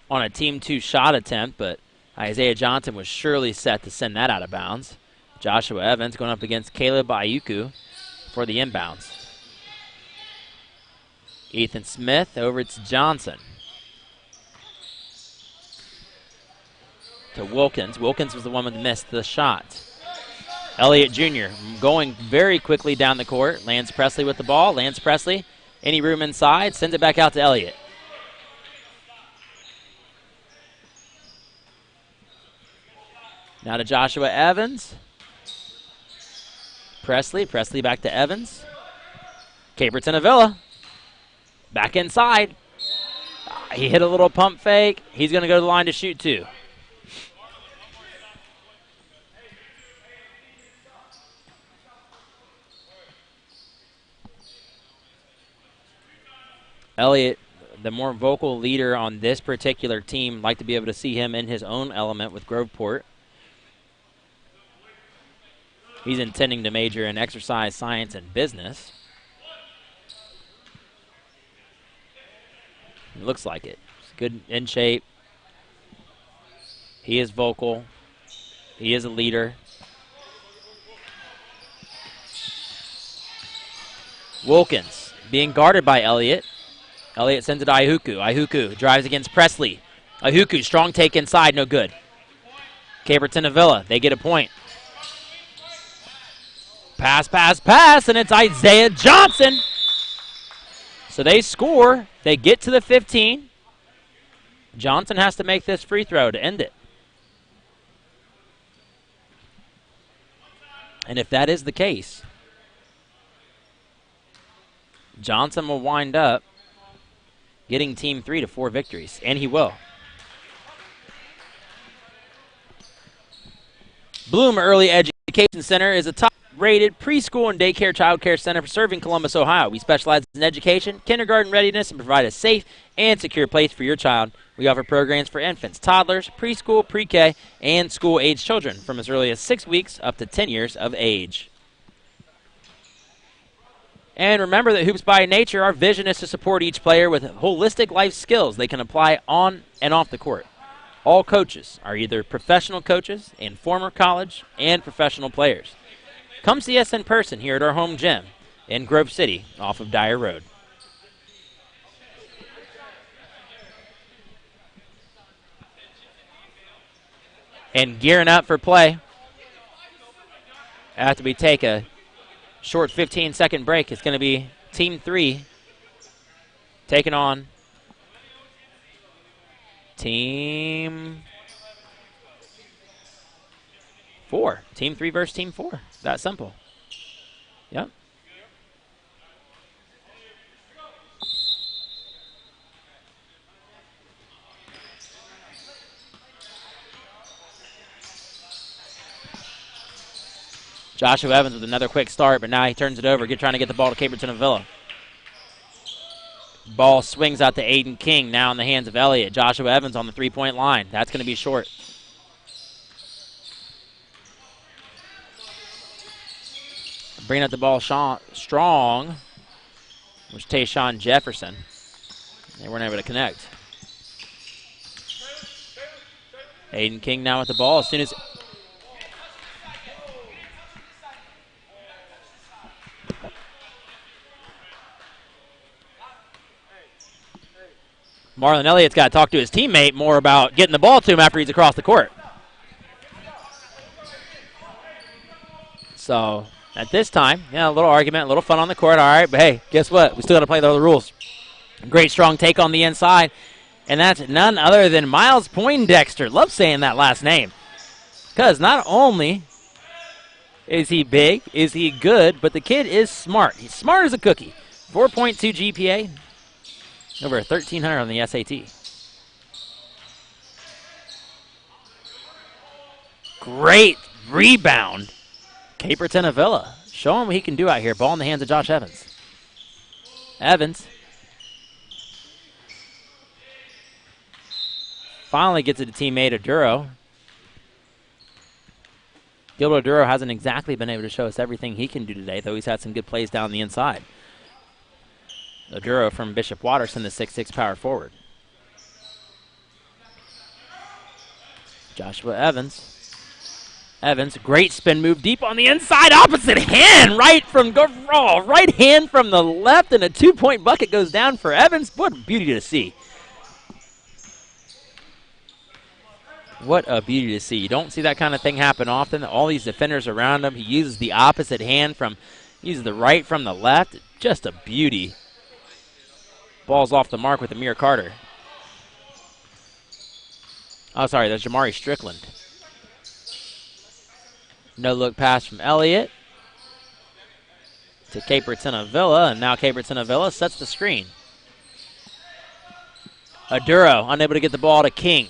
On a Team 2 shot attempt, but Isaiah Johnson was surely set to send that out of bounds. Joshua Evans going up against Caleb Ayuku for the inbounds. Ethan Smith over to Johnson. To Wilkins. Wilkins was the one that missed the shot. Elliott Jr. going very quickly down the court. Lance Presley with the ball. Lance Presley, any room inside, sends it back out to Elliott. Now to Joshua Evans. Presley back to Evans. Caperton Avila. Back inside. He hit a little pump fake. He's going to go to the line to shoot 2. Elliott, the more vocal leader on this particular team, like to be able to see him in his own element with Groveport. He's intending to major in exercise science and business. It looks like it. He's good in shape. He is vocal. He is a leader. Wilkins being guarded by Elliott. Elliott sends it to Ihuku. Ihuku drives against Presley. Ihuku, strong take inside, no good. Caperton Avila, they get a point. Pass, pass, pass, and it's Isaiah Johnson. So they score. They get to the 15. Johnson has to make this free throw to end it. And if that is the case, Johnson will wind up getting Team 3 to 4 victories, and he will. Bloom Early Education Center is a top-rated preschool and daycare child care center serving Columbus, Ohio. We specialize in education, kindergarten readiness, and provide a safe and secure place for your child. We offer programs for infants, toddlers, preschool, pre-K, and school-age children from as early as 6 weeks up to 10 years of age. And remember that Hoops by Nature, our vision is to support each player with holistic life skills they can apply on and off the court. All coaches are either professional coaches and former college and professional players. Come see us in person here at our home gym in Grove City off of Dyer Road. and gearing up for play. After we take a short 15-second break, it's going to be Team 3 taking on Team 4. Team 3 versus Team 4. That simple. Yep. Joshua Evans with another quick start, but now he turns it over, trying to get the ball to Caperton Avila. Ball swings out to Aiden King, now in the hands of Elliott. Joshua Evans on the three-point line. That's going to be short. Bringing up the ball strong, was Tayshawn Jefferson. They weren't able to connect. Aiden King now with the ball. As soon as Marlon Elliott's got to talk to his teammate more about getting the ball to him after he's across the court. So at this time, yeah, a little argument, a little fun on the court. All right, but hey, guess what? We still got to play the rules. Great strong take on the inside, and that's none other than Miles Poindexter. Love saying that last name, because not only is he big, is he good, but the kid is smart. He's smart as a cookie. 4.2 GPA, over 1,300 on the SAT. Great rebound. Caperton Avila. Show him what he can do out here. Ball in the hands of Josh Evans. Evans finally gets it to teammate Aduro. Gilbert Aduro hasn't exactly been able to show us everything he can do today, though he's had some good plays down the inside. Aduro from Bishop Watterson, the 6'6" power forward. Joshua Evans. Evans, great spin move deep on the inside, opposite hand, right hand from the left, and a two-point bucket goes down for Evans. What a beauty to see. What a beauty to see. You don't see that kind of thing happen often. All these defenders around him, he uses the opposite hand uses the right from the left. Just a beauty. Ball's off the mark with Amir Carter. Oh, sorry, that's Jamari Strickland. No-look pass from Elliott to Caperton Avila, and now Caperton Avila sets the screen. Aduro unable to get the ball to King.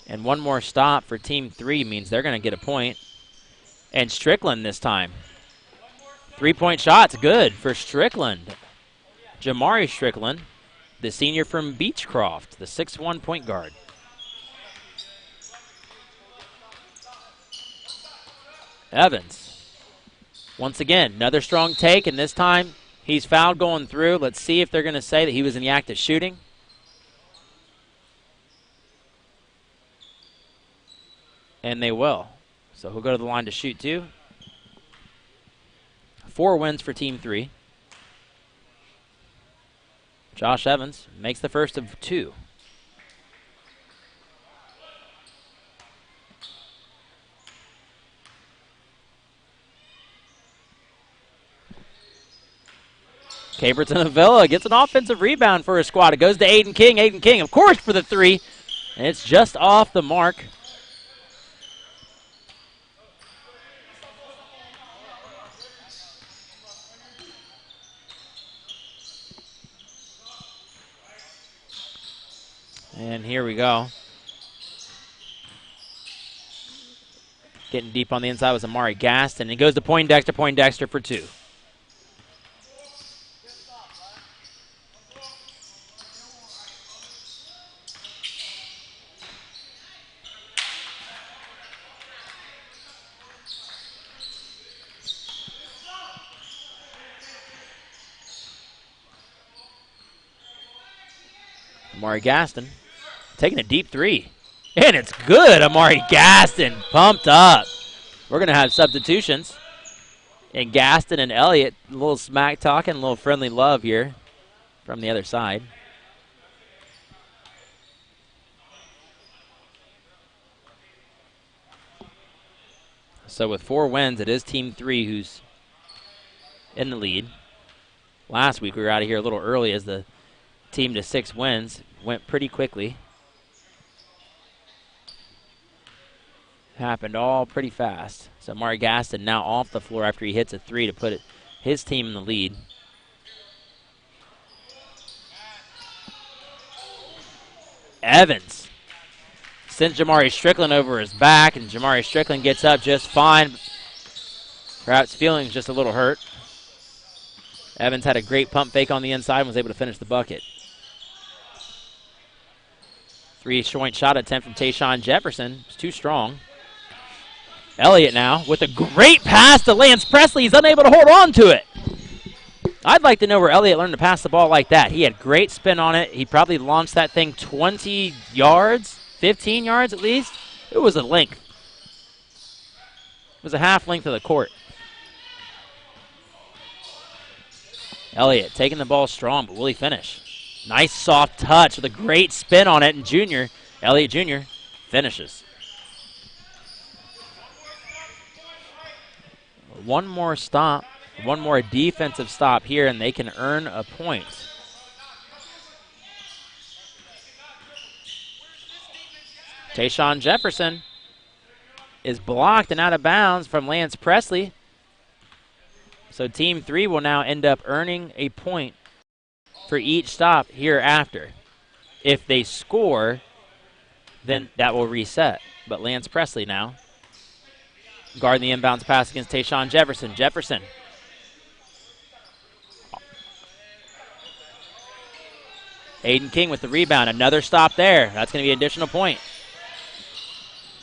And one more stop for Team 3 means they're going to get a point. And Strickland this time. Three-point shot's good for Strickland. Jamari Strickland, the senior from Beechcroft, the 6'1" point guard. Evans. Once again, another strong take, and this time he's fouled going through. Let's see if they're going to say that he was in the act of shooting. And they will. So he'll go to the line to shoot two. 4 wins for Team 3. Josh Evans makes the first of 2. Caperton Avila gets an offensive rebound for his squad. It goes to Aiden King. Aiden King, of course, for the 3. And it's just off the mark. And here we go. Getting deep on the inside was Amari Gaston. It goes to Poindexter. Poindexter for 2. Amari Gaston taking a deep 3. And it's good. Amari Gaston pumped up. We're going to have substitutions. And Gaston and Elliott, a little smack talking, a little friendly love here from the other side. So with 4 wins, it is Team 3 who's in the lead. Last week we were out of here a little early as the team to 6 wins went pretty quickly. Happened all pretty fast. So Mari Gaston now off the floor after he hits a 3 to put his team in the lead. Evans sends Jamari Strickland over his back, and Jamari Strickland gets up just fine. Perhaps feeling just a little hurt. Evans had a great pump fake on the inside and was able to finish the bucket. 3-point shot attempt from Tayshawn Jefferson. It's too strong. Elliott now with a great pass to Lance Presley. He's unable to hold on to it. I'd like to know where Elliott learned to pass the ball like that. He had great spin on it. He probably launched that thing 20 yards, 15 yards at least. It was a length. It was a half length of the court. Elliott taking the ball strong, but will he finish? Nice soft touch with a great spin on it, and Elliott Jr. finishes. One more stop, one more defensive stop here, and they can earn a point. Tayshawn Jefferson is blocked and out of bounds from Lance Presley. So Team 3 will now end up earning a point for each stop hereafter. If they score, then that will reset. But Lance Presley now guarding the inbounds pass against Tayshawn Jefferson. Jefferson. Aiden King with the rebound. Another stop there. That's going to be an additional point.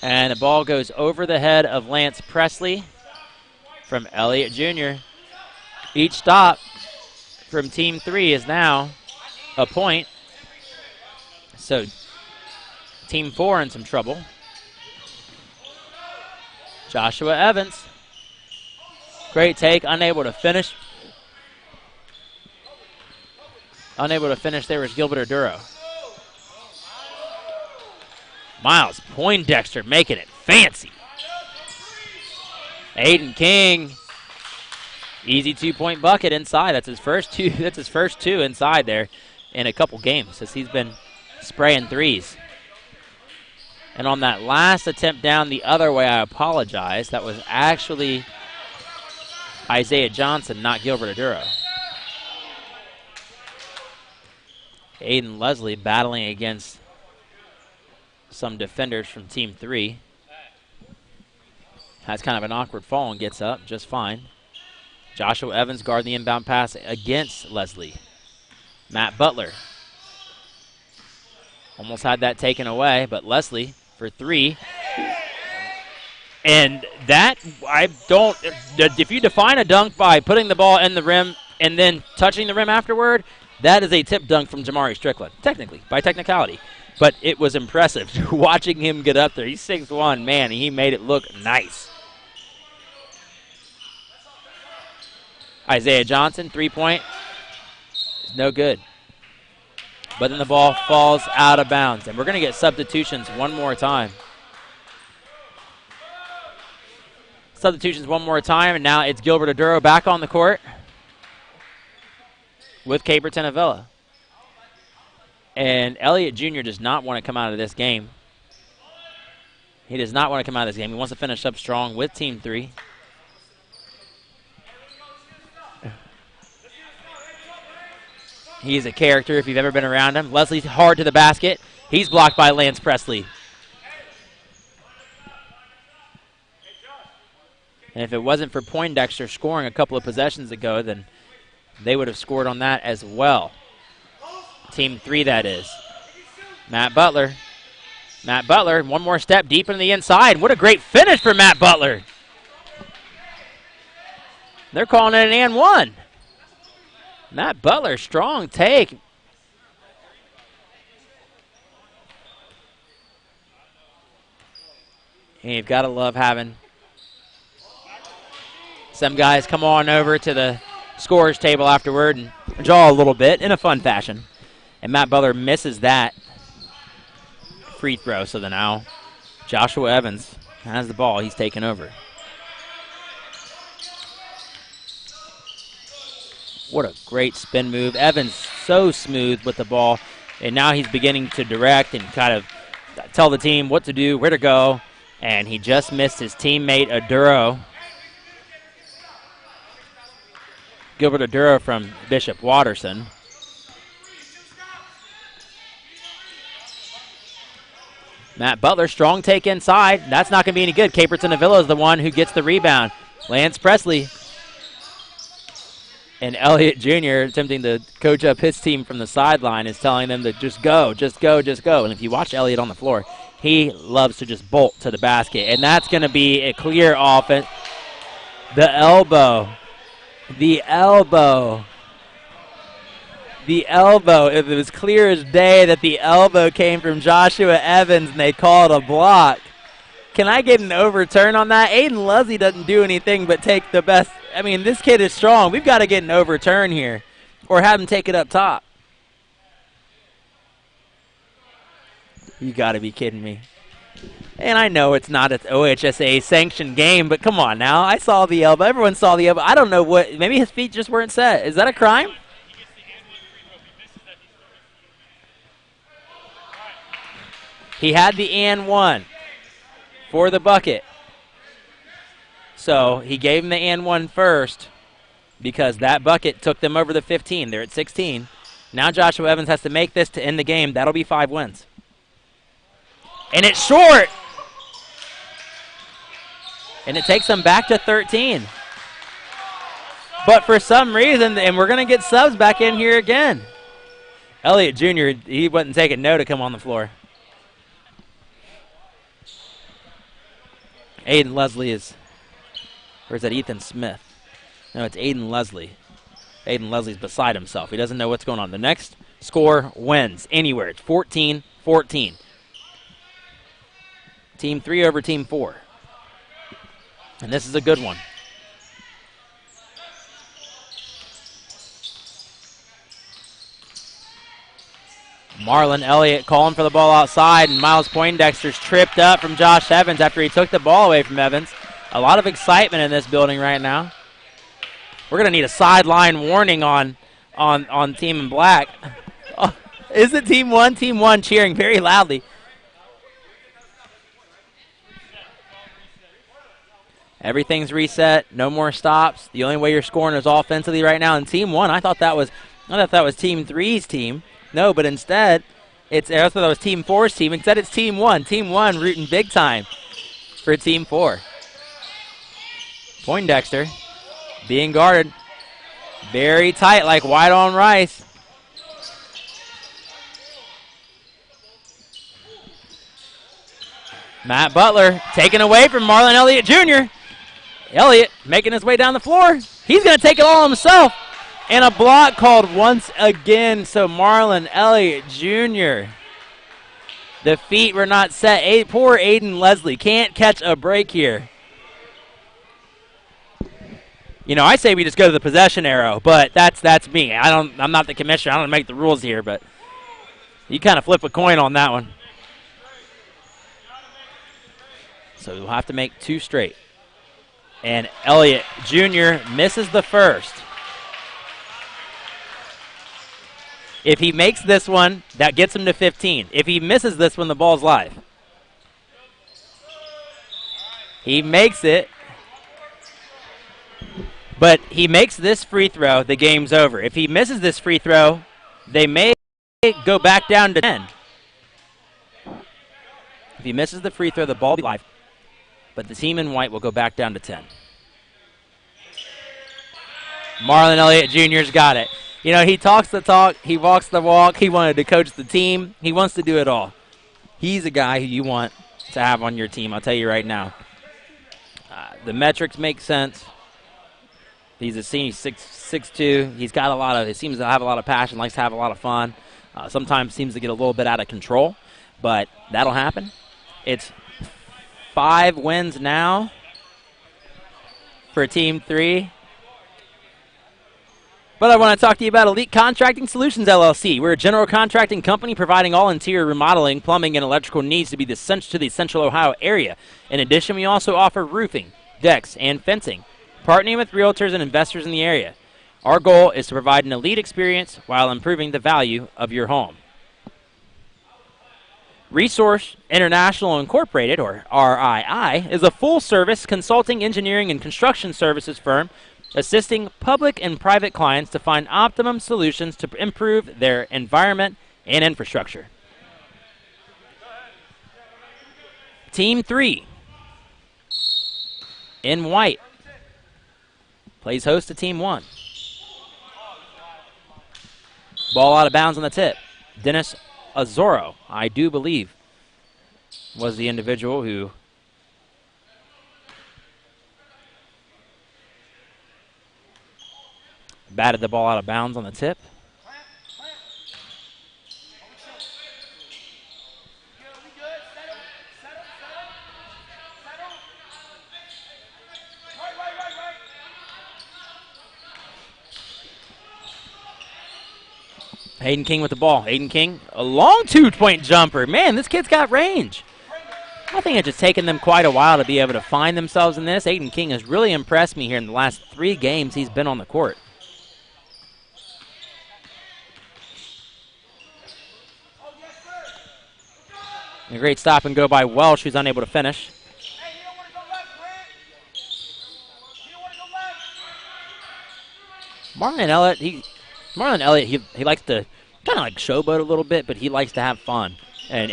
And the ball goes over the head of Lance Presley from Elliott Jr. Each stop from Team 3 is now a point. So Team 4 in some trouble. Joshua Evans. Great take, unable to finish. Unable to finish there was Gilbert Aduro. Miles Poindexter making it fancy. Aiden King. Easy 2-point bucket inside. That's his first two. That's his first 2 inside there in a couple games since he's been spraying threes. And on that last attempt down the other way, I apologize. That was actually Isaiah Johnson, not Gilbert Aduro. Aiden Leslie battling against some defenders from Team 3. Has kind of an awkward fall and gets up just fine. Joshua Evans guarding the inbound pass against Leslie. Matt Butler almost had that taken away, but Leslie for 3. And that, if you define a dunk by putting the ball in the rim and then touching the rim afterward, that is a tip dunk from Jamari Strickland, technically, by technicality. But it was impressive watching him get up there. He's 6'1", man, and he made it look nice. Isaiah Johnson, 3-point, no good. But then the ball falls out of bounds, and we're going to get substitutions one more time. Substitutions one more time, and now it's Gilbert Aduro back on the court with Caperton Avila. And Elliott Jr. does not want to come out of this game. He does not want to come out of this game. He wants to finish up strong with Team 3. He's a character if you've ever been around him. Leslie's hard to the basket. He's blocked by Lance Presley. And if it wasn't for Poindexter scoring a couple of possessions ago, then they would have scored on that as well. Team 3, that is. Matt Butler. Matt Butler, one more step deep into the inside. What a great finish for Matt Butler. They're calling it an and one. Matt Butler, strong take. And you've got to love having some guys come on over to the scorer's table afterward and draw a little bit in a fun fashion. And Matt Butler misses that free throw. So then now Joshua Evans has the ball. He's taken over. What a great spin move. Evans so smooth with the ball, and now he's beginning to direct and kind of tell the team what to do, where to go, and he just missed his teammate Aduro. Gilbert Aduro from Bishop Watterson. Matt Butler, strong take inside. That's not going to be any good. Caperton Avila is the one who gets the rebound. Lance Presley and Elliott Jr. attempting to coach up his team from the sideline is telling them to just go, just go, just go. And if you watch Elliott on the floor, he loves to just bolt to the basket. And that's going to be a clear offense. The elbow. The elbow. The elbow. If it was clear as day that the elbow came from Joshua Evans and they called a block. Can I get an overturn on that? Aiden Leslie doesn't do anything but take the best. I mean, this kid is strong. We've got to get an overturn here or have him take it up top. You got to be kidding me. And I know it's not an OHSA sanctioned game, but come on now. I saw the elbow. Everyone saw the elbow. I don't know what. Maybe his feet just weren't set. Is that a crime? He had the and one for the bucket. So he gave him the and one first because that bucket took them over the 15. They're at 16. Now Joshua Evans has to make this to end the game. That'll be 5 wins. And it's short. And it takes them back to 13. But for some reason, and we're going to get subs back in here again. Elliott Jr., he wasn't taking no to come on the floor. Aiden Leslie is, or is that Ethan Smith? No, it's Aiden Leslie. Aiden Leslie's beside himself. He doesn't know what's going on. The next score wins anywhere. It's 14-14. Team 3 over Team 4. And this is a good one. Marlon Elliott calling for the ball outside, and Miles Poindexter's tripped up from Josh Evans after he took the ball away from Evans. A lot of excitement in this building right now. We're going to need a sideline warning on Team in Black. Oh, is it Team 1? Team 1 cheering very loudly. Everything's reset. No more stops. The only way you're scoring is offensively right now. And Team 1, I thought that was Team 3's team. No, but instead, I thought that was Team 4's team. Instead, it's Team 1. Team 1 rooting big time for Team 4. Poindexter being guarded very tight like white on rice. Matt Butler taken away from Marlon Elliott Jr. Elliott making his way down the floor. He's going to take it all himself. And a block called once again, so Marlon Elliott Jr. The feet were not set. Poor Aiden Leslie can't catch a break here. You know, I say we just go to the possession arrow, but that's me. I'm not the commissioner. I don't make the rules here, but you kind of flip a coin on that one. So we'll have to make 2 straight. And Elliott Jr. misses the first. If he makes this one, that gets him to 15. If he misses this one, the ball's live. He makes it. But he makes this free throw, the game's over. If he misses this free throw, they may go back down to 10. If he misses the free throw, the ball will be live. But the team in white will go back down to 10. Marlon Elliott Jr.'s got it. You know, he talks the talk, he walks the walk, he wanted to coach the team. He wants to do it all. He's a guy who you want to have on your team, I'll tell you right now. The metrics make sense. He's a senior, 6'2". He's got he seems to have a lot of passion, likes to have a lot of fun. Sometimes seems to get a little bit out of control, but that'll happen. It's 5 wins now for Team 3. But I want to talk to you about Elite Contracting Solutions, LLC. We're a general contracting company providing all interior remodeling, plumbing, and electrical needs to the Central Ohio area. In addition, we also offer roofing, decks, and fencing, partnering with realtors and investors in the area. Our goal is to provide an elite experience while improving the value of your home. Resource International Incorporated, or RII, is a full-service consulting, engineering, and construction services firm assisting public and private clients to find optimum solutions to improve their environment and infrastructure. Team 3, in white, plays host to Team 1. Ball out of bounds on the tip. Dennis Azoro, I do believe, was the individual who batted the ball out of bounds on the tip. Hayden King with the ball. Hayden King, a long 2-point jumper. Man, this kid's got range. I think it's just taken them quite a while to be able to find themselves in this. Hayden King has really impressed me here in the last 3 games he's been on the court. A great stop and go by Welsh, who's unable to finish. Marlon Elliott, he likes to kind of like showboat a little bit, but he likes to have fun. And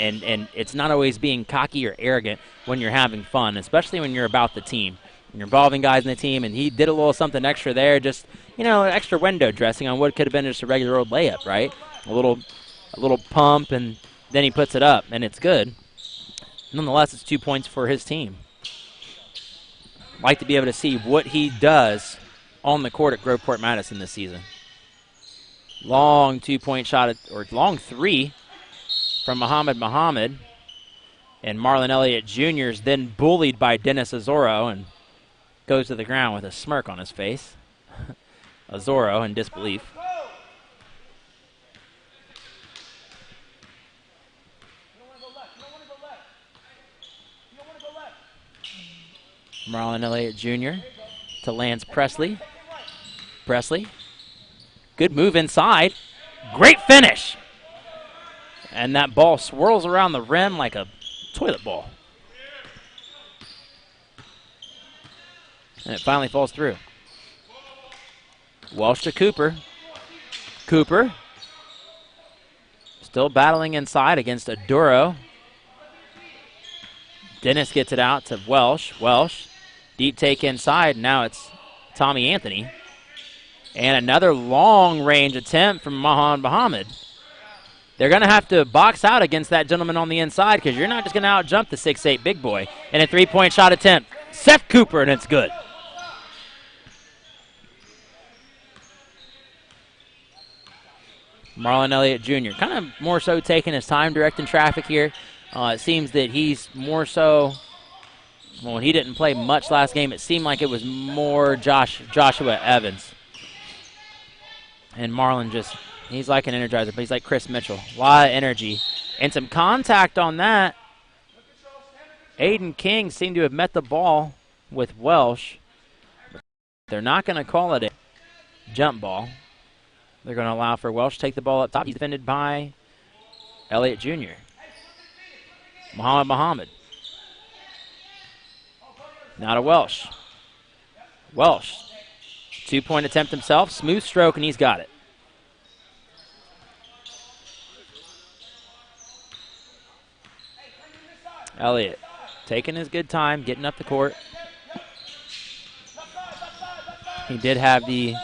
it's not always being cocky or arrogant when you're having fun, especially when you're about the team. When you're involving guys in the team, and he did a little something extra there, just, extra window dressing on what could have been just a regular old layup, right? A little pump, and then he puts it up, and it's good. Nonetheless, it's 2 points for his team. Like to be able to see what he does on the court at Groveport Madison this season. Long 2-point shot, or long 3 from Muhammad. And Marlon Elliott Jr. is then bullied by Dennis Azoro and goes to the ground with a smirk on his face. Azoro in disbelief. Marlon Elliott Jr. to Lance Presley. Presley. Good move inside. Great finish. And that ball swirls around the rim like a toilet ball. And it finally falls through. Welsh to Cooper. Cooper still battling inside against Aduro. Dennis gets it out to Welsh. Welsh, deep take inside. Now it's Tommy Anthony. And another long-range attempt from Muhammad. They're going to have to box out against that gentleman on the inside because you're not just going to out-jump the 6'8" big boy. And a 3-point shot attempt. Seth Cooper, and it's good. Marlon Elliott Jr. kind of more so taking his time directing traffic here. It seems that he's more so, well, he didn't play much last game. It seemed like it was more Joshua Evans. And Marlon just, he's like an energizer, but he's like Chris Mitchell. A lot of energy. And some contact on that. Aiden King seemed to have met the ball with Welsh. They're not going to call it a jump ball. They're going to allow for Welsh to take the ball up top. He's defended by Elliott Jr. Muhammad. Now to Welsh. Welsh. 2-point attempt himself. Smooth stroke, and he's got it. Elliott taking his good time, getting up the court. He did have the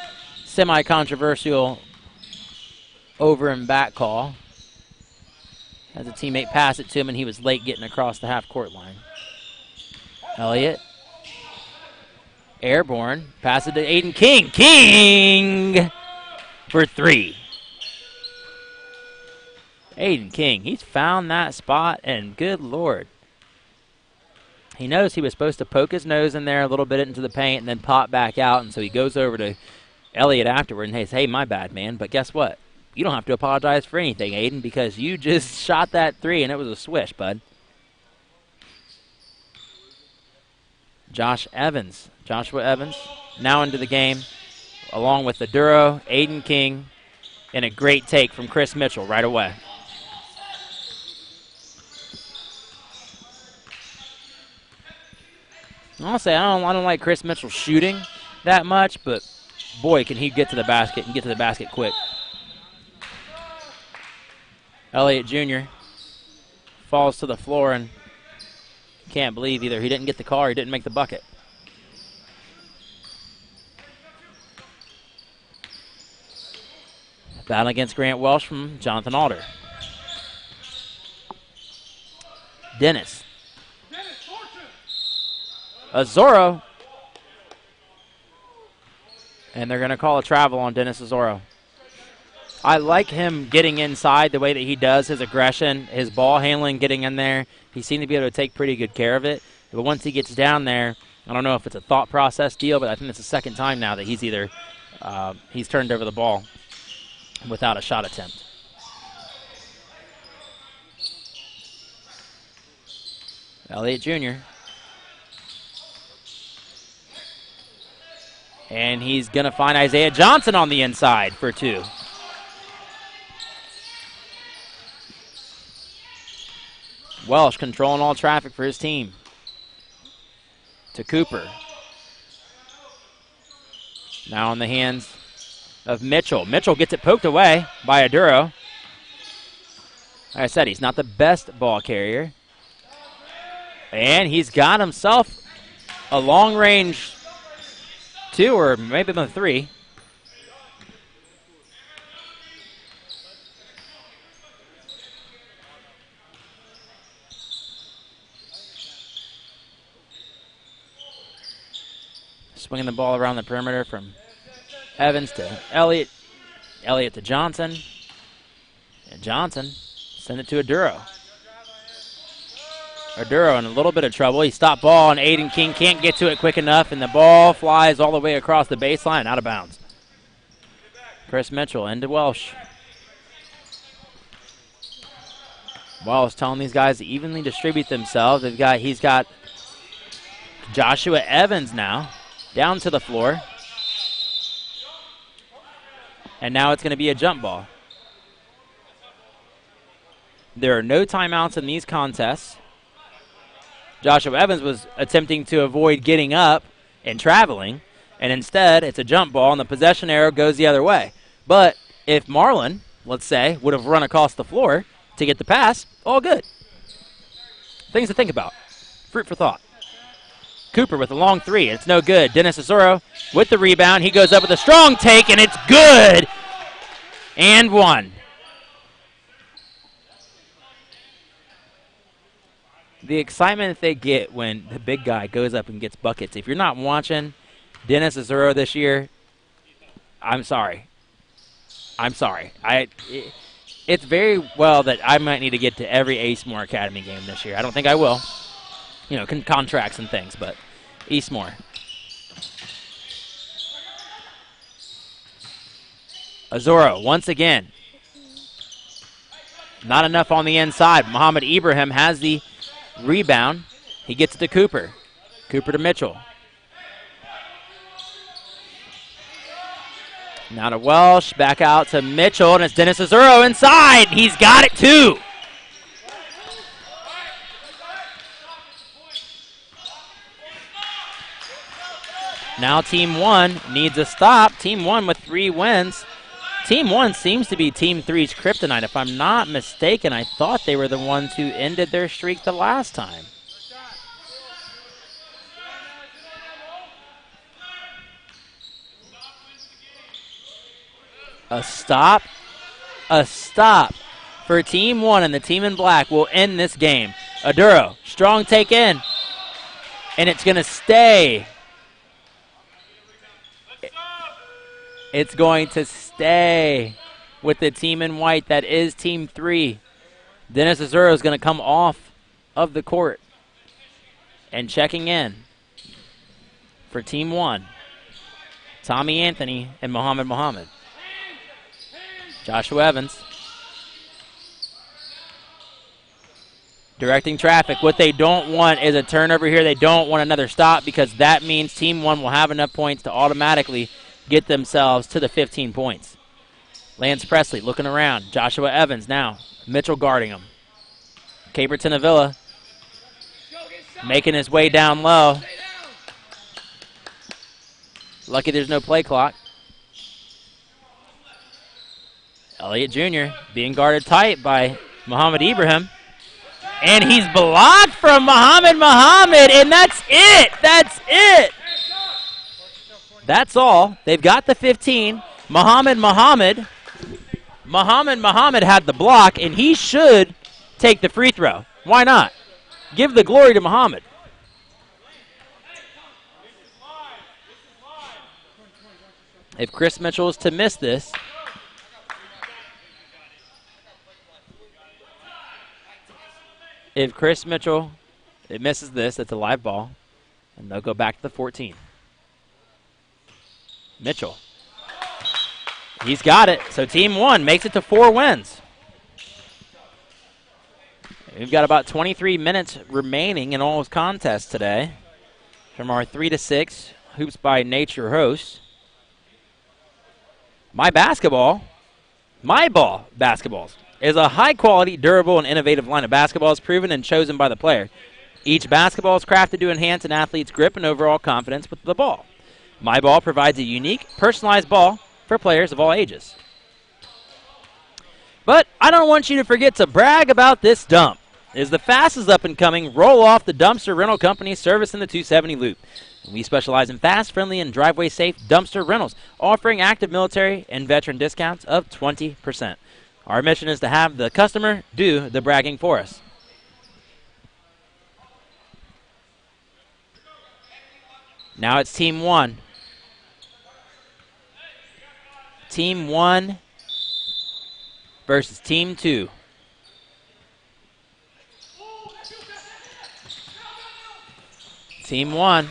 semi-controversial over and back call. As a teammate passed it to him, and he was late getting across the half-court line. Elliott. Airborne. Pass it to Aiden King. King for 3. Aiden King, he's found that spot, and good Lord. He knows he was supposed to poke his nose in there a little bit into the paint and then pop back out, and so he goes over to Elliott afterward and says, hey, my bad, man, but guess what? You don't have to apologize for anything, Aiden, because you just shot that 3, and it was a swish, bud. Joshua Evans, now into the game. along with the Duro, Aiden King, and a great take from Chris Mitchell right away. I'll say I don't like Chris Mitchell shooting that much, but boy, can he get to the basket and get to the basket quick. Elliott Jr. falls to the floor and can't believe either he didn't get the call or he didn't make the bucket. Battle against Grant Welsh from Jonathan Alder. Dennis. Azoro. And they're going to call a travel on Dennis Azoro. I like him getting inside the way that he does, his aggression, his ball handling, getting in there. He seemed to be able to take pretty good care of it. But once he gets down there, I don't know if it's a thought process deal, but I think it's the second time now that he's either he's turned over the ball without a shot attempt. Elliott Jr. And he's going to find Isaiah Johnson on the inside for two. Welsh controlling all traffic for his team. To Cooper. Now in the hands of Mitchell. Mitchell gets it poked away by Aduro. Like I said, he's not the best ball carrier. And he's got himself a long-range two or maybe even three. Swinging the ball around the perimeter from Evans to Elliott. Elliott to Johnson. And Johnson send it to Aduro. Aduro in a little bit of trouble. He stopped ball, and Aiden King can't get to it quick enough, and the ball flies all the way across the baseline, out of bounds. Chris Mitchell into Welsh. Welsh telling these guys to evenly distribute themselves. He's got Joshua Evans now down to the floor. And now it's going to be a jump ball. There are no timeouts in these contests. Joshua Evans was attempting to avoid getting up and traveling, and instead it's a jump ball, and the possession arrow goes the other way. But if Marlin, let's say, would have run across the floor to get the pass, all good. Things to think about. Fruit for thought. Cooper with a long three. It's no good. Dennis Azuro with the rebound. He goes up with a strong take, and it's good. And one. The excitement that they get when the big guy goes up and gets buckets. If you're not watching Dennis Azuro this year, I'm sorry. I'm sorry. It's very well that I might need to get to every Eastmore Academy game this year. I don't think I will. You know, contracts and things, but Eastmore. Azuro once again. Not enough on the inside. Muhammad Ibrahim has the rebound. He gets it to Cooper. Cooper to Mitchell. Now to Welsh. Back out to Mitchell, and it's Dennis Azuro inside. He's got it too. Now Team 1 needs a stop. Team 1 with 3 wins. Team 1 seems to be Team 3's kryptonite. If I'm not mistaken, I thought they were the ones who ended their streak the last time. A stop for Team 1, and the team in black will end this game. Aduro, strong take in, and it's going to stay. It's going to stay with the team in white. That is Team 3. Dennis Azuro is going to come off of the court. And checking in for Team 1, Tommy Anthony and Muhammad. Joshua Evans directing traffic. What they don't want is a turnover here. They don't want another stop because that means Team 1 will have enough points to automatically get themselves to the 15 points. Lance Presley looking around. Joshua Evans now. Mitchell guarding him. Caperton Avila making his way down low. Lucky there's no play clock. Elliott Jr. being guarded tight by Muhammad Ibrahim. And he's blocked from Muhammad, and that's it. That's it. That's all. They've got the 15. Muhammad had the block, and he should take the free throw. Why not? Give the glory to Muhammad. If Chris Mitchell is to miss this, misses this, it's a live ball, and they'll go back to the 14. Mitchell. He's got it. So team 1 makes it to 4 wins. We've got about 23 minutes remaining in all contests today from our 3-6 Hoops by Nature hosts. My Ball Basketballs is a high-quality, durable, and innovative line of basketballs proven and chosen by the player. Each basketball is crafted to enhance an athlete's grip and overall confidence with the ball. My Ball provides a unique, personalized ball for players of all ages. But I don't want you to forget to brag about this dump. It is the fastest up-and-coming roll-off the dumpster rental company service in the 270 loop. We specialize in fast, friendly, and driveway-safe dumpster rentals, offering active military and veteran discounts of 20%. Our mission is to have the customer do the bragging for us. Now it's Team 1. Team 1 versus Team 2. Team 1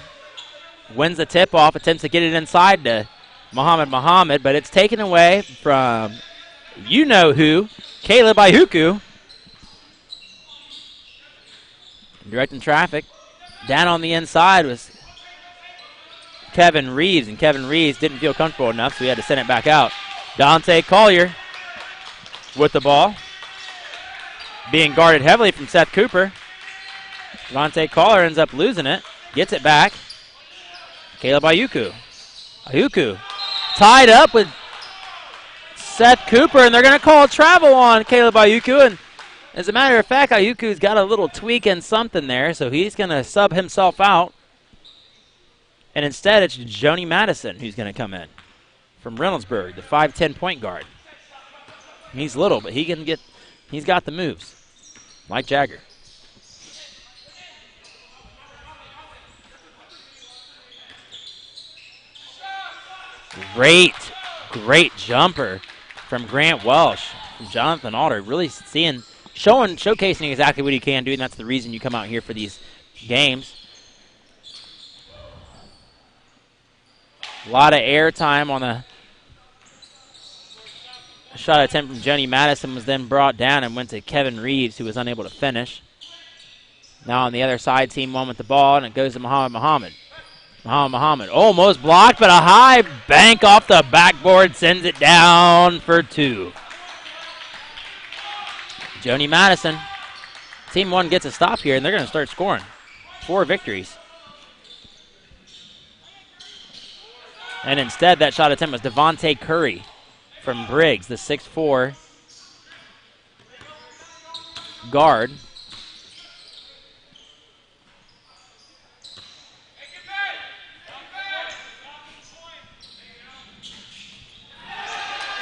wins the tip-off, attempts to get it inside to Muhammad, but it's taken away from you-know-who, Caleb Ihuku. Directing traffic. Down on the inside was Kevin Reeves, and Kevin Reeves didn't feel comfortable enough, so he had to send it back out. Dante Collier with the ball. Being guarded heavily from Seth Cooper. Dante Collier ends up losing it. Gets it back. Caleb Ihuku. Ihuku tied up with Seth Cooper, and they're going to call a travel on Caleb Ihuku. And as a matter of fact, Ihuku's got a little tweak in something there, so he's going to sub himself out. And instead, it's Joni Madison who's going to come in from Reynoldsburg, the 5'10" point guard. He's little, but he's got the moves, like Jagger. Great jumper from Grant Welsh, from Jonathan Alder. Really showcasing exactly what he can do, and that's the reason you come out here for these games. A lot of air time on the shot attempt from Joni Madison was then brought down and went to Kevin Reeves, who was unable to finish. Now on the other side, Team 1 with the ball, and it goes to Muhammad. Muhammad almost blocked, but a high bank off the backboard sends it down for 2. Joni Madison. Team 1 gets a stop here, and they're going to start scoring. 4 victories. And instead, that shot attempt was Devontae Curry from Briggs, the 6'4" guard.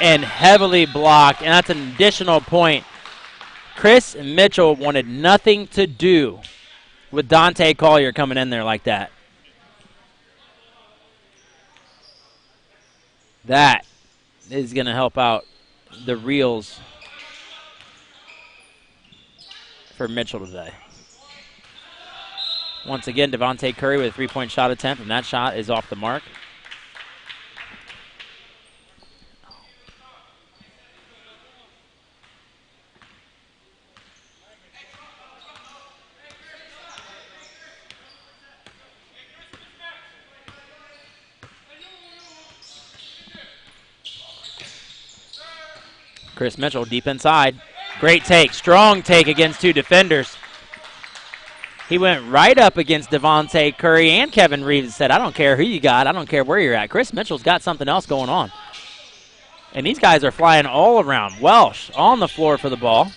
And heavily blocked, and that's an additional point. Chris Mitchell wanted nothing to do with Dante Collier coming in there like that. That is going to help out the reels for Mitchell today. Once again, Devontae Curry with a 3-point shot attempt, and that shot is off the mark. Chris Mitchell deep inside. Great take, strong take against two defenders. He went right up against Devontae Curry and Kevin Reeves and said, I don't care who you got. I don't care where you're at. Chris Mitchell's got something else going on. And these guys are flying all around. Welsh on the floor for the ball.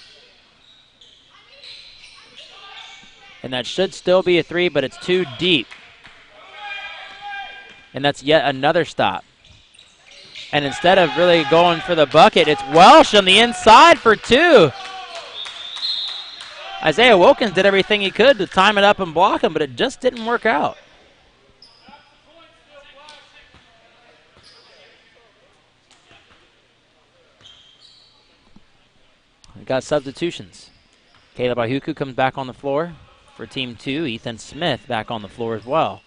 And that should still be a three, but it's too deep. And that's yet another stop. And instead of really going for the bucket, it's Welsh on the inside for two. Isaiah Wilkins did everything he could to time it up and block him, but it just didn't work out. We got substitutions. Caleb Ihuku comes back on the floor for Team 2. Ethan Smith back on the floor as well.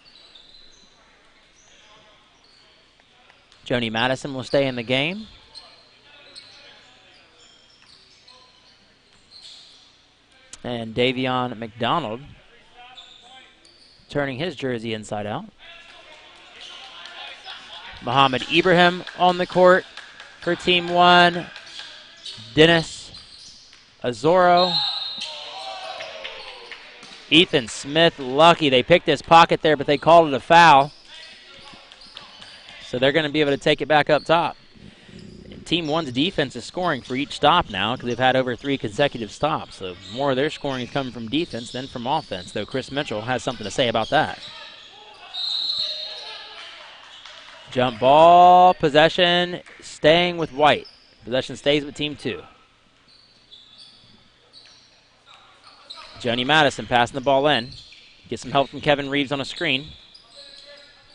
Joni Madison will stay in the game. And Davion McDonald turning his jersey inside out. Muhammad Ibrahim on the court for Team 1. Dennis Azoro. Ethan Smith, lucky. They picked his pocket there, but they called it a foul. So they're going to be able to take it back up top. Team 1's defense is scoring for each stop now because they've had over 3 consecutive stops. So more of their scoring is coming from defense than from offense, though Chris Mitchell has something to say about that. Jump ball, possession, staying with White. Possession stays with Team 2. Joni Madison passing the ball in. Get some help from Kevin Reeves on a screen.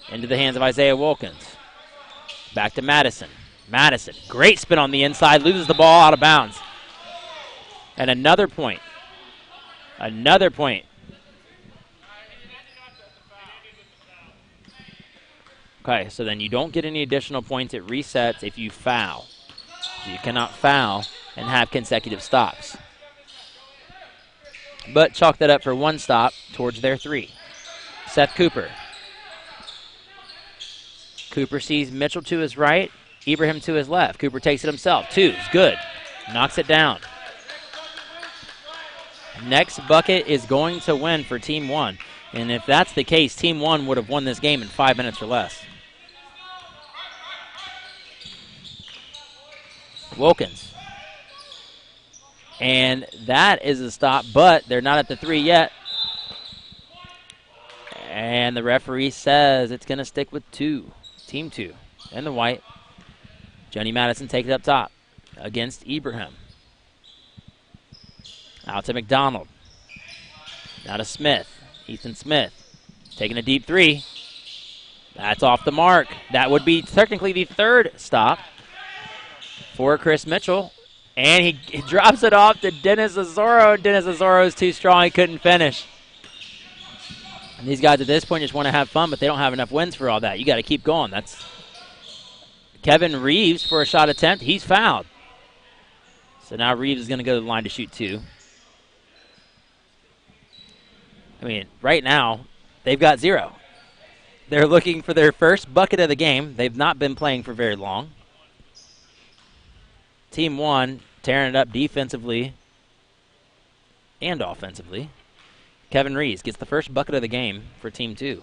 Into the hands of Isaiah Wilkins. Back to Madison. Madison, great spin on the inside, loses the ball out of bounds. And another point. Another point. Okay, so then you don't get any additional points. It resets if you foul. So you cannot foul and have consecutive stops. But chalk that up for one stop towards their 3. Seth Cooper. Cooper sees Mitchell to his right, Ibrahim to his left. Cooper takes it himself. 2 is good. Knocks it down. Next bucket is going to win for Team 1. And if that's the case, Team 1 would have won this game in 5 minutes or less. Wilkins. And that is a stop, but they're not at the 3 yet. And the referee says it's going to stick with 2. Team 2 and the white. Joni Madison takes it up top against Ibrahim. Out to McDonald. Now to Smith. Ethan Smith taking a deep 3. That's off the mark. That would be technically the 3rd stop for Chris Mitchell. And he drops it off to Dennis Azoro. Dennis Azoro is too strong. He couldn't finish. And these guys at this point just want to have fun, but they don't have enough wins for all that. You got to keep going. That's Kevin Reeves for a shot attempt. He's fouled. So now Reeves is going to go to the line to shoot 2. I mean, right now, they've got 0. They're looking for their first bucket of the game. They've not been playing for very long. Team 1 tearing it up defensively and offensively. Kevin Reeves gets the first bucket of the game for Team 2.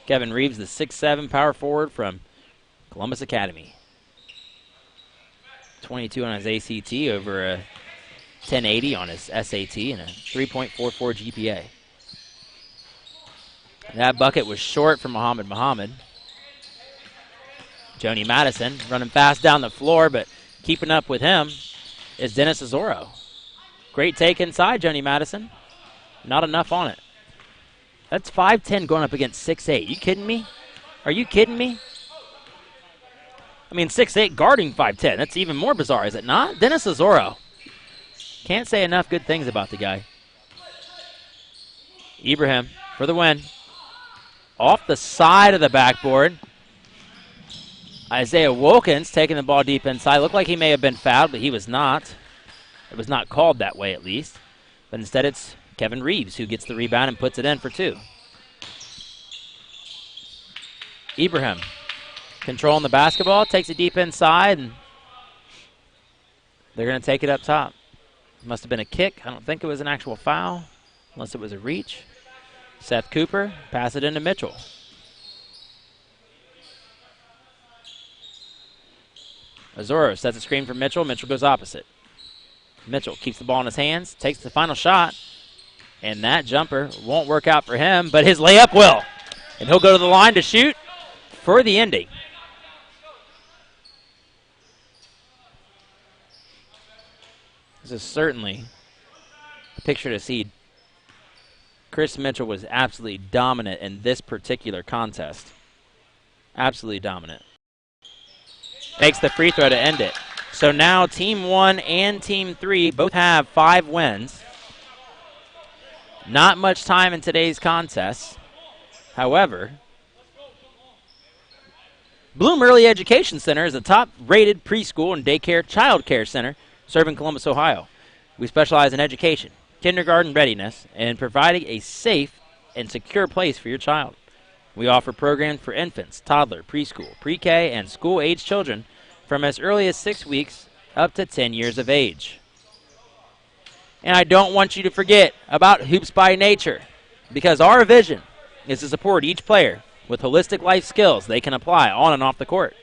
Kevin Reeves, the 6'7" power forward from Columbus Academy. 22 on his ACT, over a 1080 on his SAT, and a 3.44 GPA. That bucket was short for Muhammad. Joni Madison running fast down the floor, but keeping up with him is Dennis Azoro. Great take inside, Joni Madison. Not enough on it. That's 5'10" going up against 6'8". You kidding me? Are you kidding me? I mean, 6'8" guarding 5'10". That's even more bizarre, is it not? Dennis Azoro. Can't say enough good things about the guy. Ibrahim for the win. Off the side of the backboard. Isaiah Wilkins taking the ball deep inside. Looked like he may have been fouled, but he was not. It was not called that way, at least. But instead, it's Kevin Reeves who gets the rebound and puts it in for 2. Ibrahim Controlling the basketball, takes it deep inside, and they're going to take it up top. Must have been a kick. I don't think it was an actual foul, unless it was a reach. Seth Cooper, pass it into Mitchell. Azoro sets a screen for Mitchell. Mitchell goes opposite. Mitchell keeps the ball in his hands, takes the final shot, and that jumper won't work out for him, but his layup will. And he'll go to the line to shoot for the ending. This is certainly a picture to see. Chris Mitchell was absolutely dominant in this particular contest. Absolutely dominant. Makes the free throw to end it. So now Team 1 and Team 3 both have 5 wins. Not much time in today's contest. However, Bloom Early Education Center is a top-rated preschool and daycare child care center serving Columbus, Ohio. We specialize in education, kindergarten readiness, and providing a safe and secure place for your child. We offer programs for infants, toddler, preschool, pre-K, and school-age children from as early as 6 weeks up to 10 years of age. And I don't want you to forget about Hoops by Nature, because our vision is to support each player with holistic life skills they can apply on and off the court.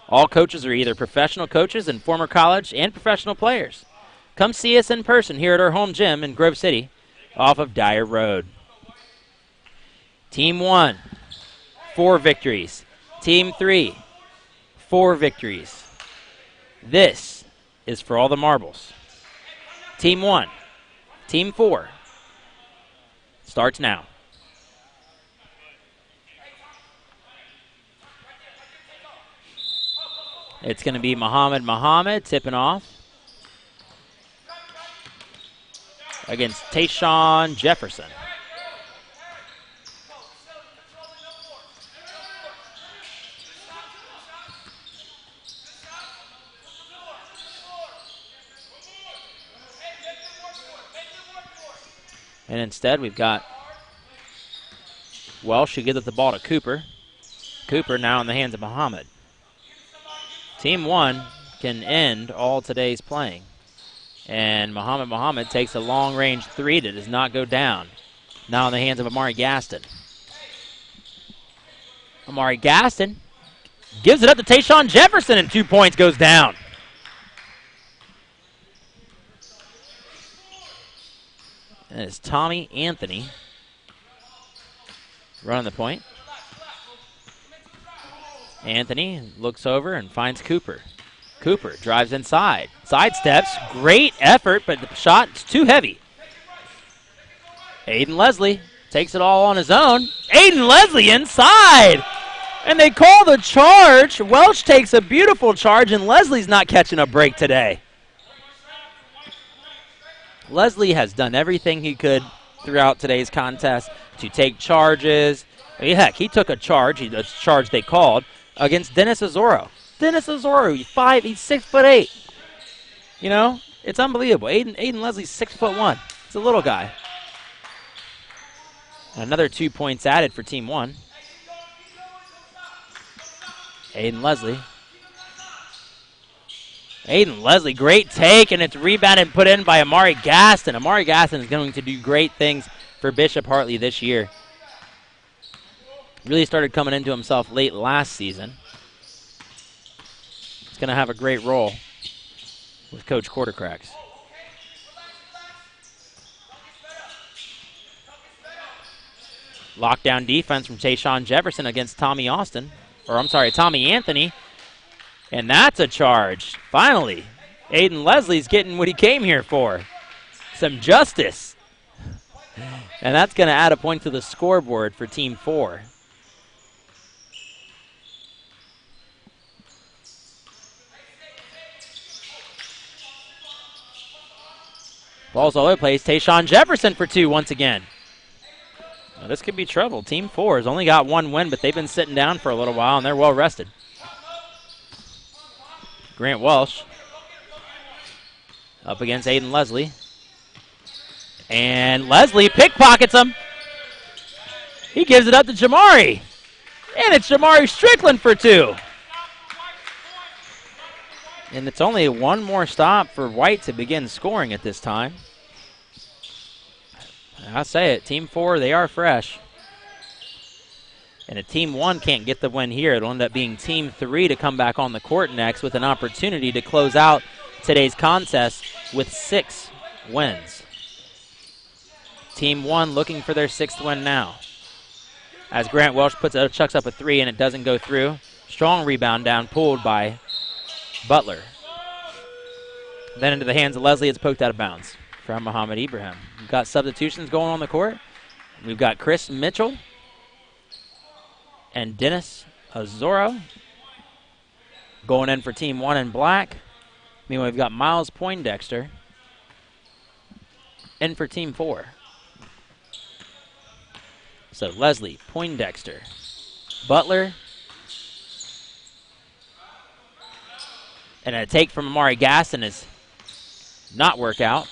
All coaches are either professional coaches and former college and professional players. Come see us in person here at our home gym in Grove City off of Dyer Road. Team 1, 4 victories. Team 3, 4 victories. This is for all the marbles. Team 1, Team 4 starts now. It's going to be Muhammad tipping off against Tayshawn Jefferson. And instead, we've got Welsh, who gives up the ball to Cooper. Cooper now in the hands of Muhammad. Team 1 can end all today's playing. And Muhammad takes a long-range 3 that does not go down. Now in the hands of Amari Gaston. Amari Gaston gives it up to Tayshawn Jefferson, and 2 points goes down. And it's Tommy Anthony running the point. Anthony looks over and finds Cooper. Cooper drives inside, sidesteps, great effort, but the shot's too heavy. Aiden Leslie takes it all on his own. Aiden Leslie inside, and they call the charge. Welch takes a beautiful charge, and Leslie's not catching a break today. Leslie has done everything he could throughout today's contest to take charges. I mean, heck, he took a charge, the charge they called, against Dennis Azoro. Dennis Azoro, he's 6'8". You know, it's unbelievable. Aiden Leslie's 6'1". He's a little guy. Another 2 points added for Team 1. Aiden Leslie, great take, and it's rebounded and put in by Amari Gaston. Amari Gaston is going to do great things for Bishop Hartley this year. Really started coming into himself late last season. He's going to have a great role with Coach Quartercracks. Lockdown defense from Tayshawn Jefferson against Tommy Anthony. And that's a charge. Finally, Aiden Leslie's getting what he came here for. Some justice. And that's going to add a point to the scoreboard for Team 4. Ball's all over the place. Tayshawn Jefferson for 2 once again. Now this could be trouble. Team 4 has only got 1 win, but they've been sitting down for a little while, and they're well rested. Grant Welsh up against Aiden Leslie. And Leslie pickpockets him. He gives it up to Jamari. And it's Jamari Strickland for 2. And it's only one more stop for White to begin scoring at this time. I say it, Team 4, they are fresh. And if Team 1 can't get the win here, it'll end up being Team 3 to come back on the court next with an opportunity to close out today's contest with 6 wins. Team 1 looking for their 6th win now. As Grant Welsh chucks up a 3 and it doesn't go through. Strong rebound down, pulled by Butler. Then into the hands of Leslie, it's poked out of bounds from Muhammad Ibrahim. We've got substitutions going on the court. We've got Chris Mitchell and Dennis Azoro going in for Team 1 in black. Meanwhile, we've got Miles Poindexter in for Team 4. So Leslie, Poindexter, Butler, and a take from Amari Gaston is not work out.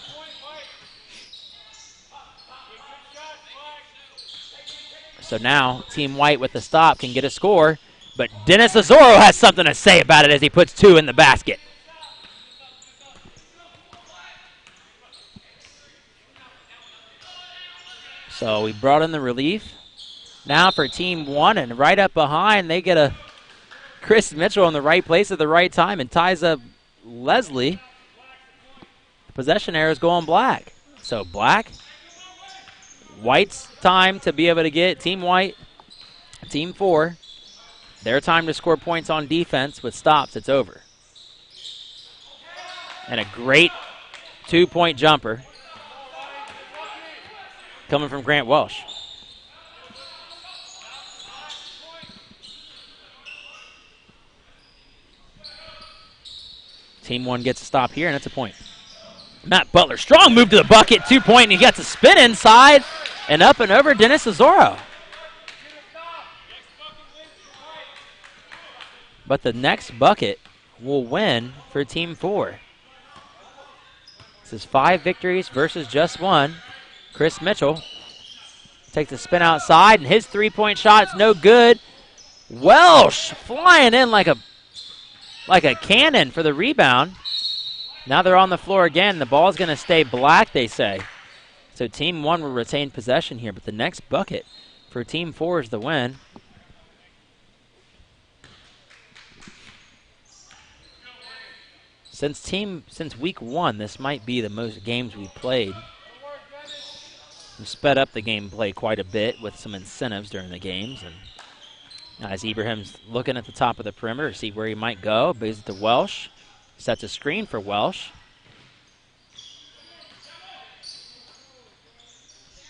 So now Team White with the stop can get a score, but Dennis Azoro has something to say about it as he puts 2 in the basket. So we brought in the relief. Now for Team 1, and right up behind, they get a Chris Mitchell in the right place at the right time and ties up Leslie. Possession arrows go on black. So black, White's time to be able to get Team White, Team 4, their time to score points on defense with stops. It's over. And a great 2-point jumper coming from Grant Welsh. Team 1 gets a stop here, and it's a point. Matt Butler, strong move to the bucket, 2-point, and he gets a spin inside and up and over Dennis Azoro. But the next bucket will win for Team 4. This is 5 victories versus just 1. Chris Mitchell takes a spin outside, and his 3-point shot's no good. Welsh flying in like a cannon for the rebound. Now they're on the floor again. The ball's going to stay black, they say. So Team 1 will retain possession here, but the next bucket for Team 4 is the win. Since week 1, this might be the most games we've played. We've sped up the gameplay quite a bit with some incentives during the games. And as Ibrahim's looking at the top of the perimeter to see where he might go, but he's to Welsh. Sets a screen for Welsh.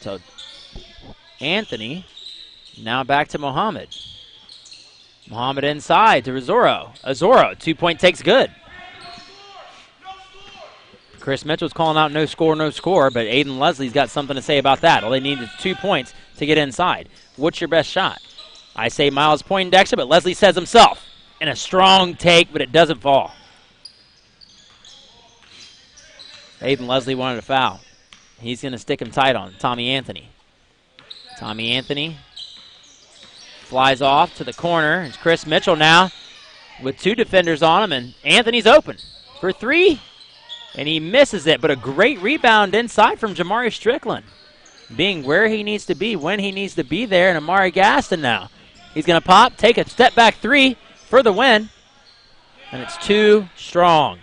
So Anthony, now back to Muhammad. Muhammad inside to Azoro. Azoro, 2-point takes good. Chris Mitchell's calling out no score, but Aiden Leslie's got something to say about that. All they need is 2 points to get inside. What's your best shot? I say Miles Poindexter, but Leslie says himself. And a strong take, but it doesn't fall. Aiden Leslie wanted a foul. He's going to stick him tight on Tommy Anthony. Tommy Anthony flies off to the corner. It's Chris Mitchell now with 2 defenders on him, and Anthony's open for 3. And he misses it, but a great rebound inside from Jamari Strickland. Being where he needs to be, when he needs to be there, and Amari Gaston now. He's going to pop, take a step-back 3 for the win, and it's too strong.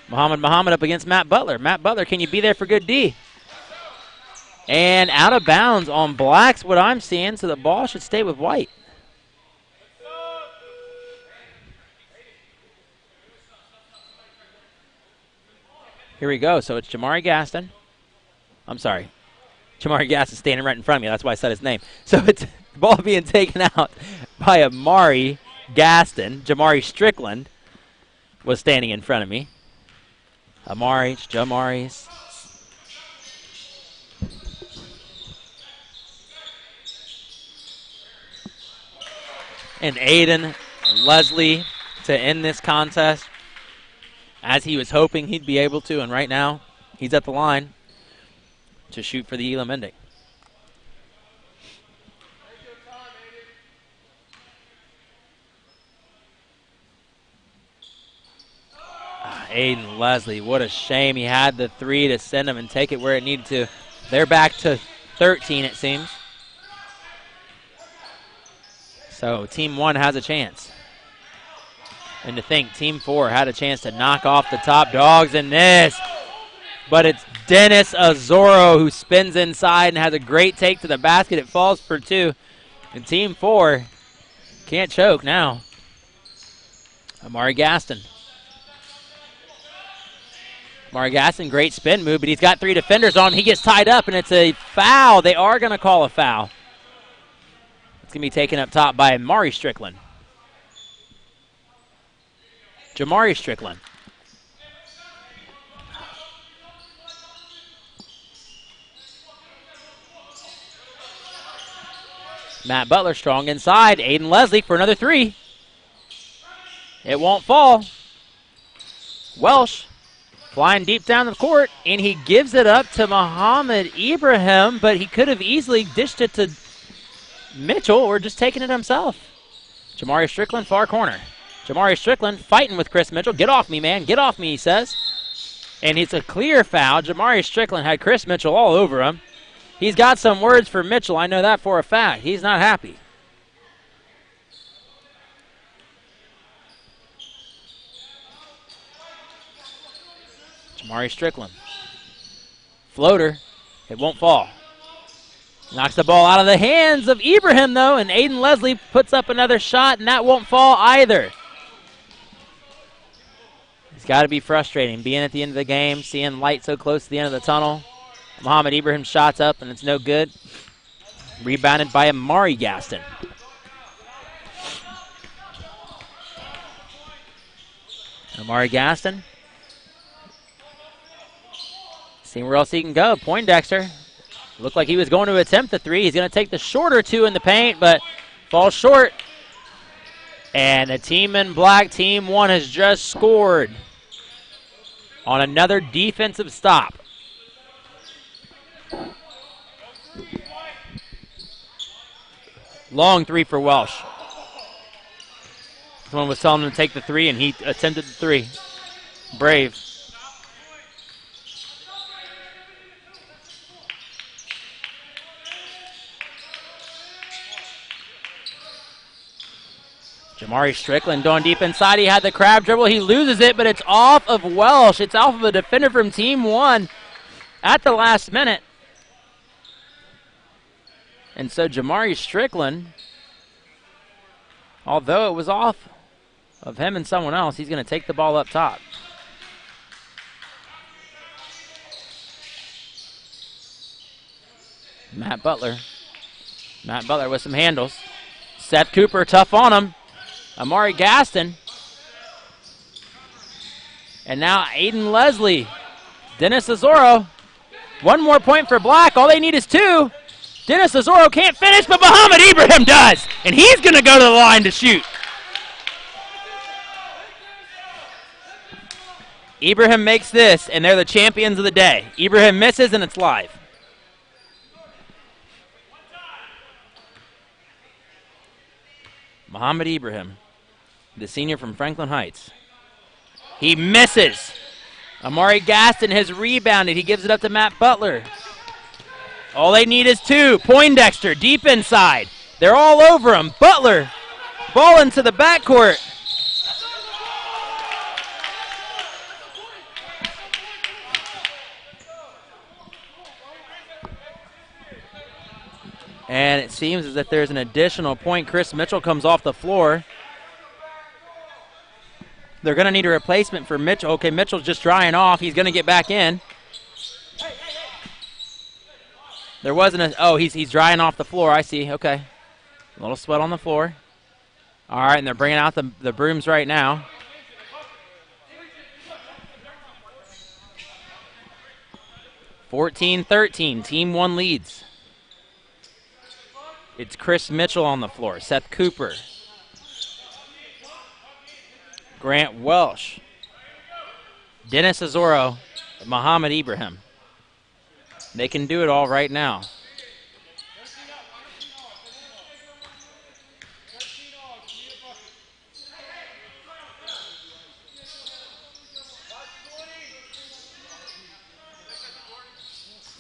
Muhammad up against Matt Butler. Matt Butler, can you be there for good D? And out of bounds on black's what I'm seeing, so the ball should stay with white. Here we go. So it's Jamari Gaston. I'm sorry. Jamari Gaston standing right in front of me. That's why I said his name. So it's the ball being taken out by Amari Gaston. Jamari Strickland was standing in front of me. Jamari's. And Aiden Leslie to end this contest as he was hoping he'd be able to, and right now he's at the line to shoot for the Elam ending. Aiden Leslie, what a shame. He had the 3 to send him and take it where it needed to. They're back to 13, it seems. So Team 1 has a chance. And to think Team 4 had a chance to knock off the top dogs in this. But it's Dennis Azoro who spins inside and has a great take to the basket. It falls for 2. And Team 4 can't choke now. Amari Gaston. Amari Gaston, great spin move, but he's got 3 defenders on him. He gets tied up, and it's a foul. They are going to call a foul. It's going to be taken up top by Amari Strickland. Jamari Strickland. Matt Butler strong inside. Aiden Leslie for another 3. It won't fall. Welsh flying deep down the court, and he gives it up to Muhammad Ibrahim, but he could have easily dished it to Mitchell or just taken it himself. Jamari Strickland, far corner. Jamari Strickland fighting with Chris Mitchell. Get off me, man. Get off me, he says. And it's a clear foul. Jamari Strickland had Chris Mitchell all over him. He's got some words for Mitchell. I know that for a fact. He's not happy. Jamari Strickland. Floater. It won't fall. Knocks the ball out of the hands of Ibrahim, though, and Aiden Leslie puts up another shot, and that won't fall either. It's got to be frustrating, being at the end of the game, seeing light so close to the end of the tunnel. Muhammad Ibrahim shots up, and it's no good. Rebounded by Amari Gaston. Amari Gaston. Seeing where else he can go. Poindexter. Looked like he was going to attempt the 3. He's going to take the shorter 2 in the paint, but falls short. And the team in black, Team 1, has just scored on another defensive stop. Long 3 for Welsh. Someone was telling him to take the 3, and he attempted the 3. Brave. Jamari Strickland going deep inside. He had the crab dribble. He loses it, but it's off of Welsh. It's off of a defender from Team 1 at the last minute. And so Jamari Strickland, although it was off of him and someone else, he's going to take the ball up top. Matt Butler. Matt Butler with some handles. Seth Cooper tough on him. Amari Gaston. And now Aiden Leslie. Dennis Azoro. 1 more point for Black. All they need is 2. Dennis Azoro can't finish, but Muhammad Ibrahim does. And he's going to go to the line to shoot. Ibrahim makes this, and they're the champions of the day. Ibrahim misses, and it's live. Muhammad Ibrahim, the senior from Franklin Heights. He misses. Amari Gaston has rebounded. He gives it up to Matt Butler. All they need is 2. Poindexter deep inside. They're all over him. Butler, ball into the backcourt. And it seems as if there's an additional point. Chris Mitchell comes off the floor. They're going to need a replacement for Mitchell. Okay, Mitchell's just drying off. He's going to get back in. There wasn't a, oh, he's drying off the floor. I see, okay. A little sweat on the floor. All right, and they're bringing out the brooms right now. (14-13), Team 1 leads. It's Chris Mitchell on the floor, Seth Cooper, Grant Welsh, Dennis Azoro, Muhammad Ibrahim. They can do it all right now.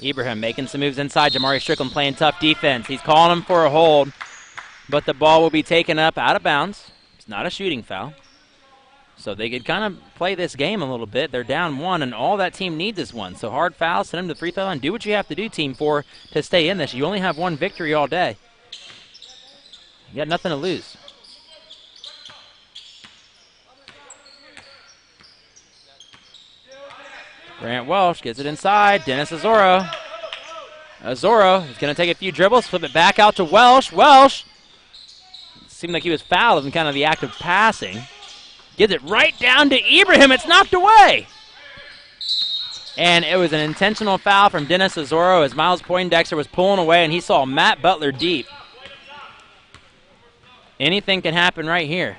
Ibrahim making some moves inside. Jamari Strickland playing tough defense. He's calling him for a hold, but the ball will be taken up out of bounds. It's not a shooting foul. So they could kind of play this game a little bit. They're down 1, and all that team needs is 1. So hard foul, send them to the free throw line. Do what you have to do, Team 4, to stay in this. You only have 1 victory all day. You got nothing to lose. Grant Welsh gets it inside. Dennis Azoro. Azoro is going to take a few dribbles, flip it back out to Welsh. Welsh seemed like he was fouled in kind of the act of passing. Gives it right down to Ibrahim. It's knocked away. And it was an intentional foul from Dennis Azoro as Miles Poindexter was pulling away, and he saw Matt Butler deep. Anything can happen right here.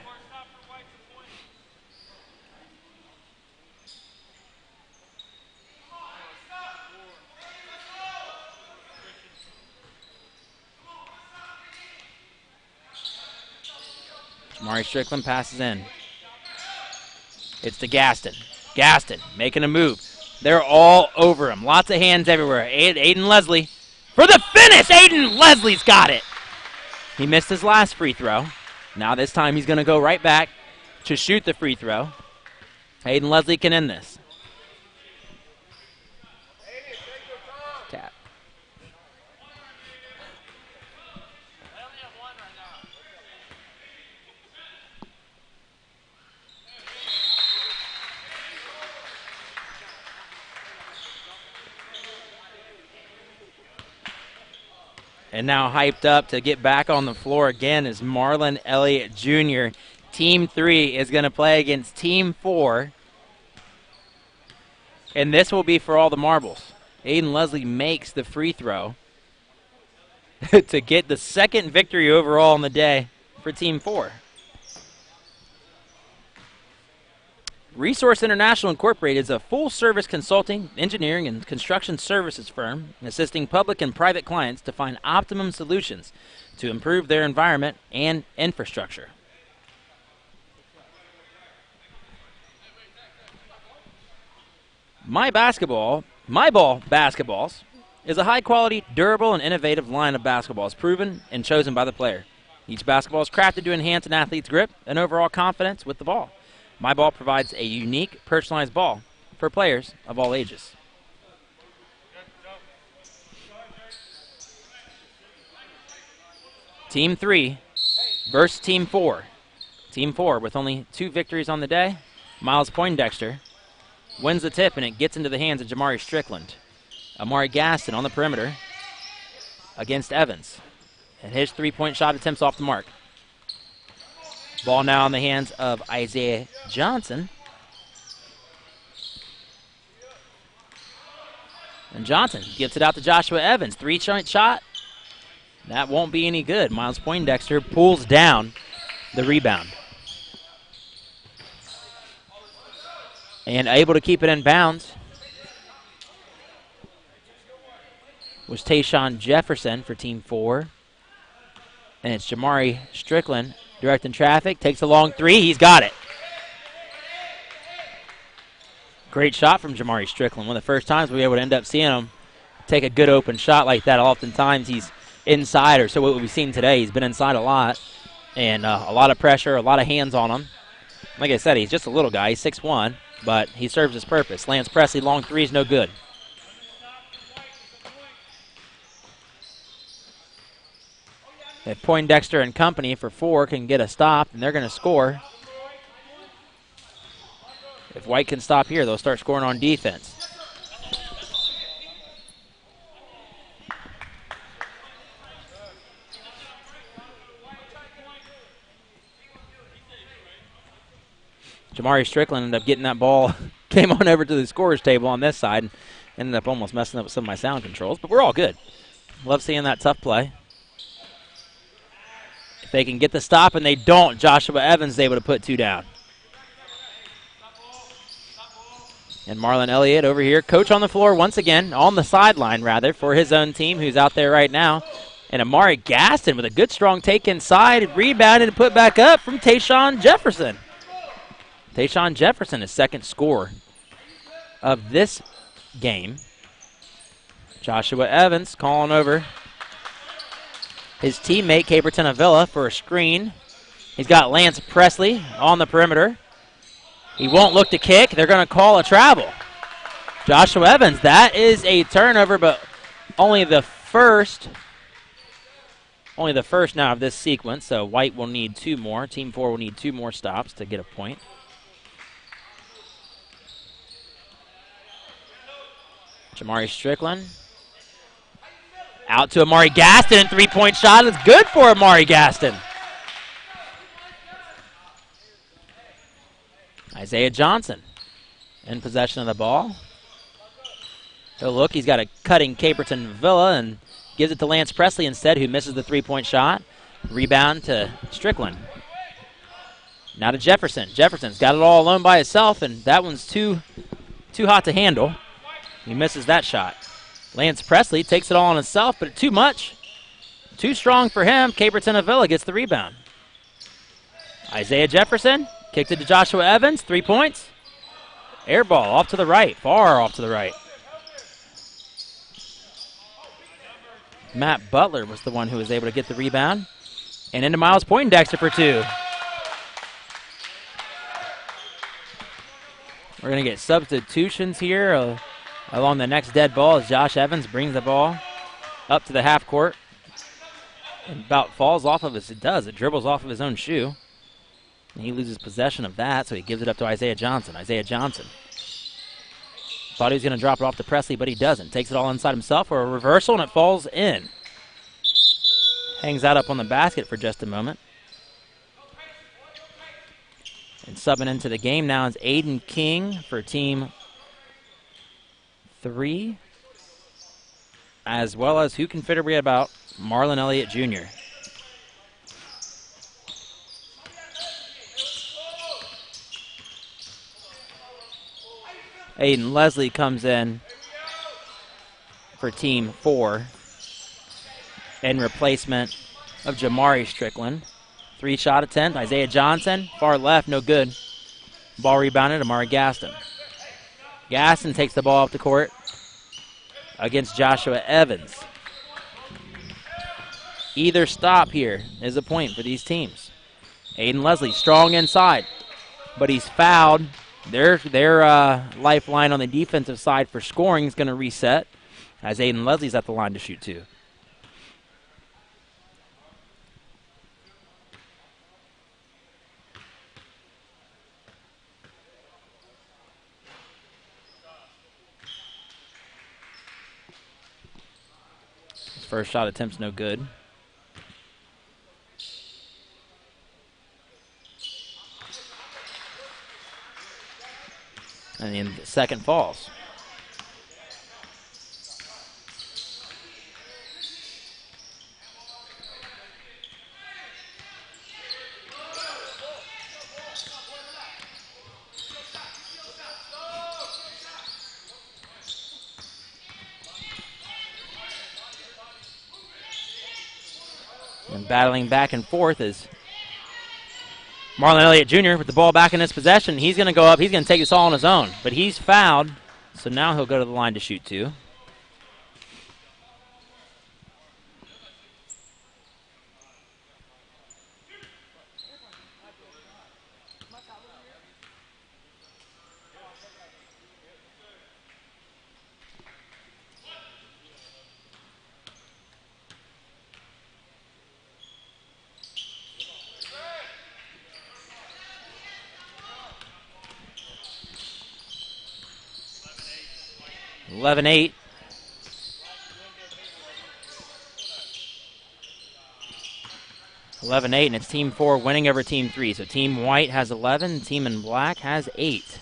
Jamari Strickland passes in. It's to Gaston. Gaston making a move. They're all over him. Lots of hands everywhere. Aiden Leslie for the finish. Aiden Leslie's got it. He missed his last free throw. Now this time he's going to go right back to shoot the free throw. Aiden Leslie can end this. Tap. And now hyped up to get back on the floor again is Marlon Elliott Jr. Team 3 is going to play against Team 4. And this will be for all the marbles. Aiden Leslie makes the free throw to get the second victory overall in the day for Team 4. Resource International Incorporated is a full-service consulting, engineering, and construction services firm assisting public and private clients to find optimum solutions to improve their environment and infrastructure. My Ball Basketballs is a high-quality, durable, and innovative line of basketballs proven and chosen by the player. Each basketball is crafted to enhance an athlete's grip and overall confidence with the ball. My Ball provides a unique, personalized ball for players of all ages. Team 3 versus Team 4. Team 4 with only 2 victories on the day. Miles Poindexter wins the tip, and it gets into the hands of Jamari Strickland. Amari Gaston on the perimeter against Evans. And his three-point shot attempts off the mark. Ball now in the hands of Isaiah Johnson. And Johnson gets it out to Joshua Evans. 3-point shot. That won't be any good. Miles Poindexter pulls down the rebound. And able to keep it in bounds was Tayshawn Jefferson for Team 4. And it's Jamari Strickland directing traffic. Takes a long 3. He's got it. Great shot from Jamari Strickland. One of the first times we were able to end up seeing him take a good open shot like that. Oftentimes he's inside, or so what we've seen today. He's been inside a lot. And a lot of pressure, a lot of hands on him. Like I said, he's just a little guy. He's 6'1", but he serves his purpose. Lance Presley, long 3 is no good. If Poindexter and company for 4 can get a stop, and they're going to score. If White can stop here, they'll start scoring on defense. Jamari Strickland ended up getting that ball, came on over to the scorer's table on this side, and ended up almost messing up with some of my sound controls, but we're all good. Love seeing that tough play. If they can get the stop, and they don't, Joshua Evans is able to put 2 down. And Marlon Elliott over here, coach on the floor once again, on the sideline rather, for his own team who's out there right now. And Amari Gaston with a good strong take inside, rebounded and put back up from Tayshawn Jefferson. Tayshawn Jefferson, his second score of this game. Joshua Evans calling over his teammate, Caperton Avila, for a screen. He's got Lance Presley on the perimeter. He won't look to kick. They're going to call a travel. Joshua Evans, that is a turnover, but only the first now of this sequence, so White will need 2 more. Team 4 will need 2 more stops to get a point. Jamari Strickland. Out to Amari Gaston, 3-point shot. It's good for Amari Gaston. Isaiah Johnson in possession of the ball. He'll look, he's got a cutting Caperton Villa and gives it to Lance Presley instead, who misses the 3-point shot. Rebound to Strickland. Now to Jefferson. Jefferson's got it all alone by himself, and that one's too hot to handle. He misses that shot. Lance Presley takes it all on himself, but too much. Too strong for him. Caperton Avila gets the rebound. Isaiah Jefferson kicked it to Joshua Evans. 3 points. Air ball off to the right. Far off to the right. Matt Butler was the one who was able to get the rebound. And into Miles Poindexter for 2. We're going to get substitutions here along the next dead ball as Josh Evans brings the ball up to the half court. And about falls off of his, it dribbles off of his own shoe. And he loses possession of that, so he gives it up to Isaiah Johnson. Isaiah Johnson thought he was going to drop it off to Presley, but he doesn't. Takes it all inside himself for a reversal, and it falls in. Hangs out up on the basket for just a moment. And subbing into the game now is Aiden King for team 3, as well as who can forget about Marlon Elliott Jr. Aiden Leslie comes in for team 4 in replacement of Jamari Strickland. 3-shot attempt. Isaiah Johnson, far left, no good. Ball rebounded, Amari Gaston. Gaston takes the ball off the court against Joshua Evans. Either stop here is a point for these teams. Aiden Leslie strong inside, but he's fouled. Their lifeline on the defensive side for scoring is going to reset as Aiden Leslie's at the line to shoot 2. His first shot attempt's no good. And then the second falls. And battling back and forth is Marlon Elliott Jr. with the ball back in his possession. He's going to go up. He's going to take this all on his own. But he's fouled, so now he'll go to the line to shoot 2. (11-8). And it's Team 4 winning over Team 3. So Team White has 11, Team in Black has 8.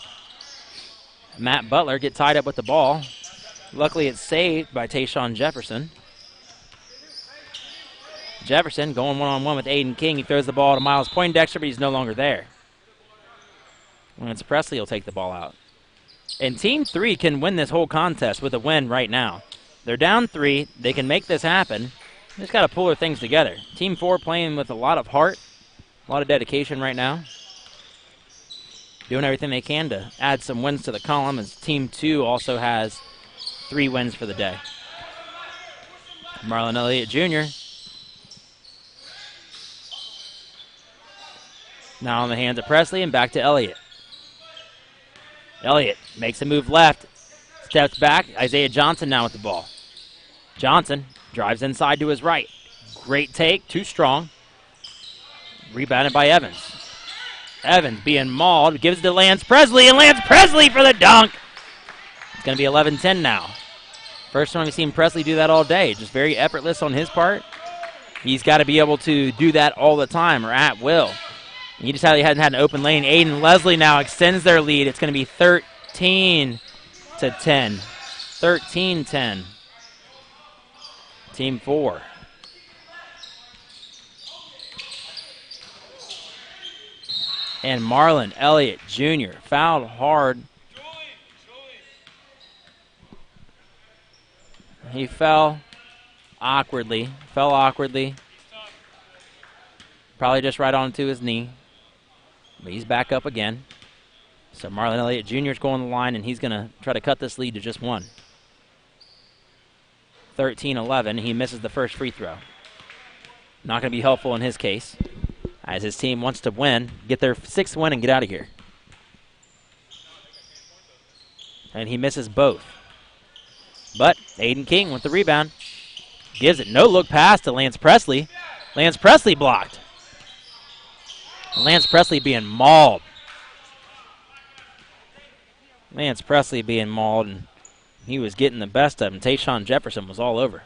Matt Butler get tied up with the ball. Luckily it's saved by Tayshawn Jefferson. Jefferson going one-on-one with Aiden King. He throws the ball to Miles Poindexter, but he's no longer there. When it's Presley, he'll take the ball out. And Team 3 can win this whole contest with a win right now. They're down 3. They can make this happen. They just got to pull their things together. Team 4 playing with a lot of heart, a lot of dedication right now. Doing everything they can to add some wins to the column, as Team 2 also has 3 wins for the day. Marlon Elliott Jr. Now on the hands of Presley and back to Elliott. Elliott makes a move left, steps back. Isaiah Johnson now with the ball. Johnson drives inside to his right. Great take, too strong. Rebounded by Evans. Evans being mauled, gives it to Lance Presley, and Lance Presley for the dunk. It's going to be 11-10 now. First time we've seen Presley do that all day. Just very effortless on his part. He's got to be able to do that all the time or at will. He just hadn't had an open lane. Aiden Leslie now extends their lead. It's going to be 13-10. 13-10. Team 4. And Marlon Elliott Jr. fouled hard. He fell awkwardly. Probably just right onto his knee. But he's back up again. So Marlon Elliott Jr. is going to the line, and he's going to try to cut this lead to just one. 13-11. He misses the first free throw. Not going to be helpful in his case, as his team wants to win, get their 6th win and get out of here. And he misses both. But Aiden King with the rebound. Gives it no-look pass to Lance Presley. Lance Presley blocked. Lance Presley being mauled. Lance Presley being mauled, and he was getting the best of him. Tayshawn Jefferson was all over.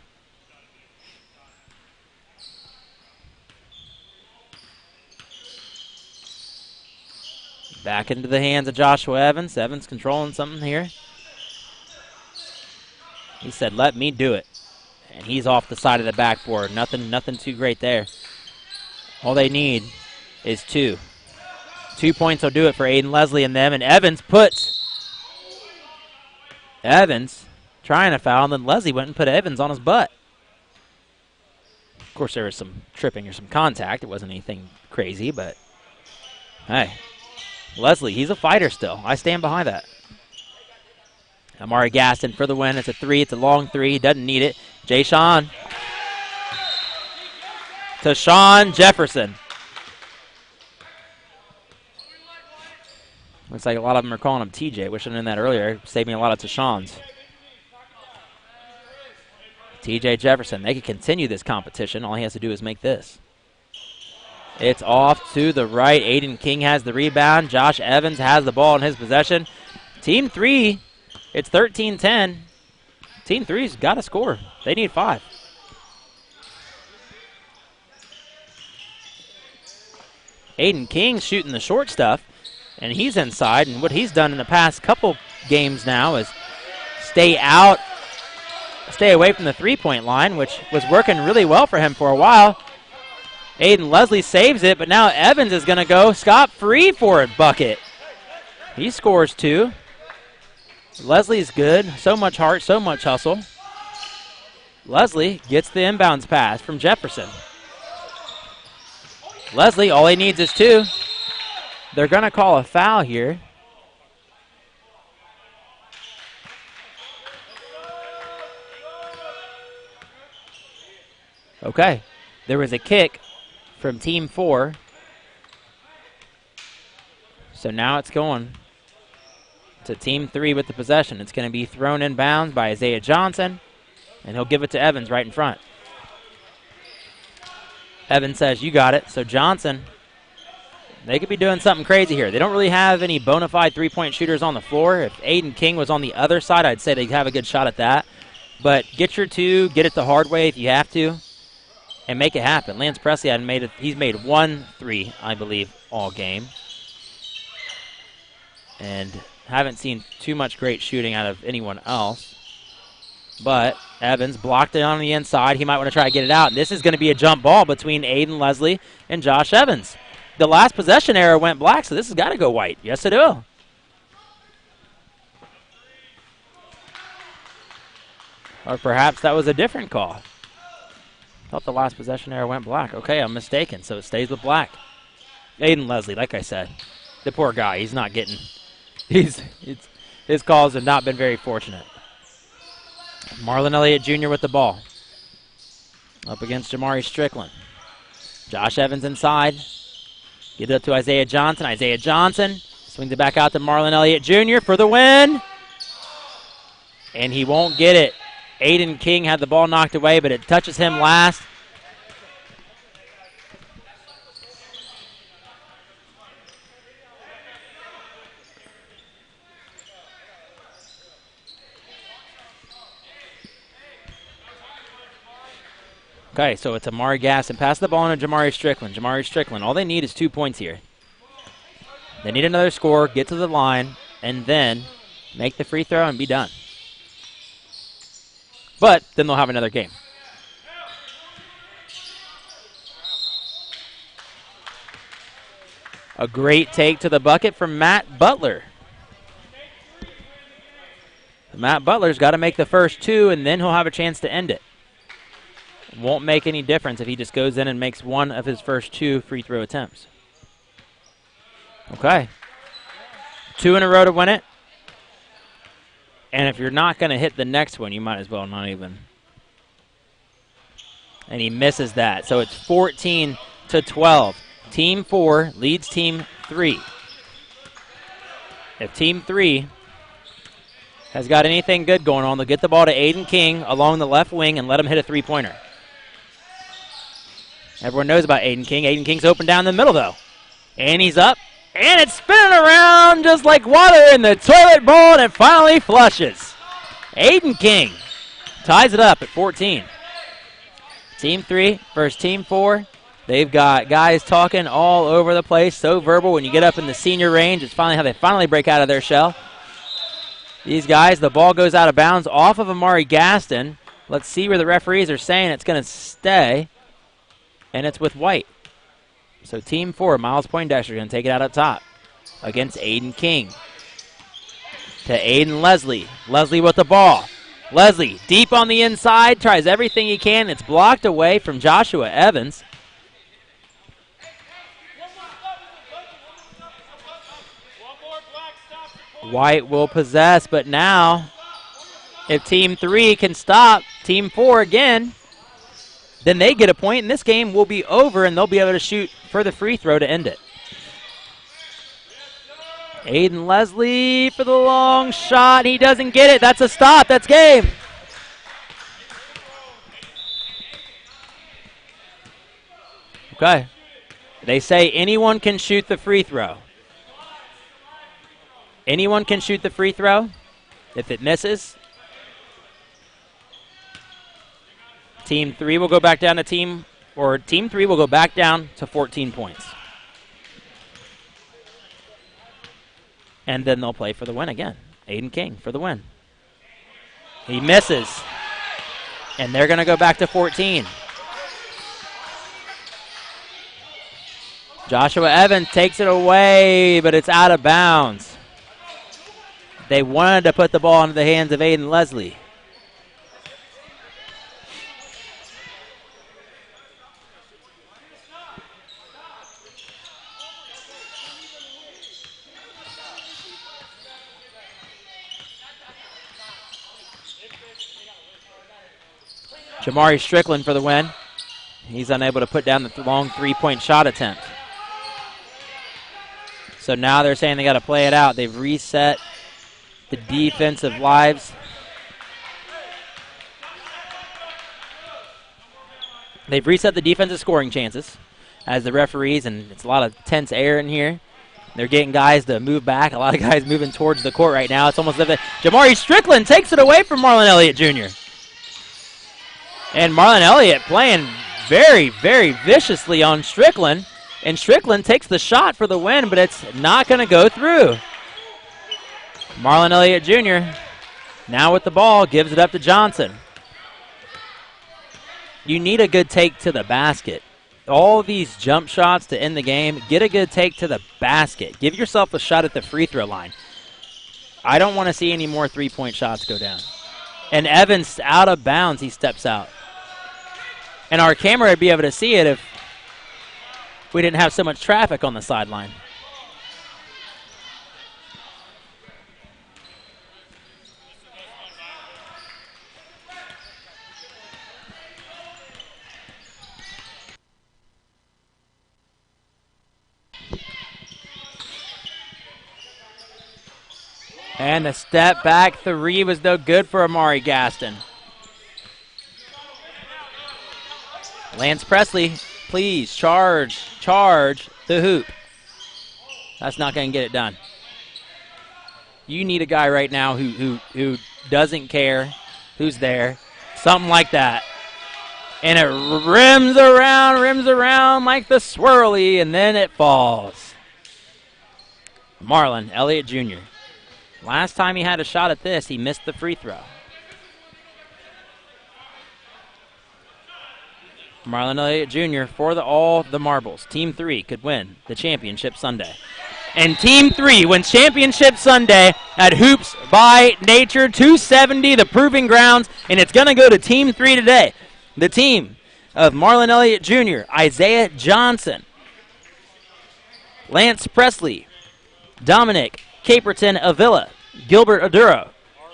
Back into the hands of Joshua Evans. Evans controlling something here. He said, let me do it. And he's off the side of the backboard. Nothing too great there. All they need is 2. 2 points will do it for Aiden Leslie and them. And Evans trying to foul, and then Leslie went and put Evans on his butt. Of course, there was some tripping or some contact. It wasn't anything crazy, but hey, Leslie, he's a fighter still. I stand behind that. Amari Gaston for the win. It's a 3. It's a long 3. He doesn't need it. Tashawn Jefferson. Looks like a lot of them are calling him TJ. Wish I'd known that earlier. Saved me a lot of Tashawns. TJ Jefferson. They could continue this competition. All he has to do is make this. It's off to the right. Aiden King has the rebound. Josh Evans has the ball in his possession. Team 3, it's 13-10. Team 3's got to score. They need 5. Aiden King shooting the short stuff, and he's inside. And what he's done in the past couple games now is stay away from the three-point line, which was working really well for him for a while. Aiden Leslie saves it, but now Evans is going to go scot-free for a bucket. He scores 2. Leslie's good. So much heart, so much hustle. Leslie gets the inbounds pass from Jefferson. Leslie, all he needs is 2. They're going to call a foul here. Okay. There was a kick from Team 4. So now it's going to Team 3 with the possession. It's going to be thrown in bounds by Isaiah Johnson, and he'll give it to Evans right in front. Evans says, you got it. So Johnson, they could be doing something crazy here. They don't really have any bona fide three-point shooters on the floor. If Aiden King was on the other side, I'd say they'd have a good shot at that. But get your 2, get it the hard way if you have to, and make it happen. Lance Presley he's made 1 3, I believe, all game. And haven't seen too much great shooting out of anyone else. But Evans blocked it on the inside. He might want to try to get it out. And this is going to be a jump ball between Aiden Leslie and Josh Evans. The last possession error went black, so this has got to go white. Yes, it will. Or perhaps that was a different call. Thought the last possession error went black. Okay, I'm mistaken, so it stays with black. Aiden Leslie, like I said, the poor guy, he's not getting... His calls have not been very fortunate. Marlon Elliott Jr. with the ball. Up against Jamari Strickland. Josh Evans inside. Get it up to Isaiah Johnson. Isaiah Johnson swings it back out to Marlon Elliott Jr. for the win. And he won't get it. Aiden King had the ball knocked away, but it touches him last. Okay, so it's Amari Gaston. Pass the ball on to Jamari Strickland. Jamari Strickland, all they need is 2 points here. They need another score, get to the line, and then make the free throw and be done. But then they'll have another game. A great take to the bucket from Matt Butler. Matt Butler's got to make the first 2, and then he'll have a chance to end it. Won't make any difference if he just goes in and makes one of his first 2 free throw attempts. Okay. 2 in a row to win it. And if you're not going to hit the next one, you might as well not even. And he misses that. So it's 14-12. Team 4 leads Team 3. If Team 3 has got anything good going on, they'll get the ball to Aiden King along the left wing and let him hit a three-pointer. Everyone knows about Aiden King. Aiden King's open down the middle, though. And he's up. And it's spinning around just like water in the toilet bowl, and it finally flushes. Aiden King ties it up at 14. Team 3 versus Team 4. They've got guys talking all over the place, so verbal. When you get up in the senior range, it's finally how they finally break out of their shell. These guys, the ball goes out of bounds off of Amari Gaston. Let's see where the referees are saying it's going to stay. And it's with White. So Team 4, Miles Poindexter, going to take it out up top against Aiden King. To Aiden Leslie. Leslie with the ball. Leslie deep on the inside, tries everything he can. It's blocked away from Joshua Evans. White will possess, but now if Team 3 can stop Team 4 again, then they get a point, and this game will be over, and they'll be able to shoot for the free throw to end it. Aiden Leslie for the long shot. He doesn't get it. That's a stop. That's game. Okay. They say anyone can shoot the free throw. Anyone can shoot the free throw. If it misses, Team 3 will go back down to Team 3 will go back down to 14 points. And then they'll play for the win again. Aiden King for the win. He misses. And they're going to go back to 14. Joshua Evans takes it away, but it's out of bounds. They wanted to put the ball into the hands of Aiden Leslie. Jamari Strickland for the win. He's unable to put down the long three-point shot attempt. So now they're saying they got to play it out. They've reset the defensive lives. They've reset the defensive scoring chances as the referees, and it's a lot of tense air in here. They're getting guys to move back. A lot of guys moving towards the court right now. It's almost like Jamari Strickland takes it away from Marlon Elliott Jr. And Marlon Elliott playing very, very viciously on Strickland. And Strickland takes the shot for the win, but it's not going to go through. Marlon Elliott Jr. now with the ball, gives it up to Johnson. You need a good take to the basket. All these jump shots to end the game, get a good take to the basket. Give yourself a shot at the free throw line. I don't want to see any more three-point shots go down. And Evans out of bounds, he steps out. And our camera would be able to see it if we didn't have so much traffic on the sideline. And the step back 3 was no good for Amari Gaston. Lance Presley, please charge the hoop. That's not going to get it done. You need a guy right now who doesn't care who's there. Something like that. And it rims around like the swirly, and then it falls. Marlon Elliott Jr. Last time he had a shot at this, he missed the free throw. Marlon Elliott Jr. for all the marbles. Team 3 could win the championship Sunday. And Team 3 wins championship Sunday at Hoops by Nature 270, the Proving Grounds, and it's going to go to Team 3 today. The team of Marlon Elliott Jr., Isaiah Johnson, Lance Presley, Dominic Caperton Avila, Gilbert Aduro,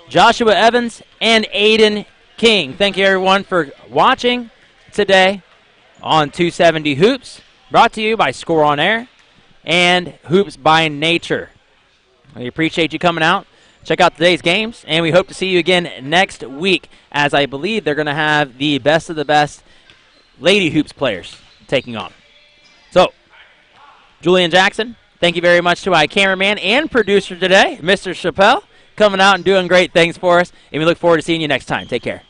Joshua Evans, and Aiden King. Thank you, everyone, for watching today on 270 Hoops, brought to you by Score on Air and Hoops by Nature. We appreciate you coming out. Check out today's games, and we hope to see you again next week, as I believe they're going to have the best of the best Lady Hoops players taking on. So, Julian Jackson, thank you very much to our cameraman and producer today, Mr. Chappelle, coming out and doing great things for us, and we look forward to seeing you next time. Take care.